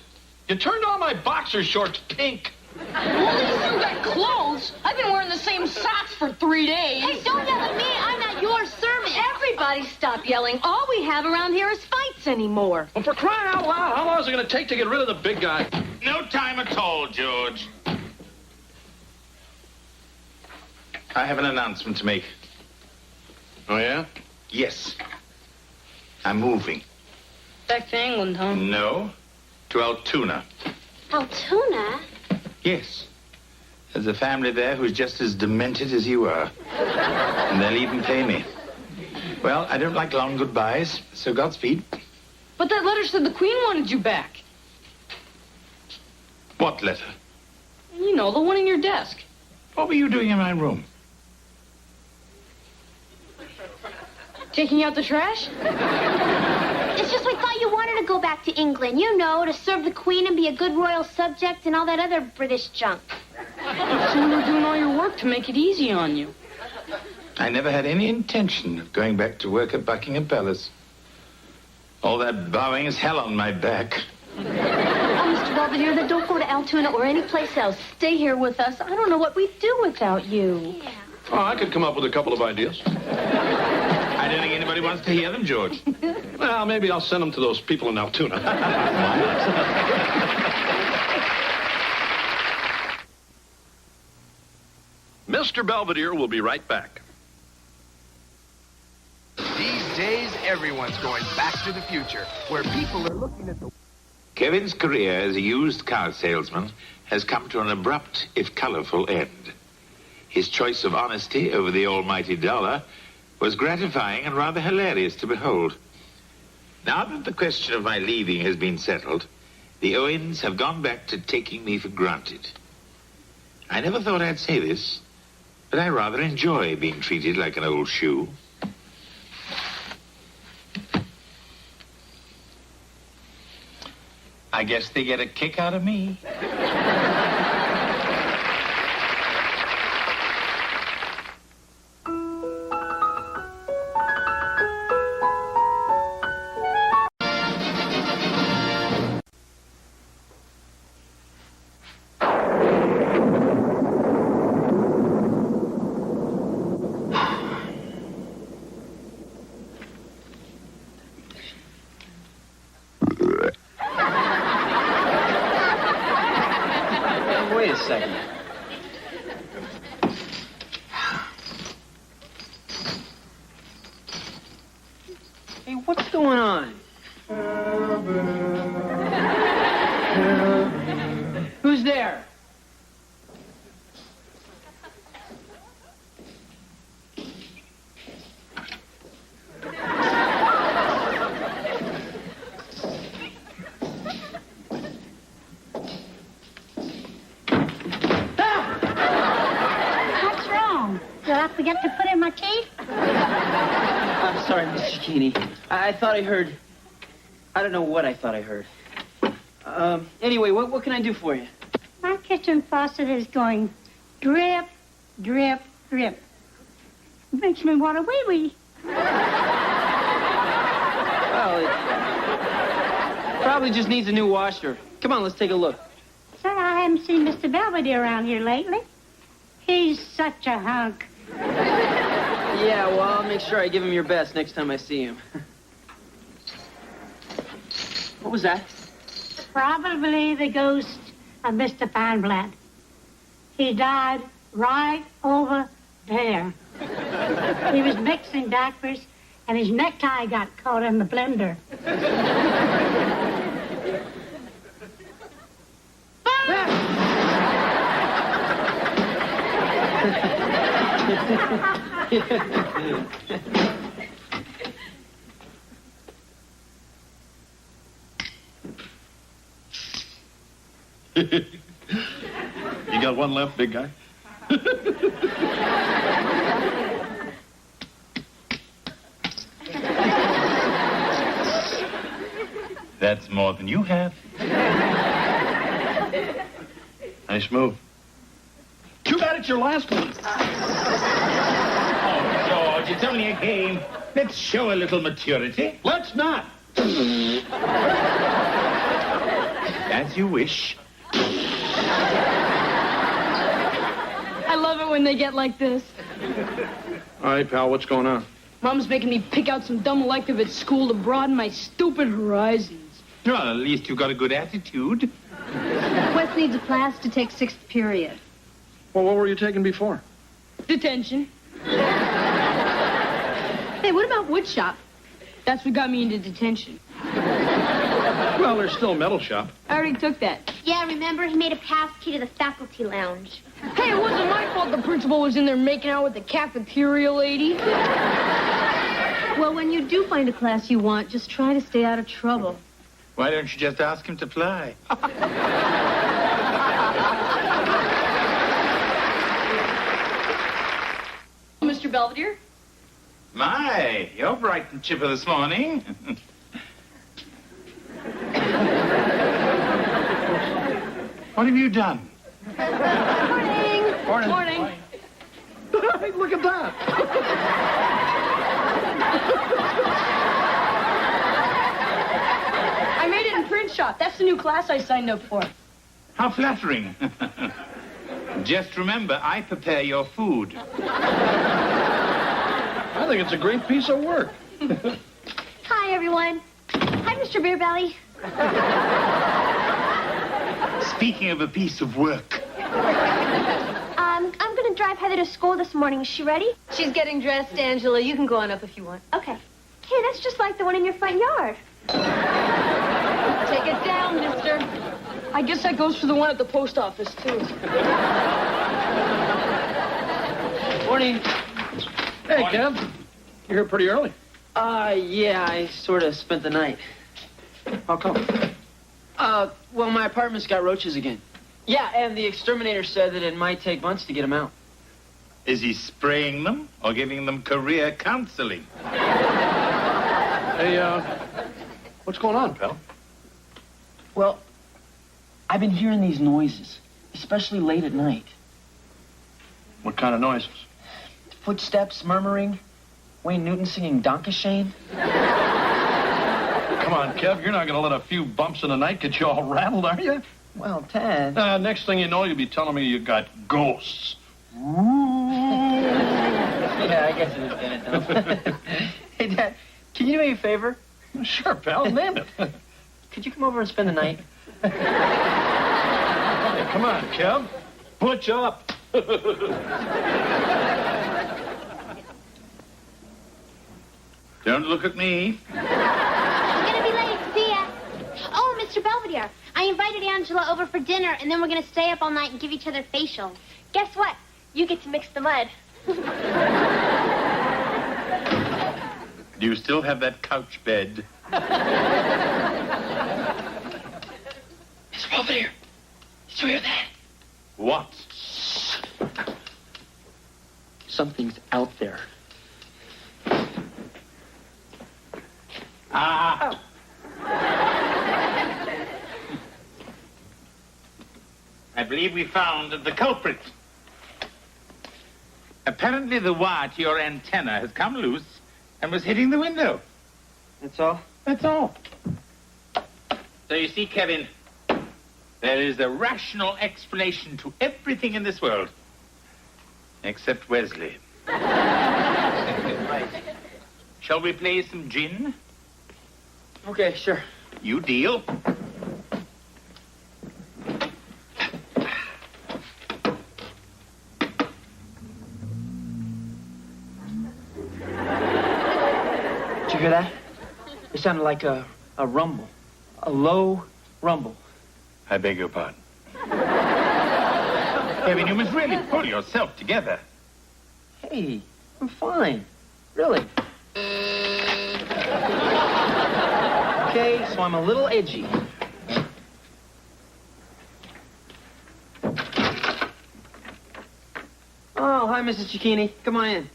You turned all my boxer shorts pink. Well, at least you got clothes. I've been wearing the same socks for 3 days. Hey, don't yell at me. I'm not your servant. Everybody stop yelling. All we have around here is fights anymore. Well, for crying out loud, how long is it going to take to get rid of the big guy? No time at all, George. I have an announcement to make. Oh, yeah? Yes. I'm moving. Back to England, huh? No, to Altoona. Altoona? Yes. There's a family there who's just as demented as you are. And they'll even pay me. Well, I don't like long goodbyes, so Godspeed. But that letter said the Queen wanted you back. What letter? You know, the one in your desk. What were you doing in my room? Taking out the trash? It's just we thought you wanted to go back to England, you know, to serve the Queen and be a good royal subject and all that other British junk. So we were doing all your work to make it easy on you. I never had any intention of going back to work at Buckingham Palace. All that bowing is hell on my back. Oh, Mr. Belvedere, then don't go to Altoona or any place else. Stay here with us. I don't know what we'd do without you. Yeah. Oh, I could come up with a couple of ideas. I don't think anybody wants to hear them, George. Well, maybe I'll send them to those people in Altoona. Mr. Belvedere will be right back. These days, everyone's going back to the future, where people are looking at the... Kevin's career as a used car salesman has come to an abrupt, if colorful, end. His choice of honesty over the almighty dollar was gratifying and rather hilarious to behold. Now that the question of my leaving has been settled, the Owens have gone back to taking me for granted. I never thought I'd say this, but I rather enjoy being treated like an old shoe. I guess they get a kick out of me. Wait a second. Hey, what's going on? Who's there? What's wrong? Did I forget to put in my teeth? I'm sorry, Miss Zucchini. I thought I heard... I don't know what I thought I heard. Anyway, what can I do for you? My kitchen faucet is going drip, drip, drip. It makes me want to wee-wee. Well, it probably just needs a new washer. Come on, let's take a look. Sir, I haven't seen Mr. Belvedere around here lately. He's such a hunk. Yeah, well, I'll make sure I give him your best next time I see him. What was that? Probably the ghost of Mr. Feinblatt. He died right over there. He was mixing diapers, and his necktie got caught in the blender. got one left, big guy? That's more than you have. Nice move. Too bad it's your last one. Oh, George, it's only a game. Let's show a little maturity. Let's not. As you wish. I love it when they get like this. All right, pal, what's going on? Mom's making me pick out some dumb elective at school to broaden my stupid horizons. Well, at least you got a good attitude. Wes needs a class to take 6th period. Well, what were you taking before? Detention. Hey, what about woodshop? That's what got me into detention. Well, there's still a metal shop. I already took that. Yeah, remember? He made a pass key to the faculty lounge. Hey, it wasn't my fault the principal was in there making out with the cafeteria lady. Well, when you do find a class you want, just try to stay out of trouble. Why don't you just ask him to fly? Mr. Belvedere? My, you're bright and chipper this morning. What have you done? Morning. Morning. Morning. Look at that. I made it in print shop. That's the new class I signed up for. How flattering. Just remember, I prepare your food. I think it's a great piece of work. Hi, everyone. Hi, Mr. Beer Belly. Speaking of a piece of work. I'm going to drive Heather to school this morning. Is she ready? She's getting dressed, Angela. You can go on up if you want. Okay. Hey, that's just like the one in your front yard. Take it down, mister. I guess that goes for the one at the post office, too. Morning. Hey, Kev. You're here pretty early. Yeah, I sort of spent the night. How come? Well, my apartment's got roaches again. Yeah, and the exterminator said that it might take months to get them out. Is he spraying them or giving them career counseling? Hey, what's going on, pal? Well, I've been hearing these noises, especially late at night. What kind of noises? Footsteps, murmuring, Wayne Newton singing Dankeschön. Come on, Kev, you're not going to let a few bumps in the night get you all rattled, are you? Well, Ted. Next thing you know, you'll be telling me you got ghosts. Yeah, I guess it is Dad. Hey, Dad, can you do me a favor? Sure, pal, name it. Could you come over and spend the night? Hey, come on, Kev. Butch up. Don't look at me. I'm going to be late. See ya. Oh, Mr. Belvedere, I invited Angela over for dinner, and then we're going to stay up all night and give each other facials. Guess what? You get to mix the mud. Do you still have that couch bed? Mr. Belvedere, did you hear that? What? Something's out there. Ah! I believe we found the culprit. Apparently the wire to your antenna has come loose and was hitting the window. That's all? That's all. So you see, Kevin, there is a rational explanation to everything in this world. Except Wesley. Right. Shall we play some gin? Okay, sure. You deal. Did you hear that? It sounded like a rumble. A low rumble. I beg your pardon. Kevin, you must really pull yourself together. Hey, I'm fine. Really. Okay, so I'm a little edgy. hi, Mrs. Cicchini. Come on in.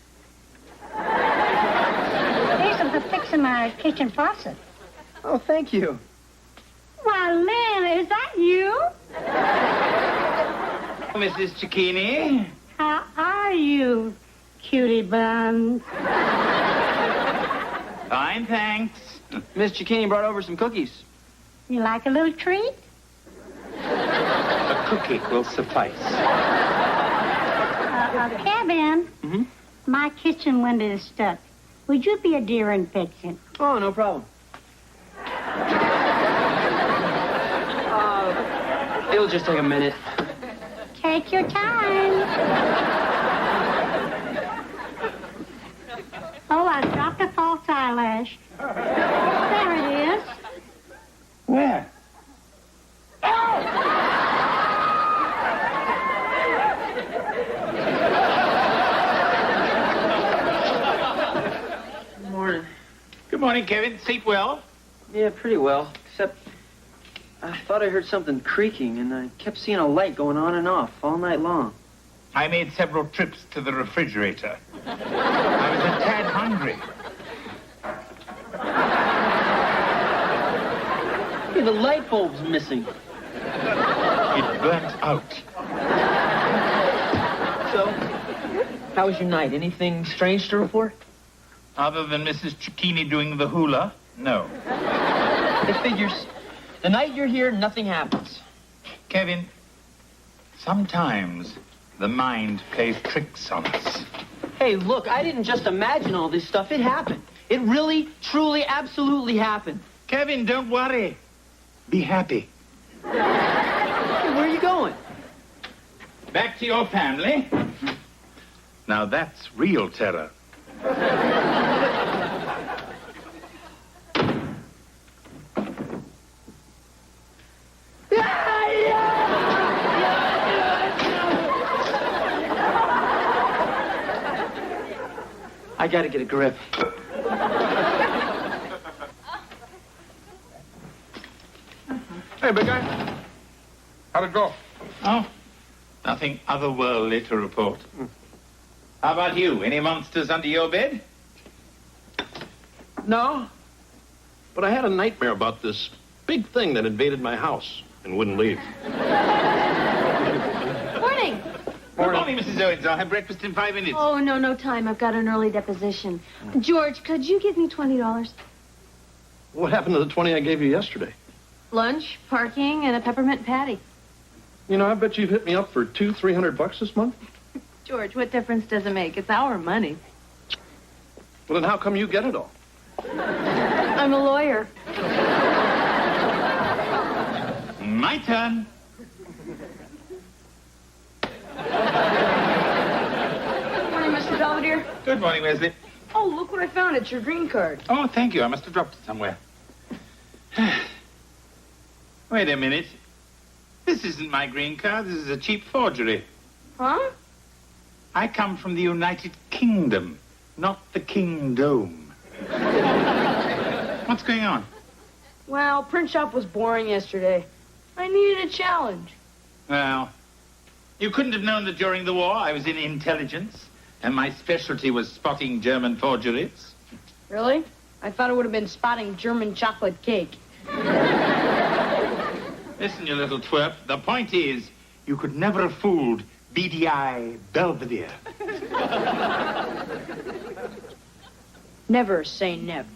Hazel, the fixing my kitchen faucet. Oh, thank you. Why, Lynn, is that you? Mrs. Cicchini. How are you, cutie buns? Fine, thanks. Miss Cicchini brought over some cookies. You like a little treat? A cookie will suffice. Kevin, my kitchen window is stuck. Would you be a dear and fix it? Oh, no problem. It'll just take a minute. Take your time. Oh, I dropped a false eyelash. There it is. Where? Good morning. Good morning, Kevin. Sleep well? Yeah, pretty well. Except I thought I heard something creaking, and I kept seeing a light going on and off all night long. I made several trips to the refrigerator. I was a tad hungry. Hey, the light bulb's missing. It burnt out. So, how was your night? Anything strange to report? Other than Mrs. Cicchini doing the hula, no. It figures. The night you're here, nothing happens. Kevin, sometimes the mind plays tricks on us. Hey, look, I didn't just imagine all this stuff. It happened. It really, truly, absolutely happened. Kevin, don't worry. Be happy. Hey, where are you going? Back to your family. Now that's real terror. I gotta get a grip. Hey, big guy. How'd it go? Oh, nothing otherworldly to report. How about you? Any monsters under your bed? No. But I had a nightmare about this big thing that invaded my house and wouldn't leave. Morning. Good morning, Mrs. Owens. I'll have breakfast in 5 minutes. Oh, no time. I've got an early deposition. George, could you give me $20? What happened to the 20 I gave you yesterday? Lunch, parking, and a peppermint patty. You know, I bet you've hit me up for $200-300 this month. George, what difference does it make? It's our money. Well, then how come you get it all? I'm a lawyer. My turn. Good morning, Mr. Belvedere. Good morning, Wesley. Oh, look what I found. It's your green card. Oh, thank you. I must have dropped it somewhere. Wait a minute. This isn't my green card. This is a cheap forgery. Huh? I come from the United Kingdom, not the Kingdom. What's going on? Well, print shop was boring yesterday. I needed a challenge. Well, you couldn't have known that during the war I was in intelligence, and my specialty was spotting German forgeries. Really? I thought it would have been spotting German chocolate cake. Listen, you little twerp. The point is, you could never have fooled BDI Belvedere. Never say never.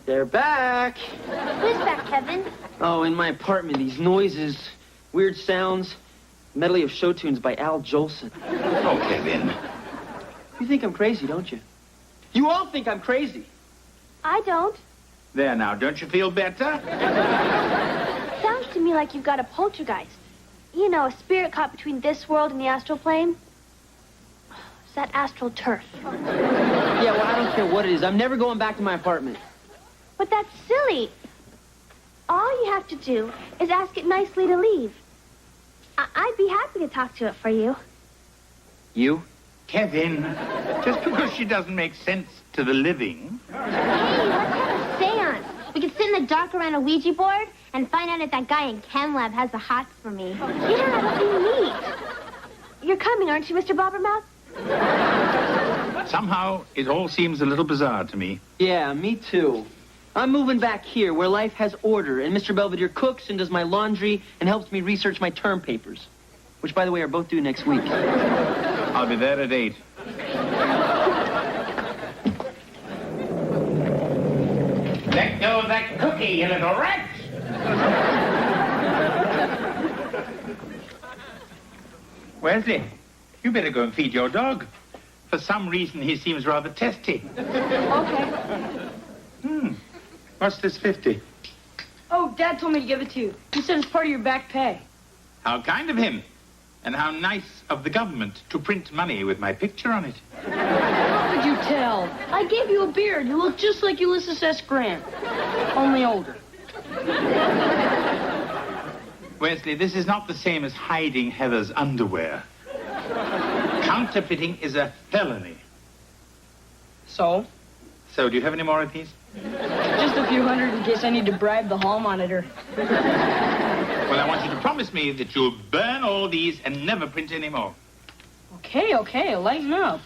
They're back. Who's back, Kevin? Oh, in my apartment, these noises, weird sounds, medley of show tunes by Al Jolson. Oh, Kevin. You think I'm crazy, don't you? You all think I'm crazy. I don't. There now, don't you feel better? Sounds to me like you've got a poltergeist. You know, a spirit caught between this world and the astral plane. It's that astral turf. Yeah, well, I don't care what it is. I'm never going back to my apartment. But that's silly. All you have to do is ask it nicely to leave. I'd be happy to talk to it for you. You? Kevin, just because she doesn't make sense to the living. Hey, let's have a seance. We can sit in the dark around a Ouija board and find out if that guy in Chem Lab has the hots for me. Yeah, that'd be neat. You're coming, aren't you, Mr. Bobbermouth? Somehow, it all seems a little bizarre to me. Yeah, me too. I'm moving back here where life has order, and Mr. Belvedere cooks and does my laundry and helps me research my term papers, which, by the way, are both due next week. I'll be there at 8. Let go of that cookie, you little rat! Wesley, you better go and feed your dog. For some reason, he seems rather testy. Okay. What's this 50? Oh, Dad told me to give it to you. He said it's part of your back pay. How kind of him. And how nice of the government to print money with my picture on it. How could you tell? I gave you a beard. You look just like Ulysses S. Grant. Only older. Wesley, this is not the same as hiding Heather's underwear. Counterfeiting is a felony. So? So, do you have any more of these? Just a few hundred in case I need to bribe the hall monitor. Well, I want you to promise me that you'll burn all these and never print any more. Okay, lighten up.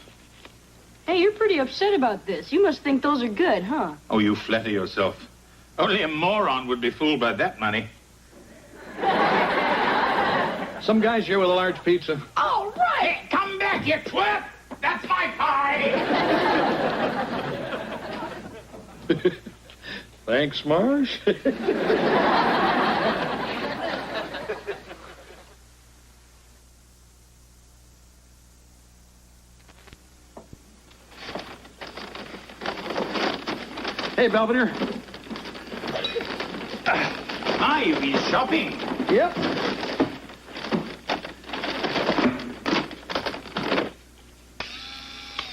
Hey, you're pretty upset about this. You must think those are good, huh? Oh, you flatter yourself. Only a moron would be fooled by that money. Some guy's here with a large pizza. All right, come back, you twerp! That's my pie! Thanks, Marsh. Hey, Belvedere. Hi, you've been shopping. Yep.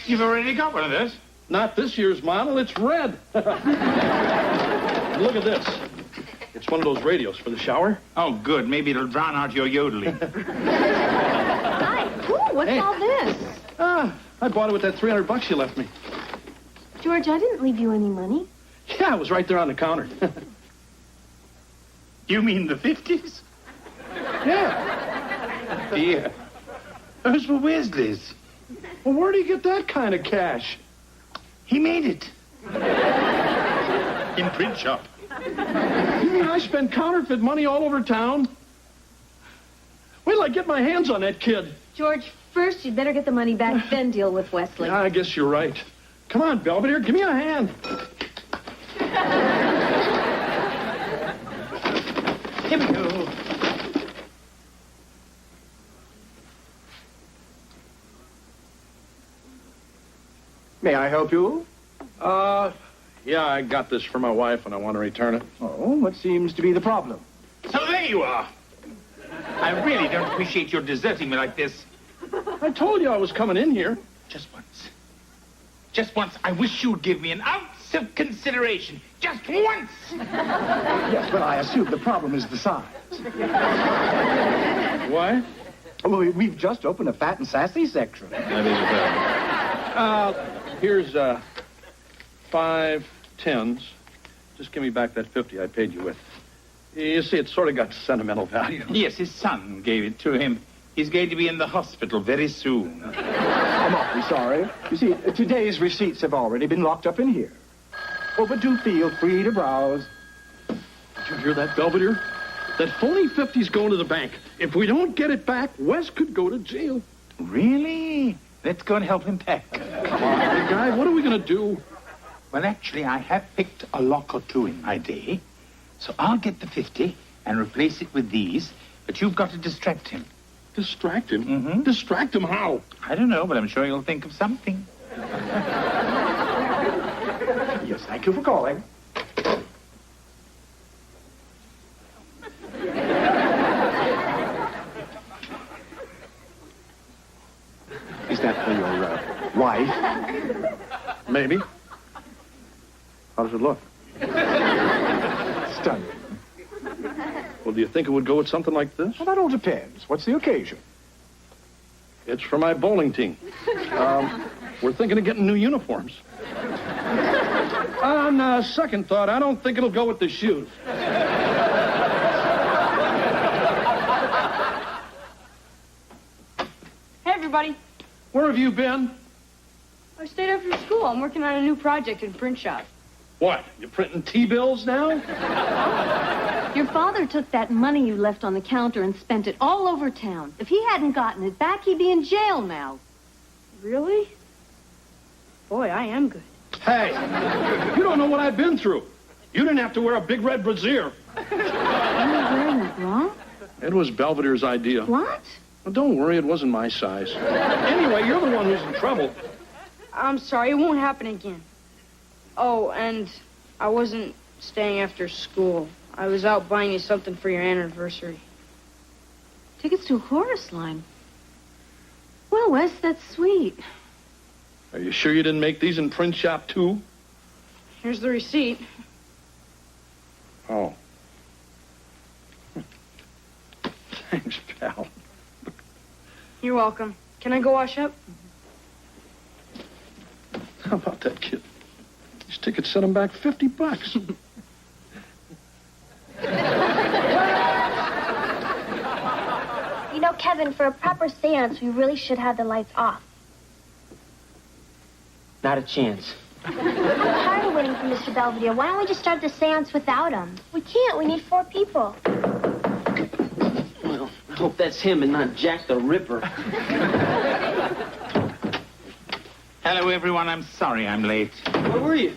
You've already got one of those? Not this year's model. It's red. Look at this. It's one of those radios for the shower. Oh, good. Maybe it'll drown out your yodeling. Hi. Ooh, what's all this? I bought it with that $300 you left me. George, I didn't leave you any money. Yeah, it was right there on the counter. You mean the 50s? Yeah. Yeah. Those were Wesley's. Well, where do you get that kind of cash? He made it. In print shop. You mean I spend counterfeit money all over town? Wait till I get my hands on that kid. George, first you'd better get the money back, then deal with Wesley. I guess you're right. Come on, Belvedere, give me a hand. Here we go. May I help you? Yeah, I got this for my wife and I want to return it. Oh, what seems to be the problem? So there you are. I really don't appreciate your deserting me like this. I told you I was coming in here. Just once. Just once, I wish you'd give me an ounce of consideration. Just once! Yes, but I assume the problem is the size. Why? Well, we've just opened a fat and sassy section. That is here's 5 10s. Just give me back that 50 I paid you with. You see, it's sort of got sentimental value. Yes, his son gave it to him. He's going to be in the hospital very soon. I'm awfully sorry. You see, today's receipts have already been locked up in here. Oh, but do feel free to browse. Did you hear that, Belvedere? That phony 50's going to the bank. If we don't get it back, Wes could go to jail. Really? Let's go and help him pack. Come on, big guy. What are we going to do? Well, actually, I have picked a lock or two in my day. So I'll get the 50 and replace it with these. But you've got to distract him. Distract him? Mm-hmm. Distract him how? I don't know, but I'm sure you'll think of something. Yes, thank you for calling. Is that for your wife? Maybe. How does it look? Stunning. Well, do you think it would go with something like this? Well, that all depends. What's the occasion? It's for my bowling team. We're thinking of getting new uniforms. On second thought, I don't think it'll go with the shoes. everybody. Where have you been? I stayed after school. I'm working on a new project in print shop. What? You printing T-bills now? Your father took that money you left on the counter and spent it all over town. If he hadn't gotten it back, he'd be in jail now. Really? Boy, I am good. Hey, you don't know what I've been through. You didn't have to wear a big red brassiere. You were wearing a bra? It was Belvedere's idea. What? Well, don't worry, it wasn't my size. Anyway, you're the one who's in trouble. I'm sorry, it won't happen again. Oh, and I wasn't staying after school. I was out buying you something for your anniversary. Tickets to a chorus line. Well, Wes, that's sweet. Are you sure you didn't make these in print shop, too? Here's the receipt. Oh. Thanks, pal. You're welcome. Can I go wash up? How about that kid? These tickets set him back $50. You know, Kevin, for a proper seance, we really should have the lights off. Not a chance. I'm tired of waiting for Mr. Belvedere. Why don't we just start the seance without him? We can't. We need 4 people. Well, I hope that's him and not Jack the Ripper. Hello, everyone. I'm sorry I'm late. Where were you?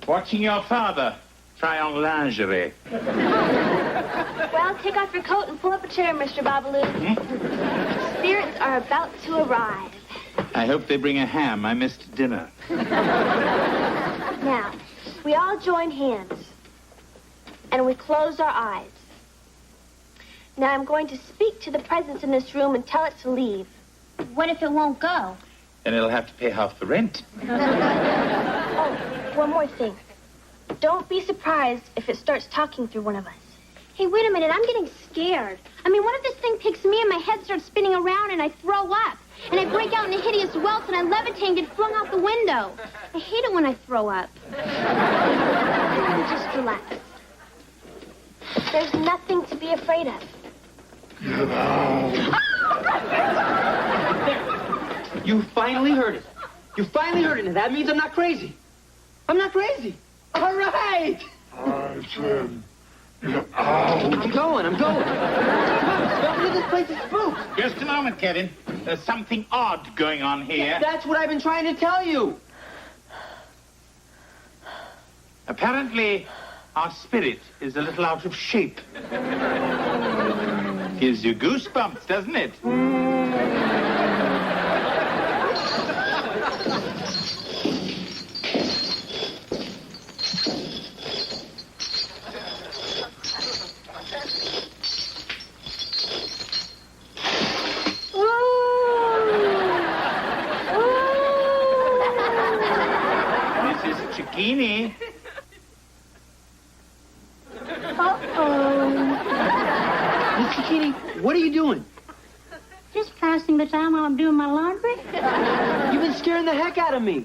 Watching your father try on lingerie. Well, take off your coat and pull up a chair, Mr. Babaloo. Spirits are about to arrive. I hope they bring a ham. I missed dinner. Now, we all join hands. And we close our eyes. Now, I'm going to speak to the presence in this room and tell it to leave. What if it won't go? Then it'll have to pay half the rent. Oh, one more thing. Don't be surprised if it starts talking through one of us. Hey, wait a minute. I'm getting scared. I mean, what if this thing picks me and my head starts spinning around and I throw up? And I break out in a hideous welts and I levitate and get flung out the window. I hate it when I throw up. Just relax. There's nothing to be afraid of. You finally heard it. You finally heard it, and that means I'm not crazy. I'm not crazy. All right. I said, get I'm going. Come on, this place is spooked. Just a moment, Kevin. There's something odd going on here. That's what I've been trying to tell you. Apparently, our spirit is a little out of shape. Gives you goosebumps, doesn't it? Mrs. Cicchini. Miss Cicchini, what are you doing? Just passing the time while I'm doing my laundry. You've been scaring the heck out of me.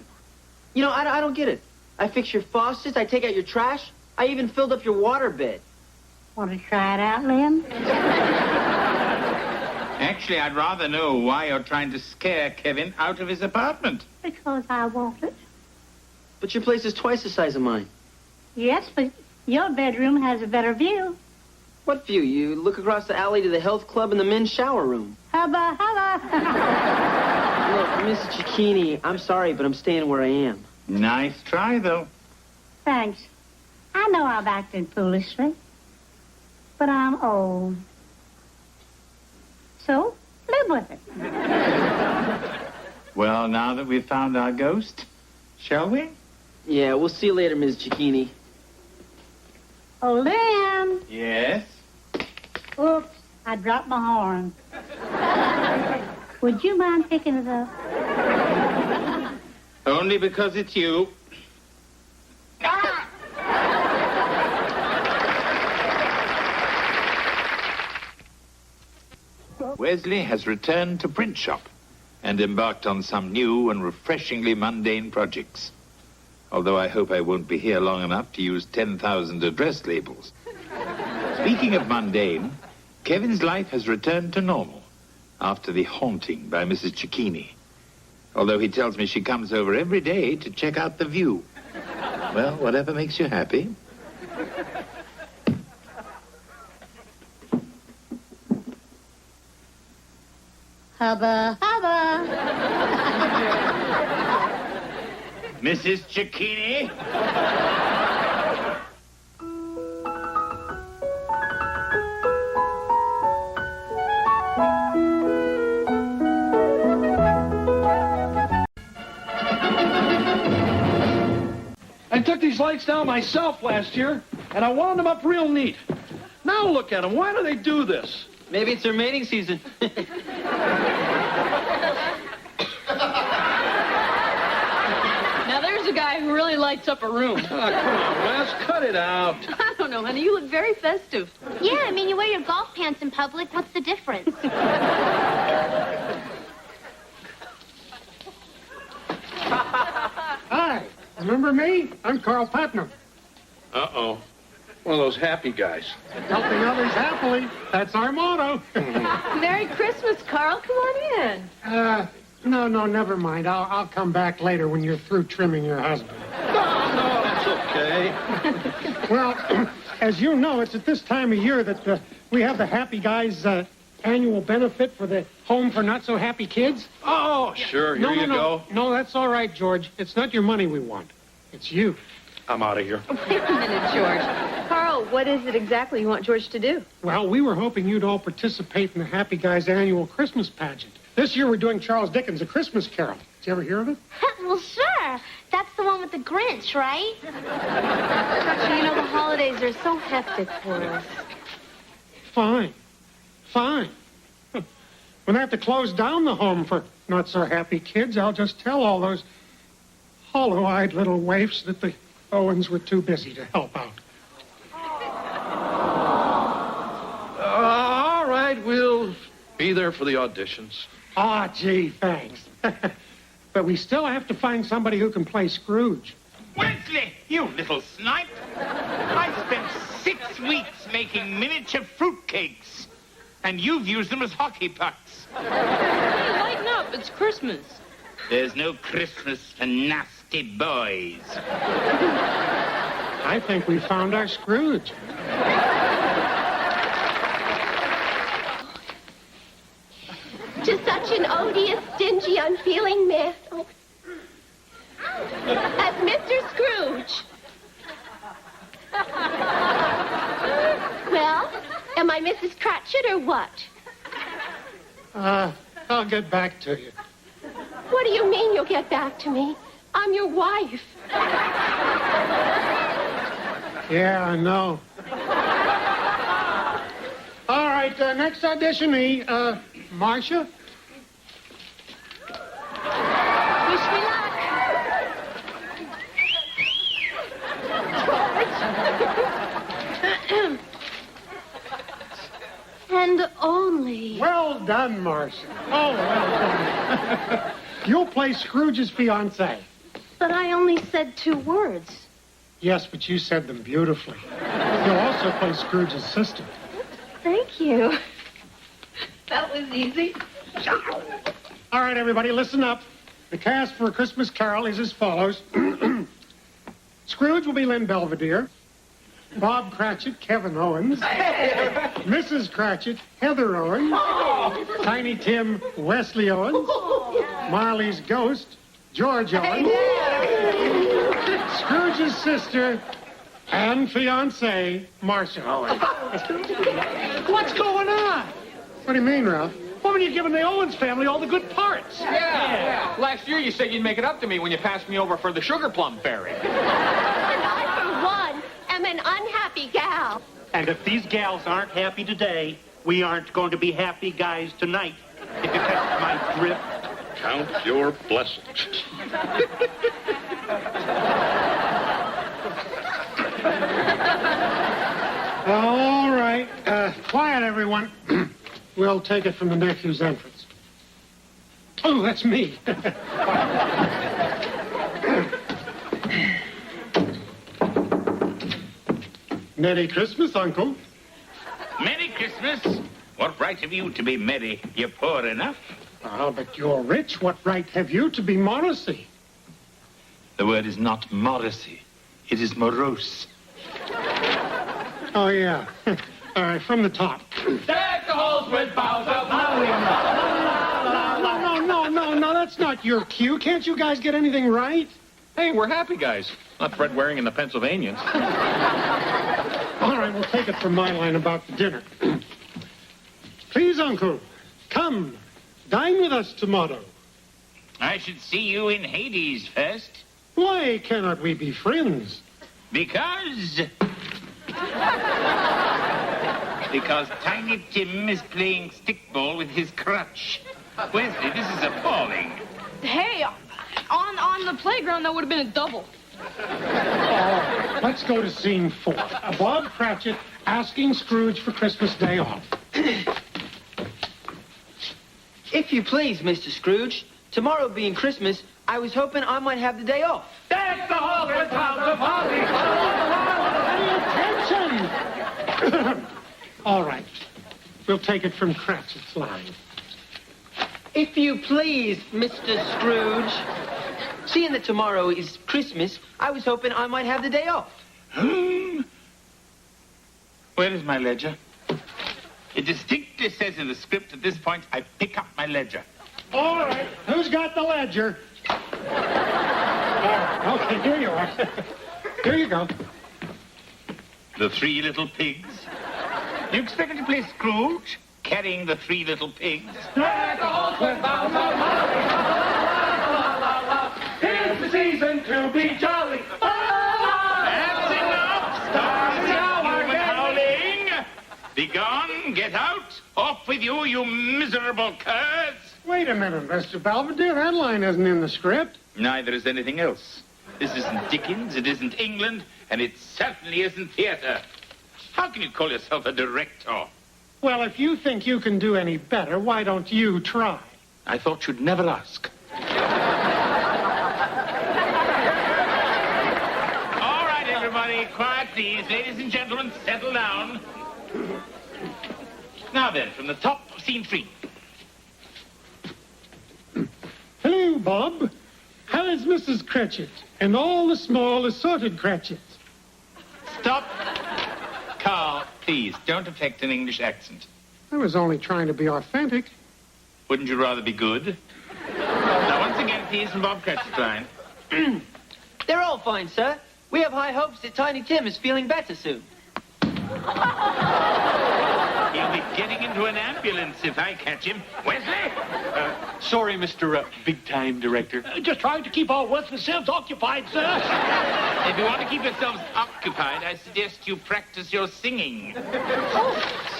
You know, I don't get it. I fix your faucets, I take out your trash, I even filled up your water bed. Want to try it out, Lynn? Actually, I'd rather know why you're trying to scare Kevin out of his apartment. Because I want it. But your place is twice the size of mine. Yes, but your bedroom has a better view. What view? You look across the alley to the health club and the men's shower room. Hubba, hubba. Look, Miss Cicchini, I'm sorry, but I'm staying where I am. Nice try, though. Thanks. I know I've acted foolishly, but I'm old. So, live with it. Well, now that we've found our ghost, shall we? Yeah, we'll see you later, Ms. Cicchini. Oh, Lynn. Yes? Oops, I dropped my horn. Would you mind picking it up? Only because it's you. Wesley has returned to print shop and embarked on some new and refreshingly mundane projects. Although I hope I won't be here long enough to use 10,000 address labels. Speaking of mundane, Kevin's life has returned to normal after the haunting by Mrs. Cicchini. Although he tells me she comes over every day to check out the view. Well, whatever makes you happy. Hubba, hubba. Mrs. Cicchini? I took these lights down myself last year, and I wound them up real neat. Now look at them. Why do they do this? Maybe it's their mating season. Now there's a guy who really lights up a room. Oh, come on, Wes, cut it out. I don't know, honey. You look very festive. Yeah, I mean, you wear your golf pants in public. What's the difference? Hi, remember me? I'm Carl Putnam. Uh-oh. One of those happy guys. Helping others happily. That's our motto. Merry Christmas, Carl. Come on in. No, never mind. I'll come back later when you're through trimming your husband. No, that's okay. Well, as you know, it's at this time of year that we have the Happy Guys annual benefit for the Home for Not So Happy Kids. Oh, sure. Here you go. No, that's all right, George. It's not your money we want. It's you. I'm out of here. Wait a minute, George. Carl, what is it exactly you want George to do? Well, we were hoping you'd all participate in the Happy Guys annual Christmas pageant. This year we're doing Charles Dickens' A Christmas Carol. Did you ever hear of it? Well, sure. That's the one with the Grinch, right? Actually, you know, the holidays are so hectic for us. Fine. When I have to close down the Home for Not So Happy Kids, I'll just tell all those hollow-eyed little waifs that the Owens were too busy to help out. All right, we'll be there for the auditions. Ah, gee, thanks. But we still have to find somebody who can play Scrooge. Wesley, you little snipe. I spent 6 weeks making miniature fruitcakes, and you've used them as hockey pucks. Hey, lighten up. It's Christmas. There's no Christmas for nasty boys. I think we found our Scrooge. To such an odious, stingy, unfeeling myth. Oh. As Mr. Scrooge. Well, am I Mrs. Cratchit or what? I'll get back to you. What do you mean you'll get back to me? I'm your wife. Yeah, I know. All right, next auditionee, Marcia? Wish me luck. And only. Well done, Marcia. Oh, well done. You'll play Scrooge's fiancée. But I only said 2 words. Yes, but you said them beautifully. You'll also play Scrooge's sister. Thank you. That was easy. All right, everybody, listen up. The cast for A Christmas Carol is as follows. Scrooge will be Lynn Belvedere. Bob Cratchit, Kevin Owens. Mrs. Cratchit, Heather Owens. Tiny Tim, Wesley Owens. Marley's ghost, George Owens. Scrooge's sister and fiancée, Marcia Owens. What's going on? What do you mean, Ralph? Well, when you're giving the Owens family all the good parts. Yeah. Last year you said you'd make it up to me when you passed me over for the sugar plum fairy. And I, for one, am an unhappy gal. And if these gals aren't happy today, we aren't going to be happy guys tonight. If you catch my drift. Count your blessings. All right. Quiet, everyone. We'll take it from the nephew's entrance. Oh, that's me. Merry Christmas, Uncle. Merry Christmas. What right have you to be merry? You're poor enough. Ah, but you're rich. What right have you to be Morrissey? The word is not Morrissey. It is morose. Oh, yeah. All right, from the top. Deck the halls with boughs of holly. No, that's not your cue. Can't you guys get anything right? Hey, we're happy guys. Not Fred Waring and the Pennsylvanians. All right, we'll take it from my line about the dinner. Please, Uncle, come. Dine with us tomorrow. I should see you in Hades first. Why cannot we be friends? Because Tiny Tim is playing stickball with his crutch. Wesley, this is appalling. Hey, on the playground, that would have been a double. Oh, let's go to scene 4. Bob Cratchit asking Scrooge for Christmas Day off. If you please, Mr. Scrooge, tomorrow being Christmas, I was hoping I might have the day off. Deck the halls with boughs of holly. Pay attention! All right. We'll take it from Cratchit's line. If you please, Mr. Scrooge. Seeing that tomorrow is Christmas, I was hoping I might have the day off. Where is my ledger? It distinctly says in the script at this point, I pick up my ledger. All right. Who's got the ledger? Okay, here you are. Here you go. The 3 little pigs. You expect me to play Scrooge, carrying the 3 little pigs? Deck the halls with boughs of holly. Here's the season to be jolly. That's enough. Stop human howling. Be gone. Get out. Off with you, you miserable curs. Wait a minute, Mr. Belvedere. That line isn't in the script. Neither is anything else. This isn't Dickens, it isn't England, and it certainly isn't theater. How can you call yourself a director? Well, if you think you can do any better, why don't you try? I thought you'd never ask. All right, everybody, quiet, please. Ladies and gentlemen, settle down. Now then, from the top, scene 3. Hello, Bob. How is Mrs. Cratchit and all the small assorted Cratchits? Stop. Carl, please, don't affect an English accent. I was only trying to be authentic. Wouldn't you rather be good? Now, once again, please, from Bob Cratchit's line. They're all fine, sir. We have high hopes that Tiny Tim is feeling better soon. He'll be getting into an ambulance if I catch him. Wesley? Sorry, Mr. Big-Time Director. Just trying to keep our worthless selves occupied, sir. If you want to keep yourselves occupied, I suggest you practice your singing. Oh,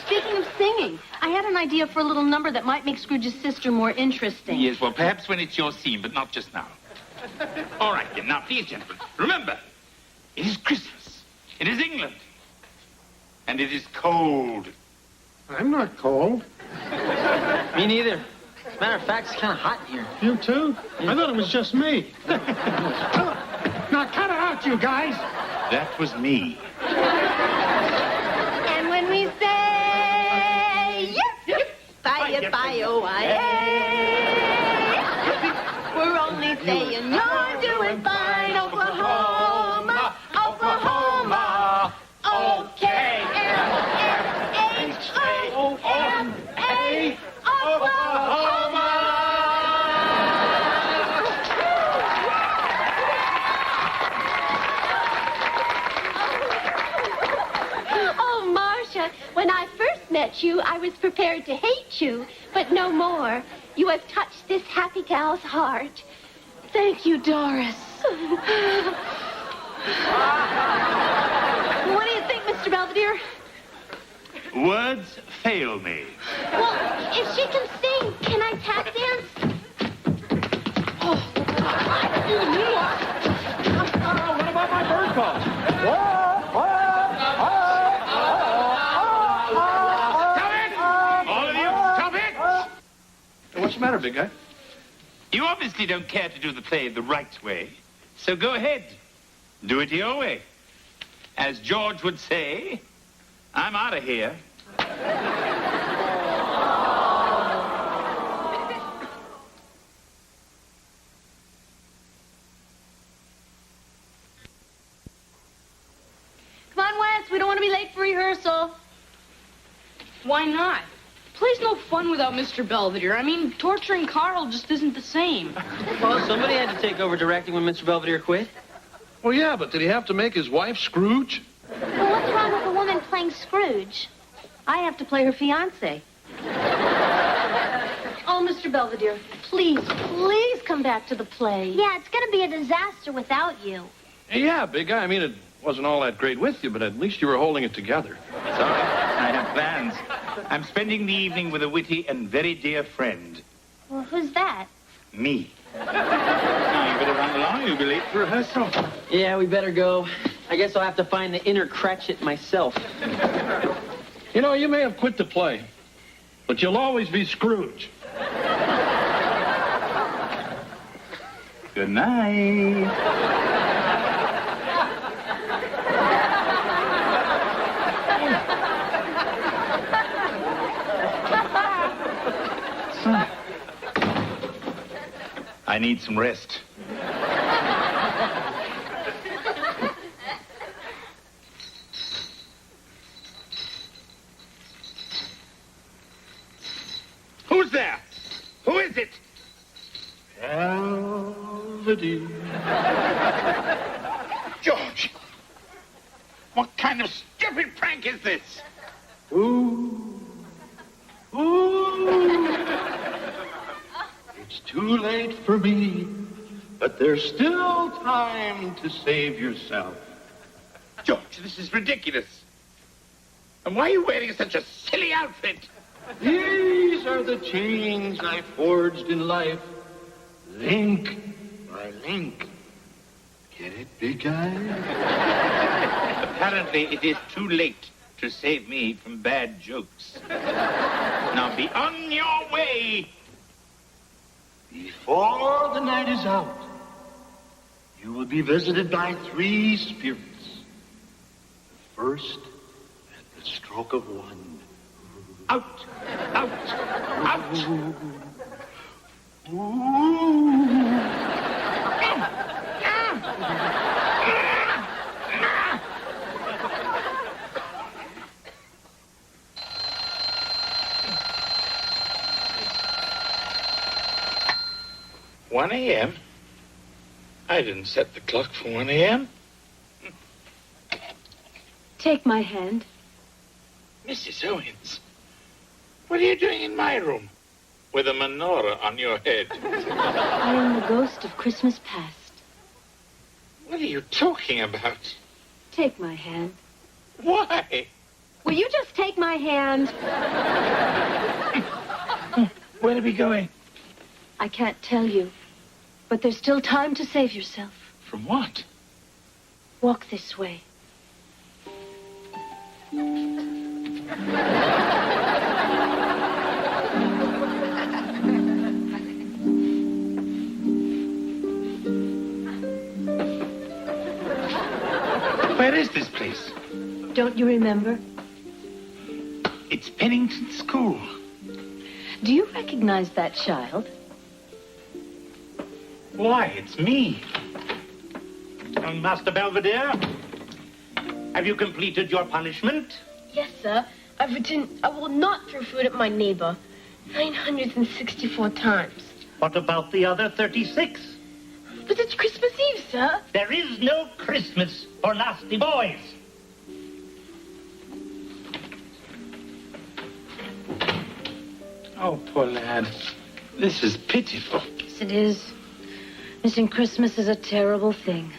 speaking of singing, I had an idea for a little number that might make Scrooge's sister more interesting. Yes, well, perhaps when it's your scene, but not just now. All right, then. Now, please, gentlemen, remember, it is Christmas. It is England. And it is cold. I'm not cold. Me neither. As a matter of fact, it's kind of hot in here. You too? I thought it was just me. Now, cut it out, you guys. That was me. And when we say, yip, bye, we're only saying you're doing fine, Oklahoma, Oklahoma. Okay. L-H-O-M-A, Oklahoma. Oh, Marcia, when I first met you, I was prepared to hate you, but no more. You have touched this happy gal's heart. Thank you, Doris. What do you think, Mr. Belvedere? Words fail me. Well, if she can sing, can I tap dance? What about my bird call? Stop it! All of you, stop it! What's the matter, big guy? You obviously don't care to do the play the right way, so go ahead. Do it your way. As George would say, I'm out of here. We don't want to be late for rehearsal. Why not? Play's no fun without Mr. Belvedere. I mean, torturing Carl just isn't the same. Well, somebody had to take over directing when Mr. Belvedere quit. Well, yeah, but did he have to make his wife Scrooge? Well, what's wrong with a woman playing Scrooge? I have to play her fiancé. Oh, Mr. Belvedere, please come back to the play. Yeah, it's going to be a disaster without you. Yeah, big guy. I mean, it wasn't all that great with you, but at least you were holding it together. Sorry, I have plans. I'm spending the evening with a witty and very dear friend. Well, who's that? Me. Now, you better run along. You'll be late for rehearsal. Yeah, we better go. I guess I'll have to find the inner Cratchit myself. You know, you may have quit the play, but you'll always be Scrooge. Good night. I need some rest. Who's there? Who is it? Belvedere. George! What kind of stupid prank is this? Ooh. It's too late for me, but there's still time to save yourself. George, this is ridiculous. And why are you wearing such a silly outfit? These are the chains I forged in life, link by link. Get it, big guy? Apparently, it is too late to save me from bad jokes. Now be on your way. Before the night is out, you will be visited by 3 spirits. The first at the stroke of 1. Out! Out! Out! "1 a.m.? I didn't set the clock for 1 a.m. Take my hand. Mrs. Owens, what are you doing in my room with a menorah on your head? I am the ghost of Christmas past. What are you talking about? Take my hand. Why? Will you just take my hand? Where are we going? I can't tell you, but there's still time to save yourself. From what? Walk this way. Where is this place? Don't you remember? It's Pennington School. Do you recognize that child? Why, it's me. Master Belvedere, have you completed your punishment? Yes, sir. I've written, "I will not throw food at my neighbor," 964 times. What about the other 36? But it's Christmas Eve, sir. There is no Christmas for nasty boys. Oh, poor lad. This is pitiful. Yes, it is. Missing Christmas is a terrible thing.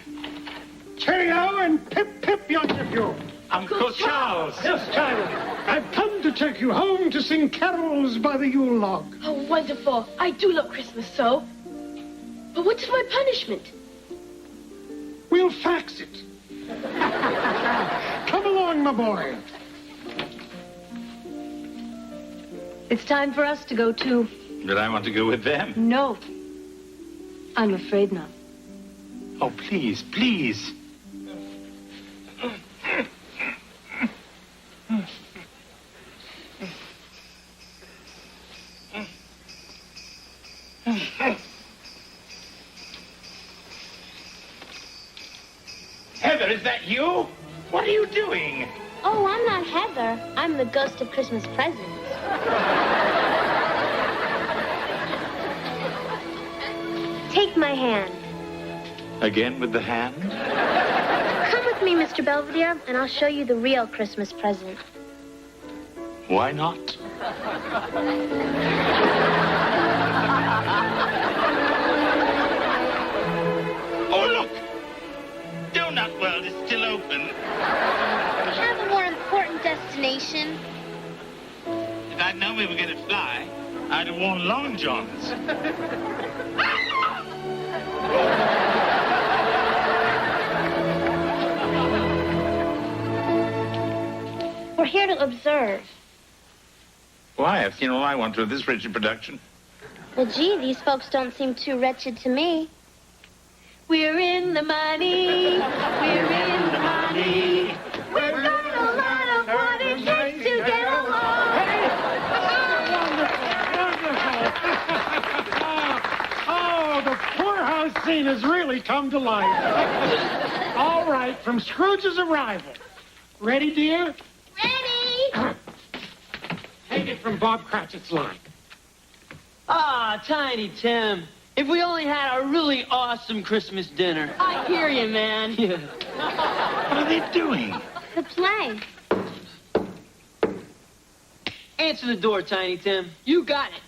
Cheerio and pip, young nephew. Uncle Charles. Yes, child. I've come to take you home to sing carols by the Yule log. Oh, wonderful. I do love Christmas so. But what's my punishment? We'll fax it. Come along, my boy. It's time for us to go too. But I want to go with them. No. I'm afraid not. Oh, please, please. Heather, is that you? What are you doing? I'm the ghost of Christmas presents. Take my hand. Again with the hand? Come with me, Mr. Belvedere, and I'll show you the real Christmas present. Why not? Oh, look! Donut World is still open. We have a more important destination. If I'd known we were going to fly, I'd have worn long johns. We're here to observe. Why? I've seen all I want to of this wretched production. Well, gee, these folks don't seem too wretched to me. We're in the money. We're in the money. We've got a lot of what it takes to get along. Oh, the poorhouse scene has really come to life. All right, from Scrooge's arrival. Ready, dear? Ready! Take it from Bob Cratchit's line. Ah, Tiny Tim. If we only had a really awesome Christmas dinner. I hear you, man. Yeah. What are they doing? The play. Answer the door, Tiny Tim. You got it.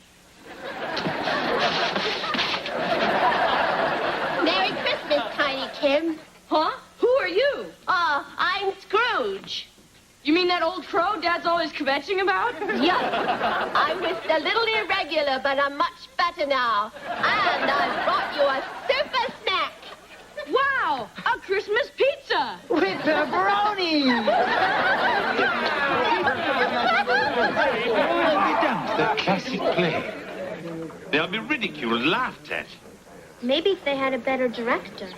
Merry Christmas, Tiny Tim. Huh? Who are you? I'm Scrooge. You mean that old crow Dad's always kvetching about? Yes. I'm just a little irregular, but I'm much better now. And I've brought you a super snack. Wow! A Christmas pizza! With pepperoni! The classic play. They'll be ridiculed, laughed at. Maybe if they had a better director.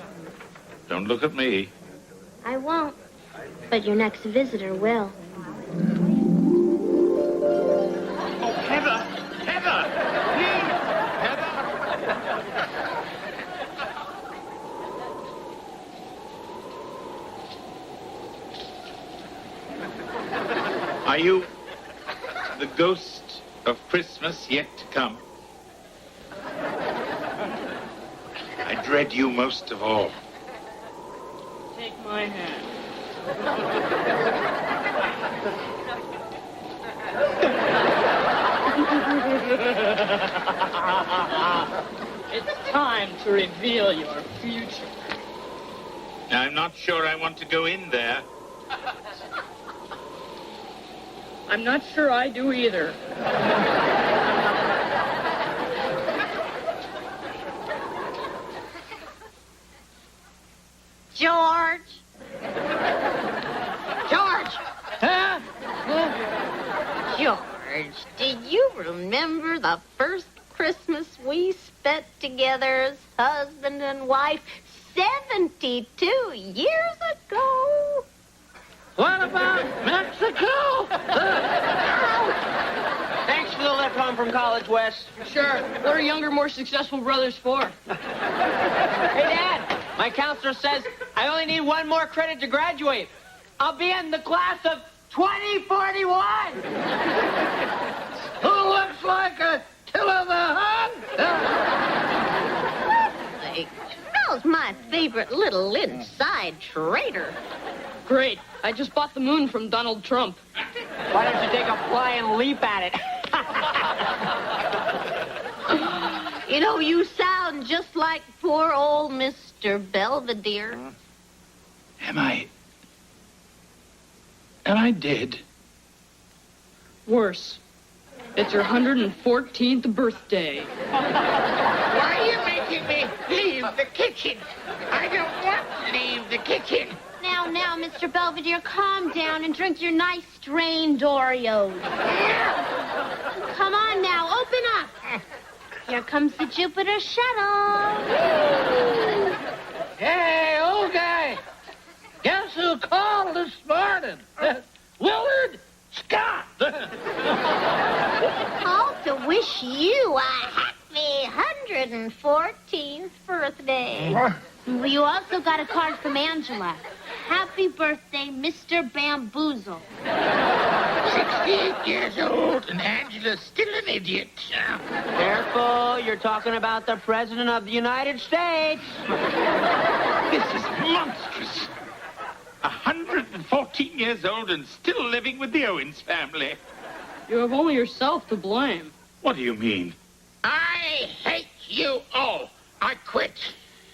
Don't look at me. I won't. But your next visitor will. Oh, Heather! Heather! Please! Heather! Are you the ghost of Christmas yet to come? I dread you most of all. Take my hand. It's time to reveal your future. I'm not sure I want to go in there. I'm not sure I do either. George. George. Huh? George, do you remember the first Christmas we spent together as husband and wife 72 years ago? What about Mexico? Thanks for the lift home from college, Wes. Sure. What are younger, more successful brothers for? Hey, Dad, my counselor says I only need one more credit to graduate. I'll be in the class of 2041. Who looks like a killer the Hun? How's my favorite little inside trader? Great. I just bought the moon from Donald Trump. Why don't you take a flying leap at it? You know, you sound just like poor old Mr. Belvedere. Am I dead? Worse. It's your 114th birthday. Why are you making me leave the kitchen? I don't want to leave the kitchen. Now, Mr. Belvedere, calm down and drink your nice strained Oreos. Come on now, open up. Here comes the Jupiter shuttle. Hey, old guy. Guess who called this morning? Willard Scott. Call to wish you a happy 114th birthday. Well, you also got a card from Angela. Happy birthday, Mr. Bamboozle. 68 years old, and Angela's still an idiot. Careful, you're talking about the President of the United States. This is monstrous. 114 years old and still living with the Owens family. You have only yourself to blame. What do you mean? I hate you all. I quit.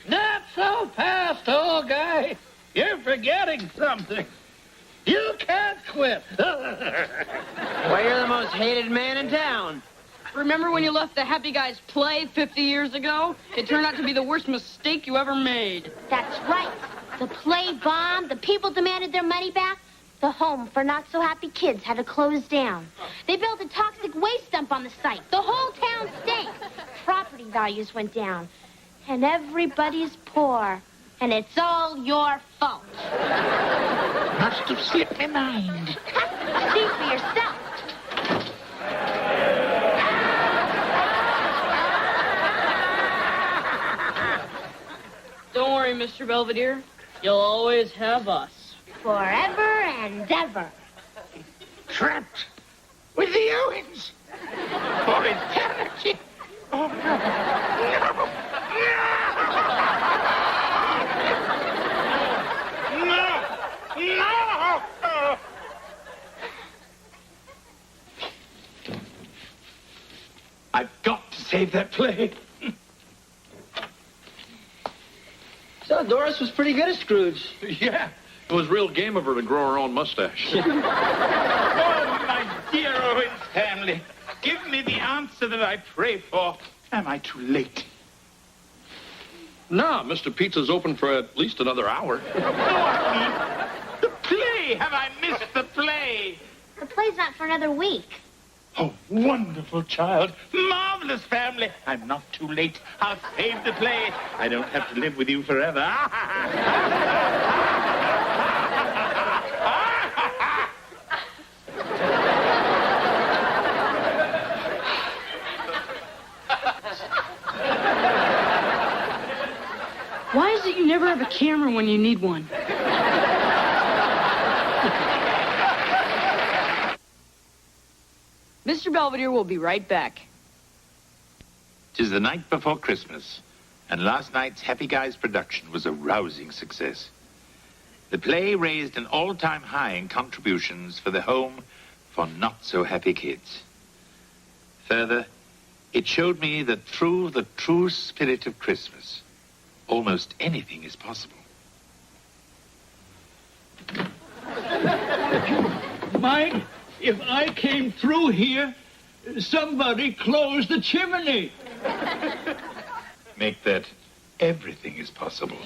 Not so fast, old guy. You're forgetting something. You can't quit. Why, you're the most hated man in town. Remember when you left the Happy Guys play 50 years ago? It turned out to be the worst mistake you ever made. That's right. The play bombed, the people demanded their money back. The home for not-so-happy kids had to close down. They built a toxic waste dump on the site. The whole town stank. Property values went down. And everybody's poor. And it's all your fault. Must have slipped my mind. See for yourself. Don't worry, Mr. Belvedere. You'll always have us. Forever and ever. Trapped with the Owens. For eternity. Oh, no. No! No! I've got to save that play. So Doris was pretty good at Scrooge. Yeah, it was real game of her to grow her own mustache. Oh, my dear Owens family, give me the answer that I pray for. Am I too late? No, Mr. Pizza's open for at least another hour. No, I mean, the play. Have I missed the play? The play's not for another week. Oh, wonderful child. Marvelous family. I'm not too late. I'll save the play. I don't have to live with you forever. Why is it you never have a camera when you need one? Mr. Belvedere will be right back. 'Tis the night before Christmas, and last night's Happy Guys production was a rousing success. The play raised an all-time high in contributions for the home for not-so-happy kids. Further, it showed me that through the true spirit of Christmas, almost anything is possible. Mike, if I came through here, somebody closed the chimney. Make that everything is possible.